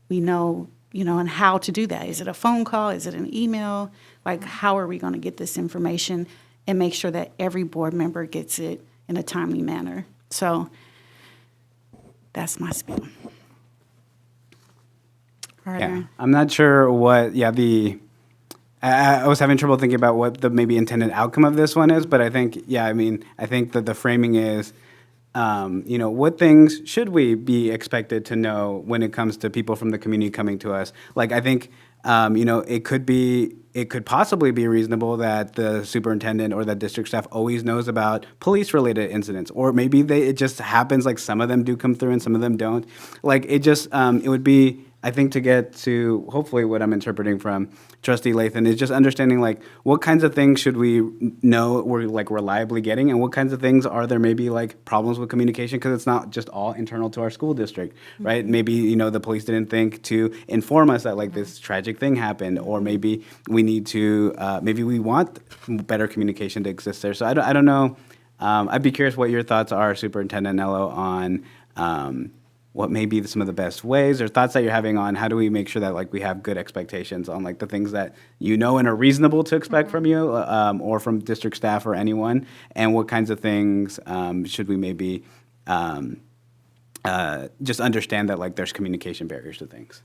we know, and how to do that. Is it a phone call? Is it an email? Like, how are we going to get this information and make sure that every board member gets it in a timely manner? So that's my spiel. Yeah, I'm not sure what, I was having trouble thinking about what the maybe intended outcome of this one is, but I think, I think that the framing is what things should we be expected to know when it comes to people from the community coming to us? Like, I think, it could possibly be reasonable that the superintendent or the district staff always knows about police-related incidents, or maybe it just happens, like some of them do come through and some of them don't. Like, it would be, I think, to get to hopefully what I'm interpreting from Trustee Lathan is just understanding, like, what kinds of things should we know we're, like, reliably getting, and what kinds of things are there maybe, like, problems with communication, because it's not just all internal to our school district, right? Maybe, the police didn't think to inform us that, like, this tragic thing happened, or maybe we need to, maybe we want better communication to exist there. So I don't know. I'd be curious what your thoughts are, Superintendent Nello, on what may be some of the best ways, or thoughts that you're having on how do we make sure that, like, we have good expectations on, like, the things that and are reasonable to expect from you, or from district staff or anyone, and what kinds of things should we maybe just understand that, like, there's communication barriers to things.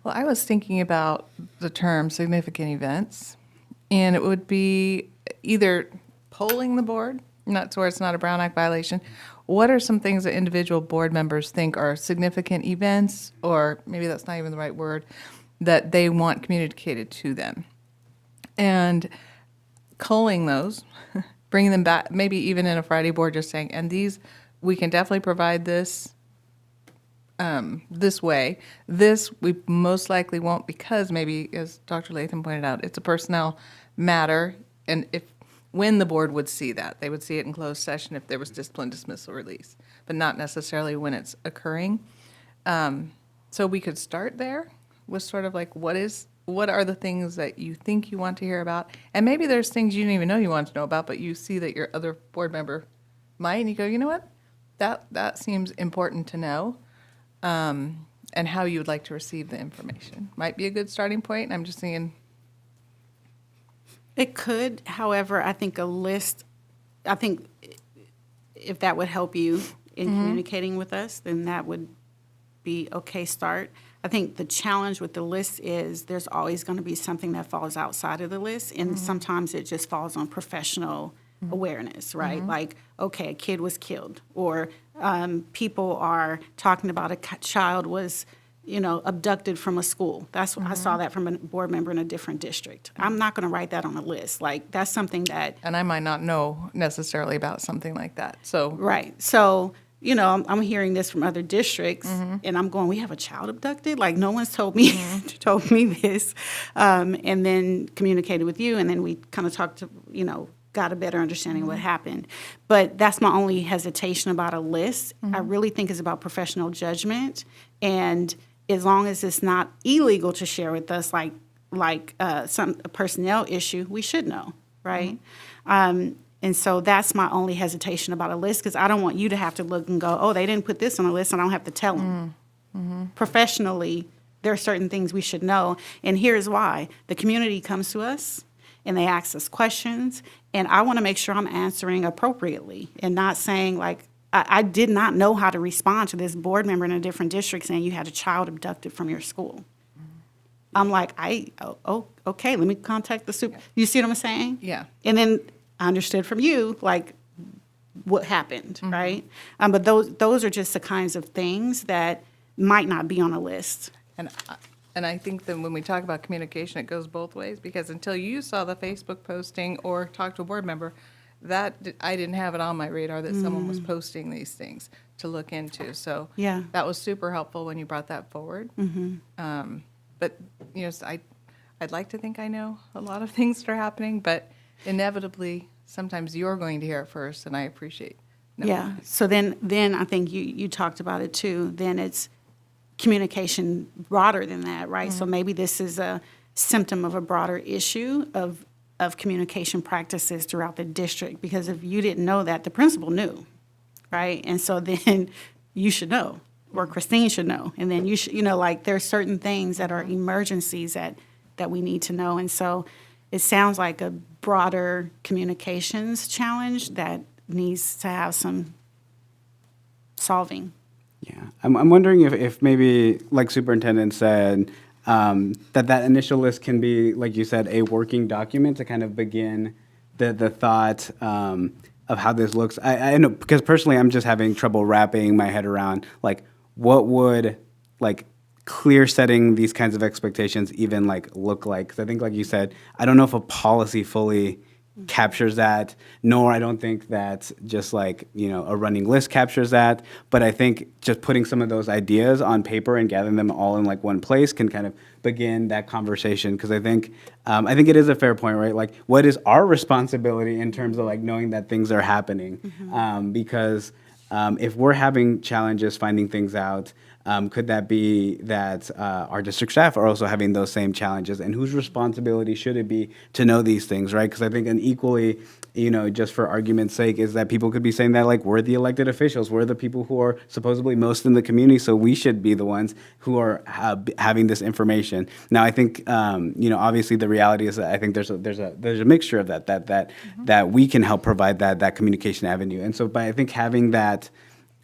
Well, I was thinking about the term significant events, and it would be either polling the board, not where it's not a Brown Act violation. What are some things that individual board members think are significant events, or maybe that's not even the right word, that they want communicated to them? And culling those, bringing them back, maybe even in a Friday board, just saying, and these, we can definitely provide this this way. This we most likely won't, because maybe, as Dr. Lathan pointed out, it's a personnel matter, and when the board would see that, they would see it in closed session if there was discipline, dismissal, release, but not necessarily when it's occurring. So we could start there with sort of like, what are the things that you think you want to hear about? And maybe there's things you didn't even know you wanted to know about, but you see that your other board member might, and you go, you know what? That seems important to know. And how you would like to receive the information might be a good starting point. I'm just thinking. It could, however, I think if that would help you in communicating with us, then that would be okay start. I think the challenge with the list is there's always going to be something that falls outside of the list, and sometimes it just falls on professional awareness, right? Like, okay, a kid was killed, or people are talking about a child was abducted from a school. That's I saw that from a board member in a different district. I'm not going to write that on a list. Like, that's something that. And I might not know necessarily about something like that. So. Right. So, I'm hearing this from other districts, and I'm going, we have a child abducted? Like, no one's told me this. And then communicated with you, and then we kind of talked to, got a better understanding of what happened. But that's my only hesitation about a list. I really think it's about professional judgment, and as long as it's not illegal to share with us, like a personnel issue, we should know, right? And so that's my only hesitation about a list, because I don't want you to have to look and go, oh, they didn't put this on a list, and I don't have to tell them. Professionally, there are certain things we should know, and here's why. The community comes to us, and they ask us questions, and I want to make sure I'm answering appropriately and not saying, like, I did not know how to respond to this board member in a different district saying you had a child abducted from your school. I'm like, okay, let me contact the super. You see what I'm saying? Yeah. And then I understood from you, like, what happened, right? But those are just the kinds of things that might not be on a list. And I think that when we talk about communication, it goes both ways, because until you saw the Facebook posting or talked to a board member, I didn't have it on my radar that someone was posting these things to look into. So Yeah. that was super helpful when you brought that forward. But I'd like to think I know a lot of things that are happening, but inevitably sometimes you're going to hear it first, and I appreciate knowing Yeah. that. So then I think you talked about it too. Then it's communication broader than that, right? So maybe this is a symptom of a broader issue of communication practices throughout the district, because if you didn't know that, the principal knew, right? And so then you should know, or Christine should know, and then you should, like, there are certain things that are emergencies that we need to know. And so it sounds like a broader communications challenge that needs to have some solving. Yeah, I'm wondering if maybe, like Superintendent said, that initial list can be, like you said, a working document to kind of begin the thought how this looks. I know, because personally I'm just having trouble wrapping my head around like what would like clear setting these kinds of expectations even like look like. 'Cause I think, like you said, I don't know if a policy fully captures that, nor I don't think that just like, you know, a running list captures that. But I think just putting some of those ideas on paper and gathering them all in like one place can kind of begin that conversation. Because I think it is a fair point, right? Like, what is our responsibility in terms of like knowing that things are happening? Because if we're having challenges finding things out, could that be that our district staff are also having those same challenges? And whose responsibility should it be to know these things, right? Because I think an equally, you know, just for argument's sake, is that people could be saying that, like, we're the elected officials, we're the people who are supposedly most in the community, so we should be the ones who are having this information. Now, I think, you know, obviously the reality is that I think there's a mixture of that we can help provide that communication avenue. And so by, I think, having that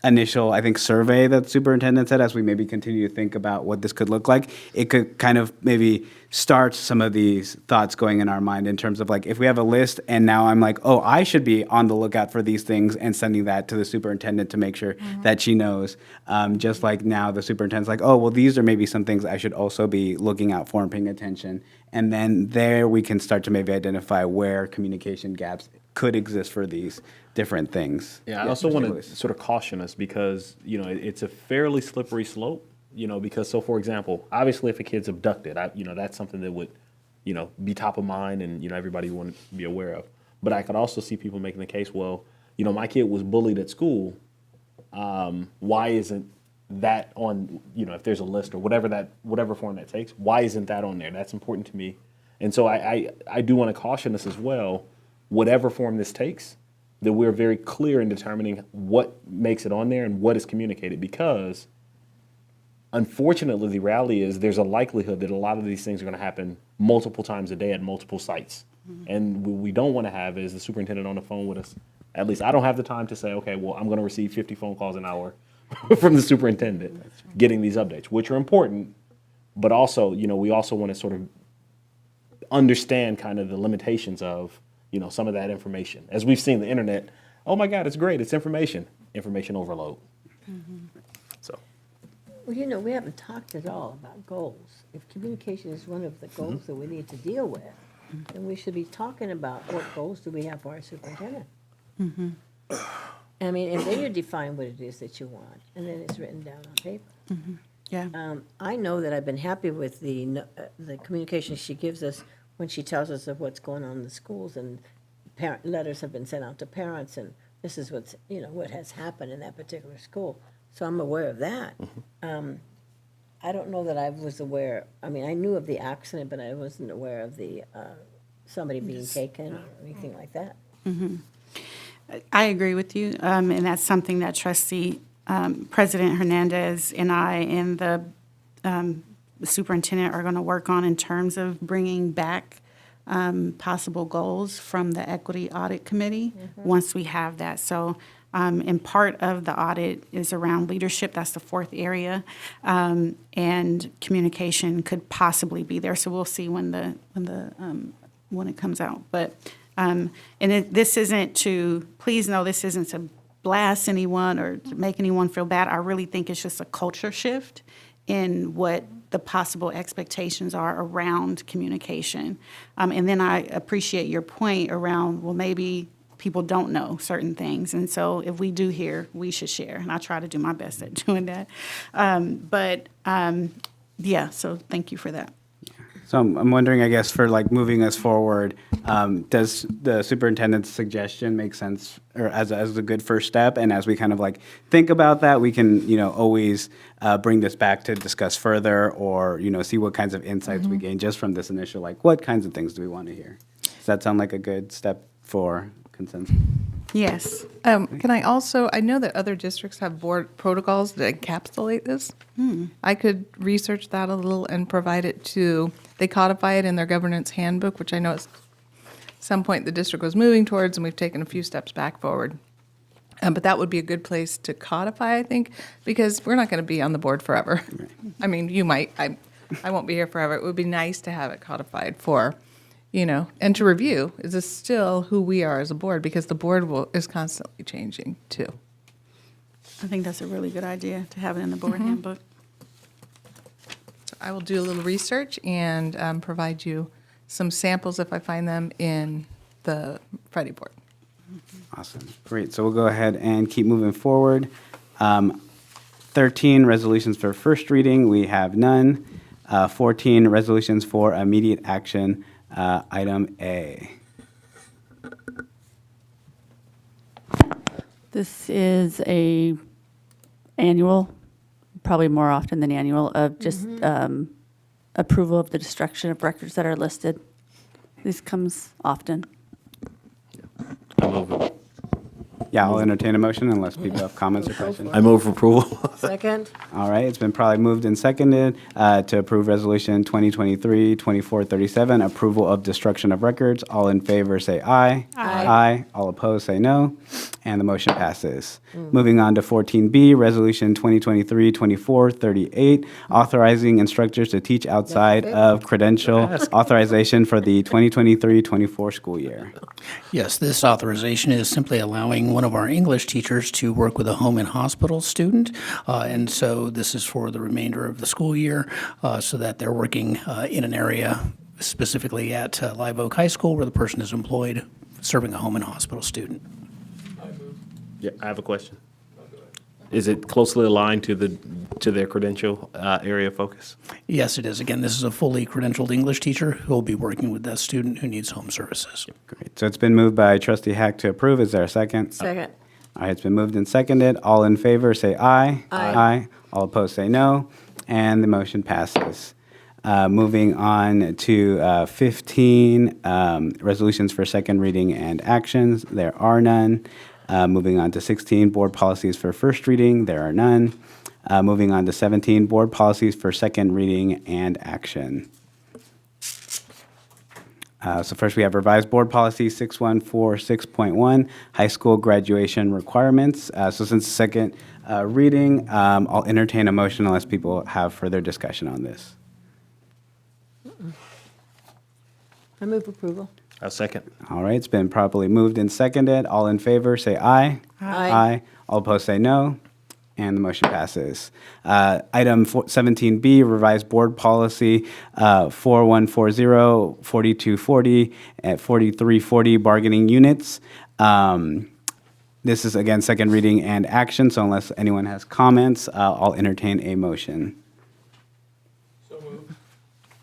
initial, I think, survey that the superintendent said, as we maybe continue to think about what this could look like, it could kind of maybe start some of these thoughts going in our mind in terms of like, if we have a list and now I'm like, oh, I should be on the lookout for these things and sending that to the superintendent to make sure that she knows. Just like now the superintendent's like, oh, well, these are maybe some things I should also be looking out for and paying attention. And then there we can start to maybe identify where communication gaps could exist for these different things. Yeah, I also want to sort of caution us because, you know, it's a fairly slippery slope, you know, because, so for example, obviously if a kid's abducted, you know, that's something that would, you know, be top of mind and, you know, everybody would want to be aware of. But I could also see people making the case, well, you know, my kid was bullied at school. Why isn't that on, you know, if there's a list or whatever form that takes, why isn't that on there? That's important to me. And so I do want to caution us as well, whatever form this takes, that we're very clear in determining what makes it on there and what is communicated, because unfortunately the reality is there's a likelihood that a lot of these things are going to happen multiple times a day at multiple sites. And what we don't want to have is the superintendent on the phone with us. At least I don't have the time to say, okay, well, I'm going to receive 50 phone calls an hour from the superintendent getting these updates, which are important, but also, you know, we also want to sort of understand kind of the limitations of, you know, some of that information. As we've seen the internet, oh my God, it's great, it's information overload. So. Well, you know, we haven't talked at all about goals. If communication is one of the goals that we need to deal with, then we should be talking about what goals do we have for our superintendent. I mean, and then you define what it is that you want, and then it's written down on paper. Yeah. I know that I've been happy with the communication she gives us when she tells us of what's going on in the schools, and parent letters have been sent out to parents, and this is what's, you know, what has happened in that particular school. So I'm aware of that. I don't know that I was aware. I mean, I knew of the accident, but I wasn't aware of the somebody being taken or anything like that. I agree with you, and that's something that Trustee President Hernandez and I and the superintendent are going to work on in terms of bringing back possible goals from the Equity Audit Committee once we have that. So, and part of the audit is around leadership. That's the fourth area, and communication could possibly be there. So we'll see when it comes out. But this isn't to, please know, this isn't to blast anyone or to make anyone feel bad. I really think it's just a culture shift in what the possible expectations are around communication. And then I appreciate your point around, well, maybe people don't know certain things. And so if we do hear, we should share. And I try to do my best at doing that. Yeah, so thank you for that. So I'm wondering, I guess, for like moving us forward, does the superintendent's suggestion make sense, or as a good first step? And as we kind of like think about that, we can, you know, always bring this back to discuss further, or, you know, see what kinds of insights we gain just from this initial, like, what kinds of things do we want to hear? Does that sound like a good step for consensus? Yes. Can I also, I know that other districts have board protocols that encapsulate this. I could research that a little and provide it to, they codify it in their governance handbook, which I know at some point the district was moving towards, and we've taken a few steps back forward. But that would be a good place to codify, I think, because we're not going to be on the board forever. I mean, you might, I won't be here forever. It would be nice to have it codified for, and to review, is this still who we are as a board? Because the board is constantly changing too. I think that's a really good idea to have it in the board handbook. So I will do a little research and provide you some samples if I find them in the Friday board. Awesome. Great. So we'll go ahead and keep moving forward. 13 resolutions for first reading. We have none. 14 resolutions for immediate action. Item A. This is a annual, probably more often than annual, of just approval of the destruction of records that are listed. This comes often. Yeah, I'll entertain a motion unless people have comments or questions. I move for approval. Second? All right, it's been probably moved and seconded to approve Resolution 2023-2437, approval of destruction of records. All in favor, say aye. Aye. All opposed, say no. And the motion passes. Moving on to 14B, Resolution 2023-2438, authorizing instructors to teach outside of credential authorization for the 2023-24 school year. Yes, this authorization is simply allowing one of our English teachers to work with a home and hospital student. And so this is for the remainder of the school year so that they're working in an area specifically at Live Oak High School where the person is employed serving a home and hospital student. Yeah, I have a question. Is it closely aligned to their credential area of focus? Yes, it is. Again, this is a fully credentialed English teacher who will be working with that student who needs home services. Great. So it's been moved by Trustee Hack to approve. Is there a second? Second. All right, it's been moved and seconded. All in favor, say aye. Aye. All opposed, say no. And the motion passes. Moving on to 15, resolutions for second reading and actions. There are none. Moving on to 16, board policies for first reading. There are none. Moving on to 17, board policies for second reading and action. So first, we have revised board policy 6146.1, high school graduation requirements. So since the second reading, I'll entertain a motion unless people have further discussion on this. I move approval. A second. All right, it's been properly moved and seconded. All in favor, say aye. Aye. All opposed, say no. And the motion passes. Item 17B, revised board policy 4140, 4240, at 4340, bargaining units. This is, again, second reading and action, so unless anyone has comments, I'll entertain a motion.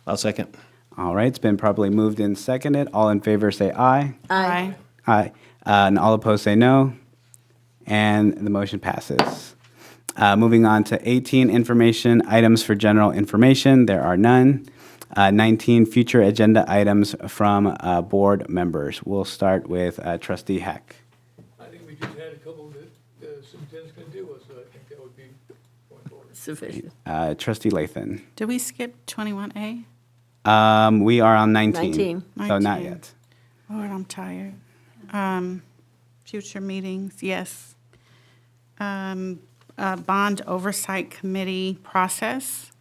I'll second. All right, it's been properly moved and seconded. All in favor, say aye. Aye. Aye. And all opposed, say no. And the motion passes. Moving on to 18, information items for general information. There are none. 19, future agenda items from board members. We'll start with Trustee Heck. I think we just had a couple that the superintendent's going to deal with, so I think that would be going forward. Sufficient. Trustee Lathan. Did we skip 21A? We are on 19. 19. So not 19. yet. Lord, I'm tired. Future meetings, yes. Bond Oversight Committee process.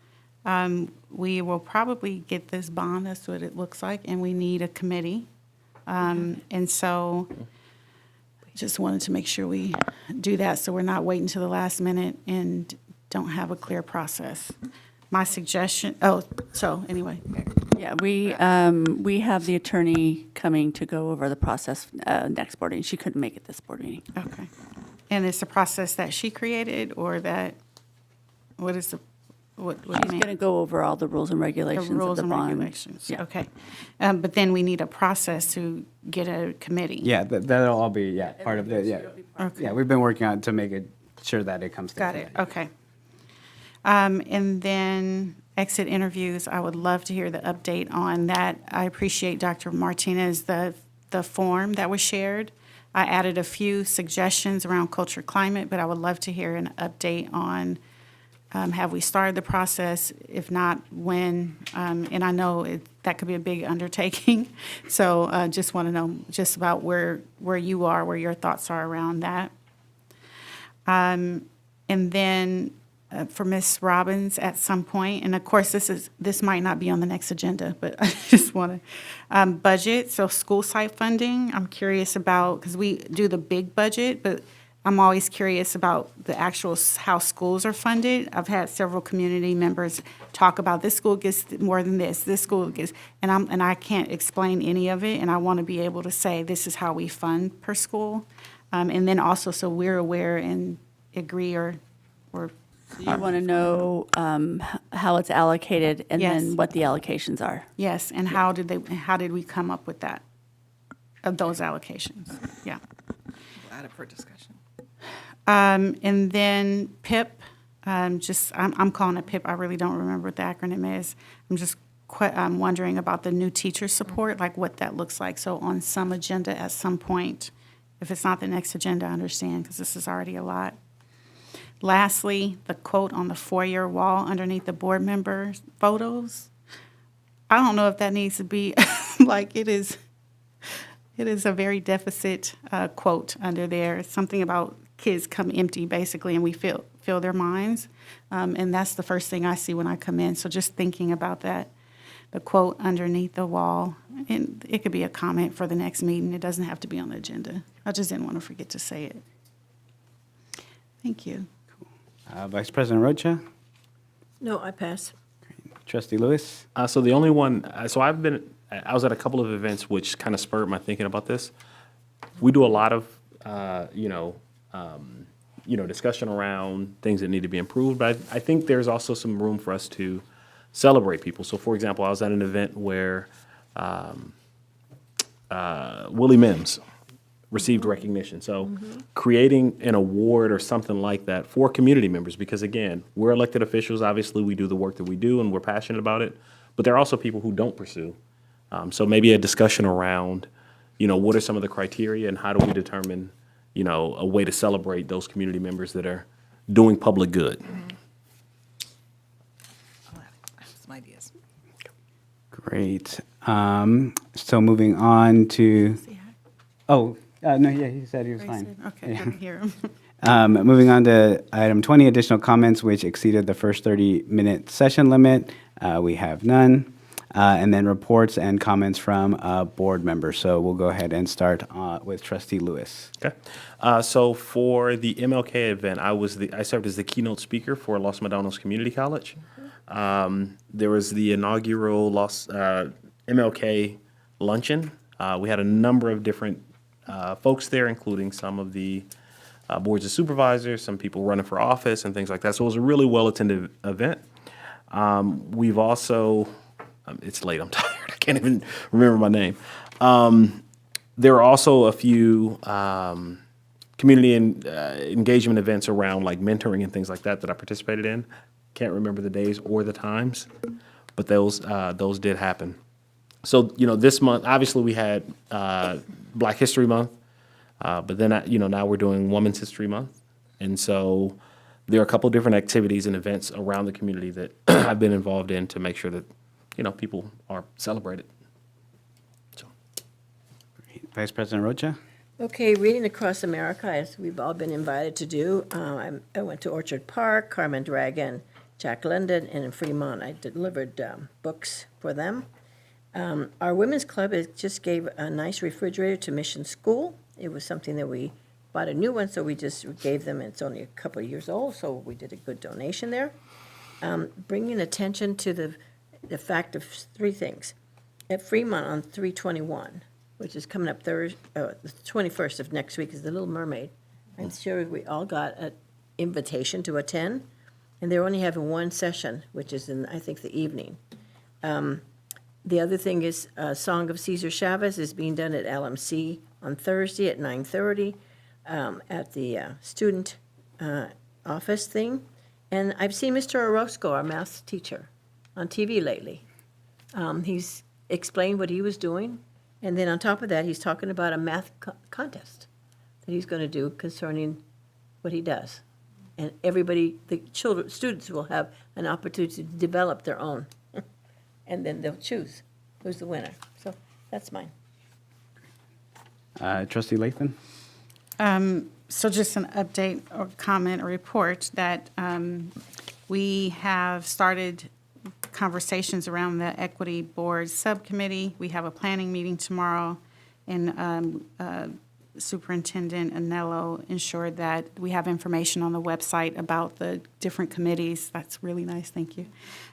We will probably get this bond, that's what it looks like, and we need a committee. And so just wanted to make sure we do that so we're not waiting to the last minute and don't have a clear process. My suggestion, so anyway. Yeah, we have the attorney coming to go over the process next board meeting. She couldn't make it this board meeting. Okay. And it's a process that she created or that, what is the, what do you She's mean? going to go over all the rules and regulations The of rules the and bond. regulations, Yeah. okay. But then we need a process to get a committee. Yeah, that'll all be, part of it, yeah. Okay. Yeah, we've been working on it to make it sure that it comes to. Got it, okay. And then exit interviews, I would love to hear the update on that. I appreciate Dr. Martinez, the form that was shared. I added a few suggestions around culture climate, but I would love to hear an update on, have we started the process? If not, when? And I know that could be a big undertaking. So just want to know just about where you are, where your thoughts are around that. And then for Ms. Robbins at some point. And of course, this might not be on the next agenda, but I just want to, budget, so school site funding, I'm curious about, because we do the big budget, but I'm always curious about the actual, how schools are funded. I've had several community members talk about this school gets more than this school gets, and I can't explain any of it, and I want to be able to say, this is how we fund per school. And then also, so we're aware and agree or. You want to know how it's allocated and Yes. then what the allocations are. Yes, and how did we come up with that, of those allocations? Yeah. Glad for discussion. And then PIP, I'm calling it PIP, I really don't remember what the acronym is. I'm wondering about the new teacher support, like what that looks like. So on some agenda at some point, if it's not the next agenda, I understand, because this is already a lot. Lastly, the quote on the foyer wall underneath the board members' photos. I don't know if that needs to be, like, it is a very deficit quote under there. It's something about kids come empty, basically, and we fill their minds. And that's the first thing I see when I come in. So just thinking about that, the quote underneath the wall. And it could be a comment for the next meeting. It doesn't have to be on the agenda. I just didn't want to forget to say it. Thank you. Vice President Rocha, No, I pass. Trustee Lewis. So the only one, so I was at a couple of events which kind of spurred my thinking about this. We do a lot of, discussion around things that need to be improved, but I think there's also some room for us to celebrate people. So for example, I was at an event where Willie Mims received recognition. So creating an award or something like that for community members, because again, we're elected officials, obviously we do the work that we do and we're passionate about it, but there are also people who don't pursue. So maybe a discussion around, what are some of the criteria and how do we determine, a way to celebrate those community members that are doing public good. Some ideas. Great. So moving on to, no, yeah, he said he was fine. Okay, I didn't hear him. Moving on to item 20, additional comments which exceeded the first 30-minute session limit. We have none. And then reports and comments from board members. So we'll go ahead and start with Trustee Lewis. Okay. So for the MLK event, I served as the keynote speaker for Los Medanos Community College. There was the inaugural MLK luncheon. We had a number of different folks there, including some of the boards of supervisors, some people running for office and things like that. So it was a really well-attended event. We've also, it's late, I'm tired, I can't even remember my name. There are also a few community engagement events around like mentoring and things like that I participated in. Can't remember the days or the times, but those did happen. So, this month, obviously we had Black History Month, but then, now we're doing Women's History Month. And so there are a couple different activities and events around the community that I've been involved in to make sure that, people are celebrated. So. Vice President Rocha. Okay, Reading Across America, as we've all been invited to do. I went to Orchard Park, Carmen Dragon, Jack London, and in Fremont. I delivered books for them. Our women's club just gave a nice refrigerator to Mission School. It was something that we bought a new one, so we just gave them. It's only a couple of years old, so we did a good donation there. Bringing attention to the fact of three things. At Fremont on 3/21, which is coming up the 21st of next week, is the Little Mermaid. I'm sure we all got an invitation to attend, and they're only having one session, which is in, I think, the evening. The other thing is Song of Cesar Chavez is being done at LMC on Thursday at 9:30 at the student office thing. And I've seen Mr. Orozco, our math teacher, on TV lately. He's explained what he was doing, and then on top of that, he's talking about a math contest that he's going to do concerning what he does. And everybody, the students will have an opportunity to develop their own, and then they'll choose who's the winner. So that's mine. Trustee Lathan. So just an update or comment or report that We have started conversations around the Equity Board Subcommittee. We have a planning meeting tomorrow, and Superintendent Anello ensured that we have information on the website about the different committees. That's really nice, thank you.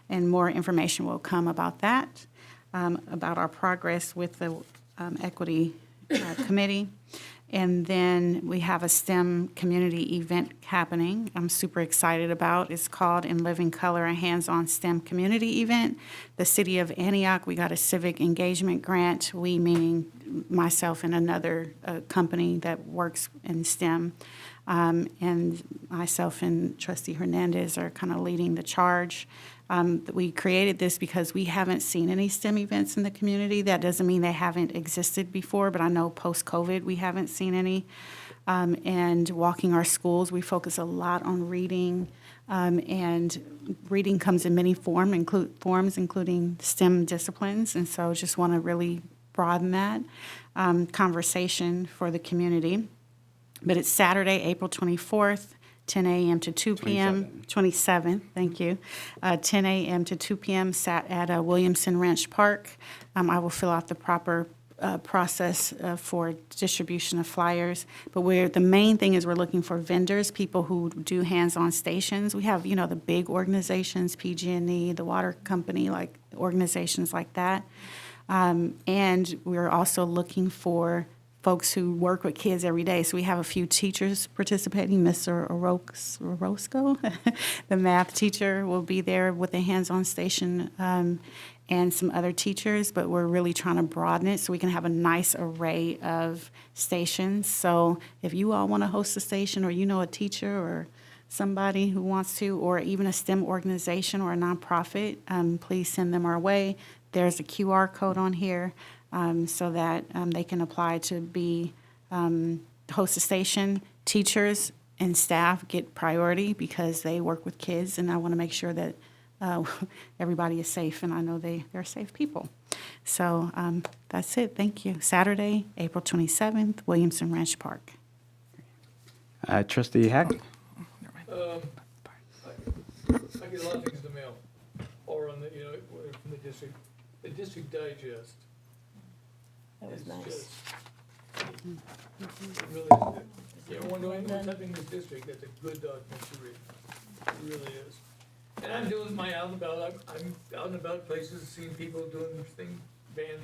And more information will come about that, about our progress with the Equity Committee. And then we have a STEM community event happening I'm super excited about. It's called In Living Color, a hands-on STEM community event. The City of Antioch, we got a civic engagement grant, we meaning myself and another company that works in STEM. And myself and Trustee Hernandez are kind of leading the charge. We created this because we haven't seen any STEM events in the community. That doesn't mean they haven't existed before, but I know post-COVID, we haven't seen any. And walking our schools, we focus a lot on reading, and reading comes in many forms, including STEM disciplines, and so just want to really broaden that conversation for the community. But it's Saturday, April 24th, 10 a.m. to 2 p.m. 27th, thank you. 10 a.m. to 2 p.m. sat at Williamson Ranch Park. I will fill out the proper process for distribution of flyers. But the main thing is we're looking for vendors, people who do hands-on stations. We have, the big organizations, PG&E, the water company, like organizations like that. And we're also looking for folks who work with kids every day. So we have a few teachers participating. Mr. Orozco, the math teacher, will be there with a hands-on station, and some other teachers, but we're really trying to broaden it so we can have a nice array of stations. So if you all want to host a station, or a teacher or somebody who wants to, or even a STEM organization or a nonprofit, please send them our way. There's a QR code on here. So that they can apply to be host a station. Teachers and staff get priority because they work with kids, and I want to make sure that everybody is safe, and I know they're safe people. So that's it. Thank you. Saturday, April 27th, Williamson Ranch Park. Trustee Hack? I get a lot of things in the mail, or on the, from the district. The District Digest. That was nice. It really is. You know, when what's happening in this district, that's a good document to read. It really is. And I'm doing my out and about, I'm out and about places, seeing people doing this thing, band,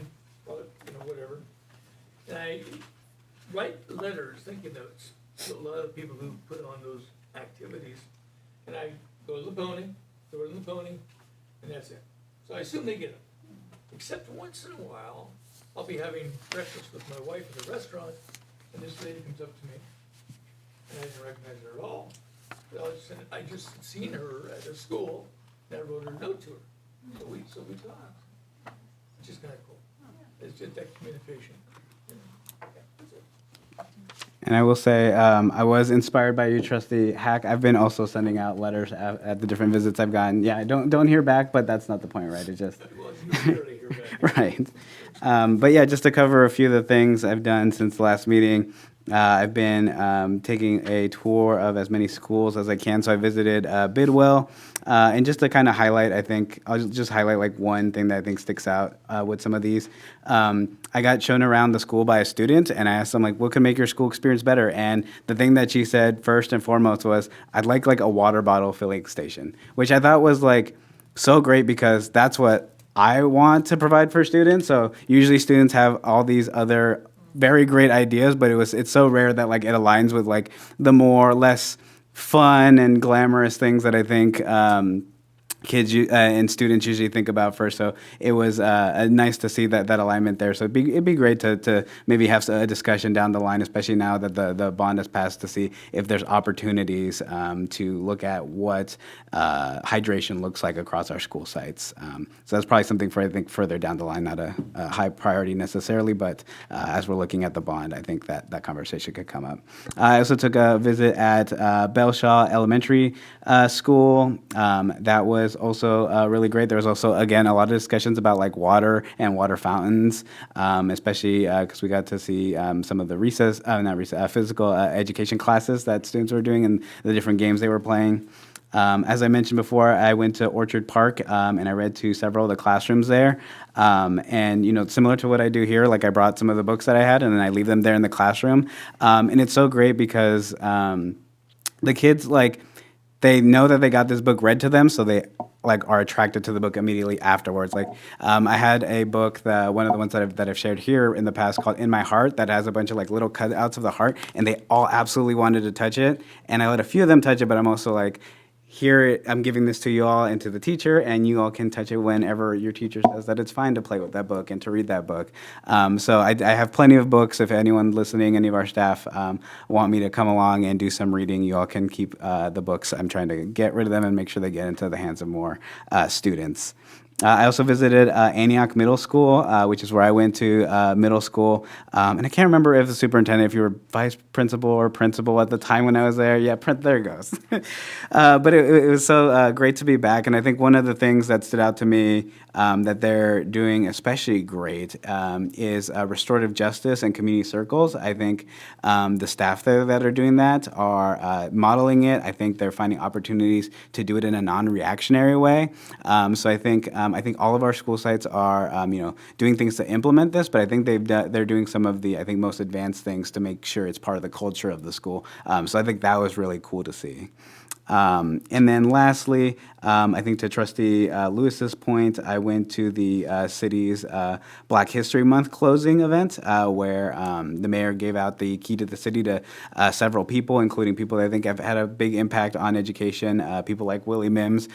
whatever. And I write letters, thank you notes, to a lot of people who put on those activities. And I go to the pony, and that's it. So I assume they get them. Except once in a while, I'll be having breakfast with my wife at a restaurant, and this lady comes up to me, and I didn't recognize her at all. But I just seen her at a school, and I wrote her a note to her. So we talked. It's just kind of cool. It's just that communication. That's it. And I will say, I was inspired by you, Trustee Hack. I've been also sending out letters at the different visits I've gotten. Yeah, I don't hear back, but that's not the point, right? It just Well, you rarely hear back. right. But yeah, just to cover a few of the things I've done since the last meeting. I've been taking a tour of as many schools as I can. So I visited Bidwell. And just to kind of highlight, I think, I'll just highlight like one thing that I think sticks out with some of these. I got shown around the school by a student, and I asked them, like, what can make your school experience better? And the thing that she said first and foremost was, I'd like a water bottle filling station, which I thought was like so great because that's what I want to provide for students. So usually students have all these other very great ideas, but it's so rare that like it aligns with like the more or less fun and glamorous things that I think kids and students usually think about first. So it was nice to see that alignment there. So it'd be great to maybe have a discussion down the line, especially now that the bond has passed, to see if there's opportunities to look at what hydration looks like across our school sites. So that's probably something for, I think, further down the line, not a high priority necessarily, but as we're looking at the bond, I think that conversation could come up. I also took a visit at Bellshaw Elementary School. That was also really great. There was also, again, a lot of discussions about like water and water fountains, especially because we got to see some of the physical education classes that students were doing and the different games they were playing. As I mentioned before, I went to Orchard Park and I read to several of the classrooms there. And, you know, similar to what I do here, like I brought some of the books that I had and then I leave them there in the classroom. And it's so great because the kids, like, they know that they got this book read to them, so they like are attracted to the book immediately afterwards. Like I had a book, one of the ones that I've shared here in the past called In My Heart, that has a bunch of like little cutouts of the heart, and they all absolutely wanted to touch it. And I let a few of them touch it, but I'm also like, here, I'm giving this to you all and to the teacher, and you all can touch it whenever your teacher says that it's fine to play with that book and to read that book. So I have plenty of books. If anyone listening, any of our staff want me to come along and do some reading, you all can keep the books. I'm trying to get rid of them and make sure they get into the hands of more students. I also visited Antioch Middle School, which is where I went to middle school. And I can't remember if the superintendent, if you were vice principal or principal at the time when I was there. Yeah, there it goes. But it was so great to be back. And I think one of the things that stood out to me that they're doing especially great is restorative justice and community circles. I think the staff there that are doing that are modeling it. I think they're finding opportunities to do it in a non-reactionary way. So I think all of our school sites are, doing things to implement this, but I think they're doing some of the, I think, most advanced things to make sure it's part of the culture of the school. So I think that was really cool to see. And then lastly, I think to Trustee Lewis's point, I went to the city's Black History Month closing event where the mayor gave out the key to the city to several people, including people that I think have had a big impact on education. People like Willie Mims,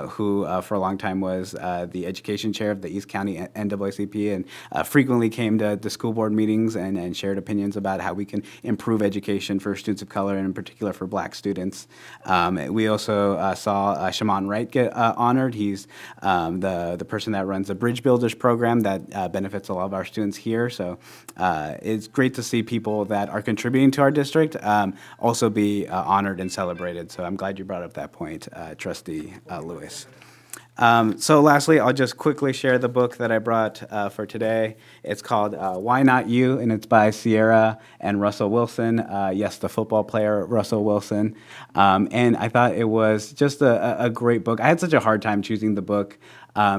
who for a long time was the education chair of the East County NAACP and frequently came to the school board meetings and shared opinions about how we can improve education for students of color and in particular for Black students. We also saw Shaman Wright get honored. He's the person that runs the Bridge Builders program that benefits a lot of our students here. So it's great to see people that are contributing to our district also be honored and celebrated. So I'm glad you brought up that point, Trustee Lewis. So lastly, I'll just quickly share the book that I brought for today. It's called Why Not You, and it's by Sierra and Russell Wilson. Yes, the football player, Russell Wilson. And I thought it was just a great book. I had such a hard time choosing the book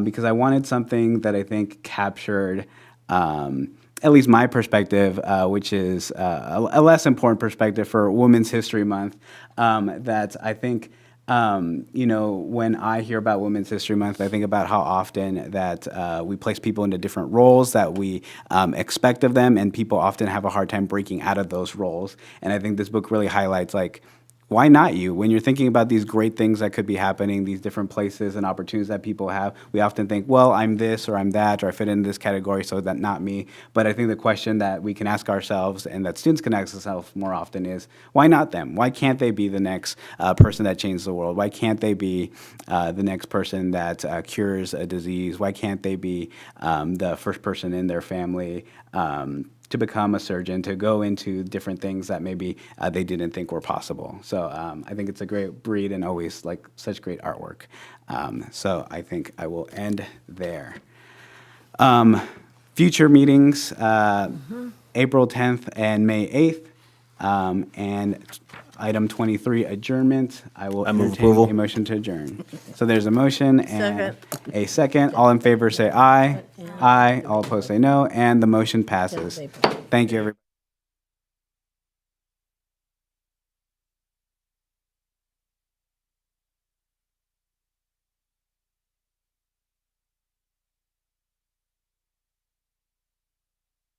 because I wanted something that I think captured at least my perspective, which is a less important perspective for Women's History Month, that I think when I hear about Women's History Month, I think about how often that we place people into different roles that we expect of them, and people often have a hard time breaking out of those roles. And I think this book really highlights, like, why not you? When you're thinking about these great things that could be happening, these different places and opportunities that people have, we often think, well, I'm this or I'm that, or I fit in this category, so that not me. But I think the question that we can ask ourselves and that students can ask themselves more often is, why not them? Why can't they be the next person that changes the world? Why can't they be the next person that cures a disease? Why can't they be the first person in their family to become a surgeon, to go into different things that maybe they didn't think were possible. So I think it's a great read and always like such great artwork. So I think I will end there. Future meetings, April 10th and May 8th. And item 23, adjournment. I will move entertain approval. a motion to adjourn. So there's a motion and a second. All in favor say aye. Aye. All opposed say no. And the motion passes. Thank you, everybody.